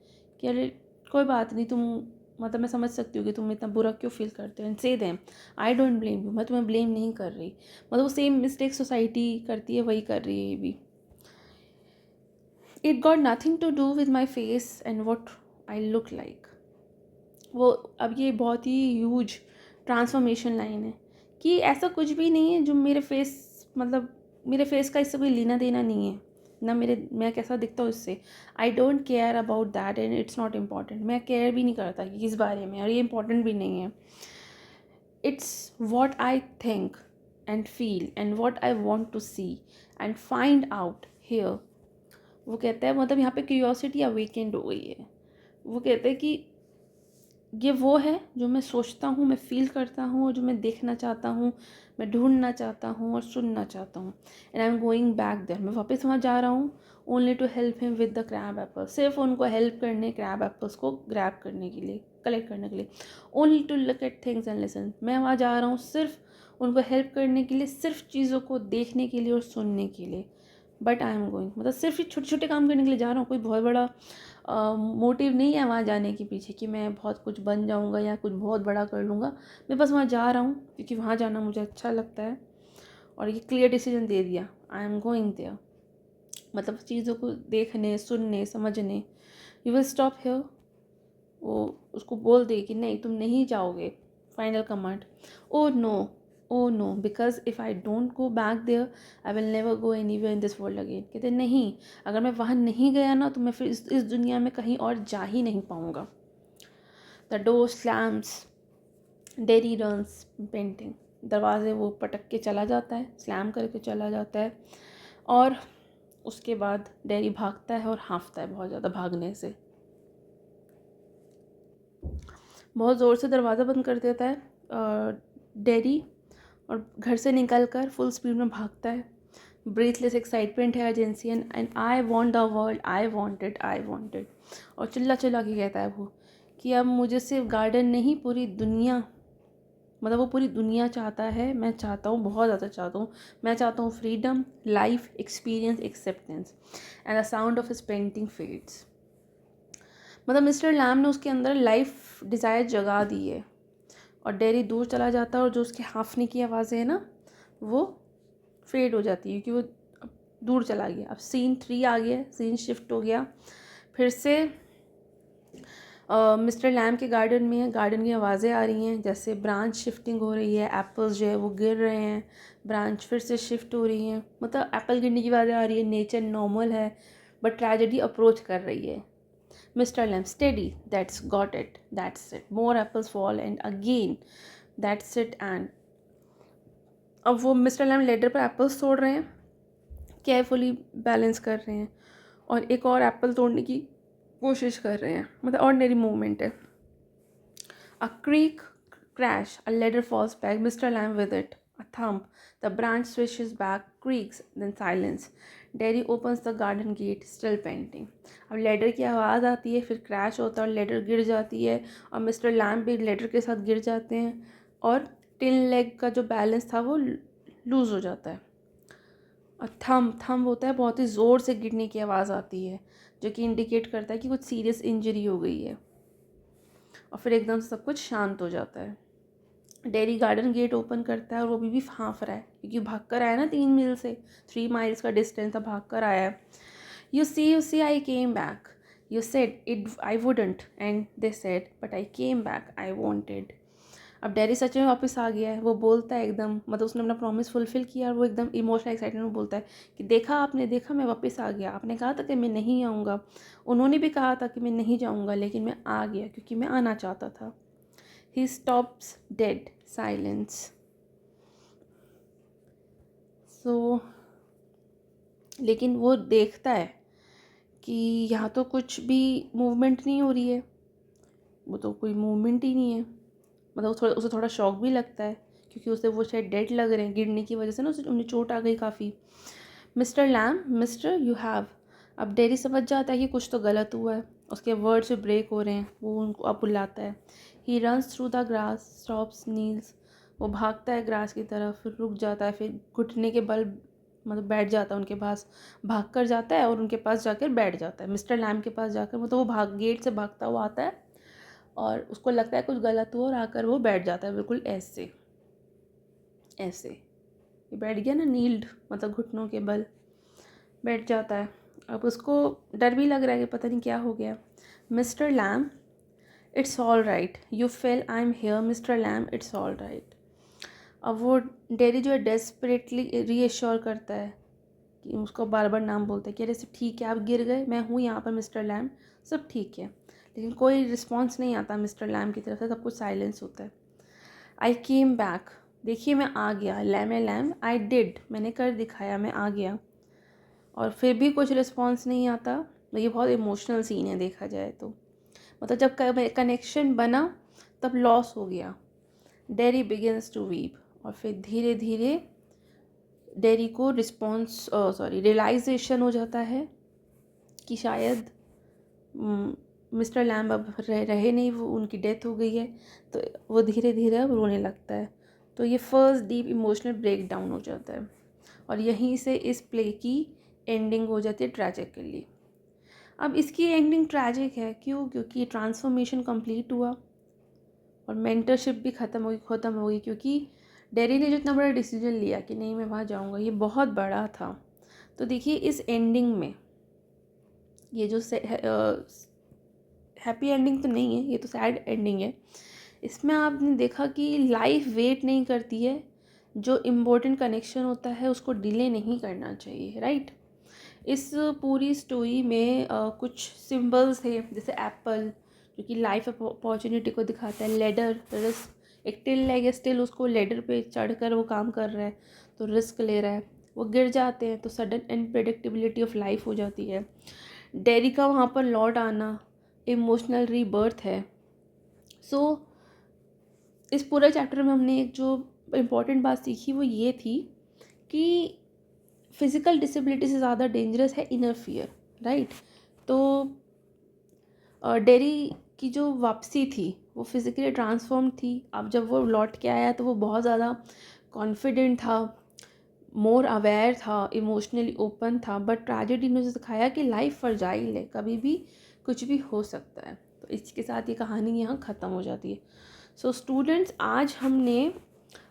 कि अरे कोई बात नहीं, तुम मतलब मैं समझ सकती हूँ कि तुम इतना बुरा क्यों फील करते हो। एंड से them I don't blame you, मैं तुम्हें ब्लेम नहीं कर रही। मतलब वो सेम मिस्टेक सोसाइटी करती है वही कर रही है ये भी। It got nothing to do with my face and what I look like. वो अब ये बहुत ही ह्यूज ट्रांसफॉर्मेशन लाइन है कि ऐसा कुछ भी नहीं है जो मेरे फेस, मतलब मेरे फेस का इससे कोई लेना देना नहीं है ना, मैं कैसा दिखता हूँ इससे। आई don't care about that and it's not important, मैं केयर भी नहीं करता कि किस बारे में, और ये इम्पॉर्टेंट भी नहीं है। It's what I think and feel and what I want to see and find out here. वो कहता है मतलब यहाँ पे क्यूरियोसिटी अवेकेंड हो गई है। वो कहते हैं कि ये वो है जो मैं सोचता हूँ, मैं फील करता हूँ, और जो मैं देखना चाहता हूँ, मैं ढूंढना चाहता हूँ और सुनना चाहता हूँ। And I am going back there, मैं वापस वहाँ जा रहा हूँ। Only to help him with the crab apple, सिर्फ उनको हेल्प करने, क्रैब एप्पल्स को ग्रैब करने के लिए, कलेक्ट करने के लिए। Only to look at things and listen, मैं वहाँ जा रहा हूँ सिर्फ उनको हेल्प करने के लिए, सिर्फ चीज़ों को देखने के लिए और सुनने के लिए। बट आई एम गोइंग, मतलब सिर्फ छोटे छोटे काम करने के लिए जा रहा हूँ, कोई बहुत बड़ा मोटिव नहीं है वहाँ जाने के पीछे कि मैं बहुत कुछ बन जाऊँगा या कुछ बहुत बड़ा कर लूँगा। मैं बस वहाँ जा रहा हूँ क्योंकि वहाँ जाना मुझे अच्छा लगता है, और ये क्लियर डिसीजन दे दिया, आई एम गोइंग देयर। मतलब चीज़ों को देखने, सुनने, समझने। यू विल स्टॉप हियर, वो उसको बोल दे कि नहीं तुम नहीं जाओगे, final command. Oh no, oh no, because if I don't go back there I will never go anywhere in this world again. कहते नहीं, अगर मैं वहाँ नहीं गया ना तो मैं फिर इस दुनिया में कहीं और जा ही नहीं पाऊँगा। The door slams, dairy runs painting, दरवाजे वो पटक के चला जाता है, स्लैम करके चला जाता है, और उसके बाद डेरी भागता है और हाँफता है बहुत ज़्यादा भागने से। बहुत ज़ोर से दरवाज़ा बंद कर देता है डेरी, और घर से निकल कर फुल स्पीड में भागता है। ब्रीथलेस एक्साइटमेंट है, urgency, and I want the world, I want it, I want it. और चिल्ला चिल्ला के कहता है वो कि अब मुझे सिर्फ गार्डन नहीं, पूरी दुनिया मतलब वो पूरी दुनिया चाहता है, मैं चाहता हूँ, बहुत ज़्यादा चाहता हूँ, मैं चाहता हूँ freedom, life, experience, acceptance and the sound of his painting fades. मतलब मिस्टर लैम ने उसके अंदर लाइफ डिज़ायर जगा दी है और डेरी दूर चला जाता है और जो उसके हाँफने की आवाज़ें हैं ना वो फेड हो जाती है क्योंकि वो अब दूर चला गया। अब सीन 3 आ गया, सीन शिफ्ट हो गया फिर से मिस्टर लैम के गार्डन में है। गार्डन की आवाज़ें आ रही हैं, जैसे ब्रांच शिफ्टिंग हो रही है, एप्पल्स जो है वो गिर रहे हैं, ब्रांच फिर से शिफ्ट हो रही हैं, मतलब एप्पल गिरने की आवाज़ें आ रही है। नेचर नॉर्मल है बट ट्रेजेडी अप्रोच कर रही है। Mister Lamb steady, that's got it, that's it, more apples fall and again, that's it and. अब वो मिस्टर लैम लेडर पर एप्पल्स तोड़ रहे हैं, केयरफुली बैलेंस कर रहे हैं और एक और एप्पल तोड़ने की कोशिश कर रहे हैं, मतलब ऑर्डिनरी मूवमेंट है। A creak, crash, a ladder falls back, Mr. Lamb with it. A thump, the branch swishes back, creaks, then silence. Derry opens the garden gate, still painting. अब लेडर की आवाज़ आती है, फिर क्रैश होता है और लेडर गिर जाती है और मिस्टर लैम्ब भी लेडर के साथ गिर जाते हैं और टिन लेग का जो बैलेंस था वो लूज़ हो जाता है। और थंब होता है, बहुत ही ज़ोर से गिरने की आवाज़ आती है जो कि इंडिकेट करता है कि कुछ सीरियस इंजरी हो गई है और फिर एकदम से सब कुछ शांत हो जाता है। डेरी गार्डन गेट ओपन करता है और वो भी हाँफ रहा है क्योंकि भाग कर आया ना 3 मील से, 3 माइल्स का डिस्टेंस था, भाग कर आया है। You see I came back, you said it I wouldn't and they said but I came back, I wanted. अब डेरी सच में वापस आ गया है, वो बोलता है एकदम, मतलब उसने अपना प्रॉमिस फुलफिल किया और वो एकदम इमोशनल एक्साइटमेंट में बोलता है कि देखा आपने, देखा मैं वापस आ गया, आपने कहा था कि मैं नहीं आऊँगा, उन्होंने भी कहा था कि मैं नहीं जाऊँगा, लेकिन मैं आ गया क्योंकि मैं आना चाहता था। ही स्टॉप्स डेड साइलेंस। सो लेकिन वो देखता है कि यहाँ तो कुछ भी मूवमेंट नहीं हो रही है, वो तो कोई मूवमेंट ही नहीं है। मतलब उसे थोड़ा शॉक भी लगता है क्योंकि उसे वो शायद डेड लग रहे हैं गिरने की वजह से ना, उसे उन्हें चोट आ गई काफ़ी। Mister Lamb, mister you have. अब डेरी समझ जाता है कि कुछ तो गलत हुआ है, उसके वर्ड्स ब्रेक हो रहे हैं, वो उनको अब बुलाता है। He runs through the grass, stops, Niels. वो भागता है ग्रास की तरफ, फिर रुक जाता है, फिर घुटने के बल मतलब बैठ जाता है उनके पास, भाग कर जाता है और उनके पास जाकर बैठ जाता है। मिस्टर लैम के पास जाकर, मतलब वो गेट से भागता हुआ आता है और उसको लगता है कुछ गलत हुआ और आकर वो बैठ जाता है बिल्कुल ऐसे ऐसे। ये बैठ गया ना, नील्ड मतलब घुटनों के बल बैठ जाता है। अब उसको डर भी लग रहा है कि पता नहीं क्या हो गया। Mister Lamb, it's all right, you fell, I am here, mister Lamb, it's all right. अब वो डेरी जो है डेस्परेटली रीएश्योर करता है कि उसको बार बार नाम बोलता है कि अरे सब ठीक है, आप गिर गए, मैं हूँ यहाँ पर मिस्टर लैम, सब ठीक है। लेकिन कोई रिस्पॉन्स नहीं आता मिस्टर लैम की तरफ से, सब कुछ साइलेंस होता है। आई केम बैक, देखिए मैं आ गया, Lamb a Lamb, I did, मैंने कर दिखाया, मैं आ गया। और फिर भी कुछ रिस्पॉन्स नहीं आता। ये बहुत इमोशनल सीन है देखा जाए तो, मतलब जब कनेक्शन बना तब लॉस हो गया। डेरी बिगिंस टू वीप और फिर धीरे धीरे डेरी को रियलाइजेशन हो जाता है कि शायद मिस्टर लैम्ब अब रहे नहीं, वो उनकी डेथ हो गई है। तो वो धीरे धीरे अब रोने लगता है। तो ये first deep emotional breakdown हो जाता है और यहीं से इस प्ले की एंडिंग हो जाती है ट्रैजिकली। अब इसकी एंडिंग ट्रैजिक है क्यों? क्योंकि ट्रांसफॉर्मेशन कंप्लीट हुआ और मेंटरशिप भी ख़त्म हो गई क्योंकि डेरी ने जो इतना बड़ा डिसीजन लिया कि नहीं मैं वहाँ जाऊँगा, ये बहुत बड़ा था। तो देखिए इस एंडिंग में ये जो हैप्पी एंडिंग तो नहीं है, ये तो सैड एंडिंग है। इसमें आपने देखा कि लाइफ वेट नहीं करती है, जो इम्पोर्टेंट कनेक्शन होता है उसको डिले नहीं करना चाहिए, राइट। इस पूरी स्टोरी में कुछ सिंबल्स थे, जैसे एप्पल जो कि लाइफ अपॉर्चुनिटी को दिखाता है, लेडर रिस्क, एक टिल लेग है, स्टिल उसको लेडर पे चढ़कर वो काम कर रहा है तो रिस्क ले रहा है। वो गिर जाते हैं तो सडन अनप्रेडिक्टेबिलिटी ऑफ लाइफ हो जाती है। डेरी का वहाँ पर लौट आना इमोशनल रीबर्थ है। सो इस पूरे चैप्टर में हमने एक जो इम्पोर्टेंट बात सीखी वो ये थी कि फिज़िकल डिसेबिलिटी से ज़्यादा डेंजरस है इनर फियर, राइट। तो डेरी की जो वापसी थी वो फिज़िकली ट्रांसफॉर्म थी। अब जब वो लौट के आया तो वो बहुत ज़्यादा कॉन्फिडेंट था, मोर अवेयर था, इमोशनली ओपन था। बट ट्रेजेडी ने उसे सिखाया कि लाइफ फ्रजाइल है, कभी भी कुछ भी हो सकता है। तो इसके साथ ये कहानी यहाँ ख़त्म हो जाती है। सो स्टूडेंट्स, आज हमने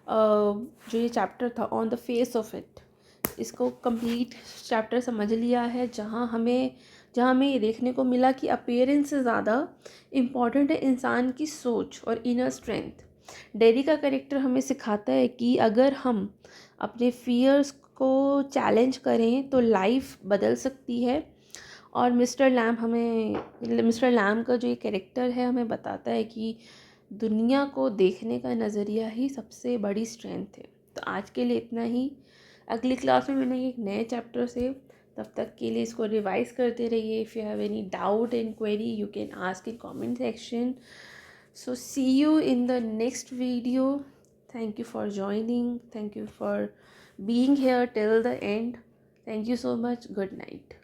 जो ये चैप्टर था on the face of it, इसको कंप्लीट चैप्टर समझ लिया है, जहाँ हमें ये देखने को मिला कि अपीयरेंस से ज़्यादा इम्पॉर्टेंट है इंसान की सोच और इनर स्ट्रेंथ। डेरी का कैरेक्टर हमें सिखाता है कि अगर हम अपने फियर्स को चैलेंज करें तो लाइफ बदल सकती है। और मिस्टर लैम का जो ये कैरेक्टर है हमें बताता है कि दुनिया को देखने का नज़रिया ही सबसे बड़ी स्ट्रेंथ है। तो आज के लिए इतना ही। अगली क्लास में मैंने एक नए चैप्टर से, तब तक के लिए इसको रिवाइज करते रहिए। If you have any doubt and query you can ask in comment section. So see you in the next video. Thank you for joining. Thank you for being here till the end. Thank you so much. Good night.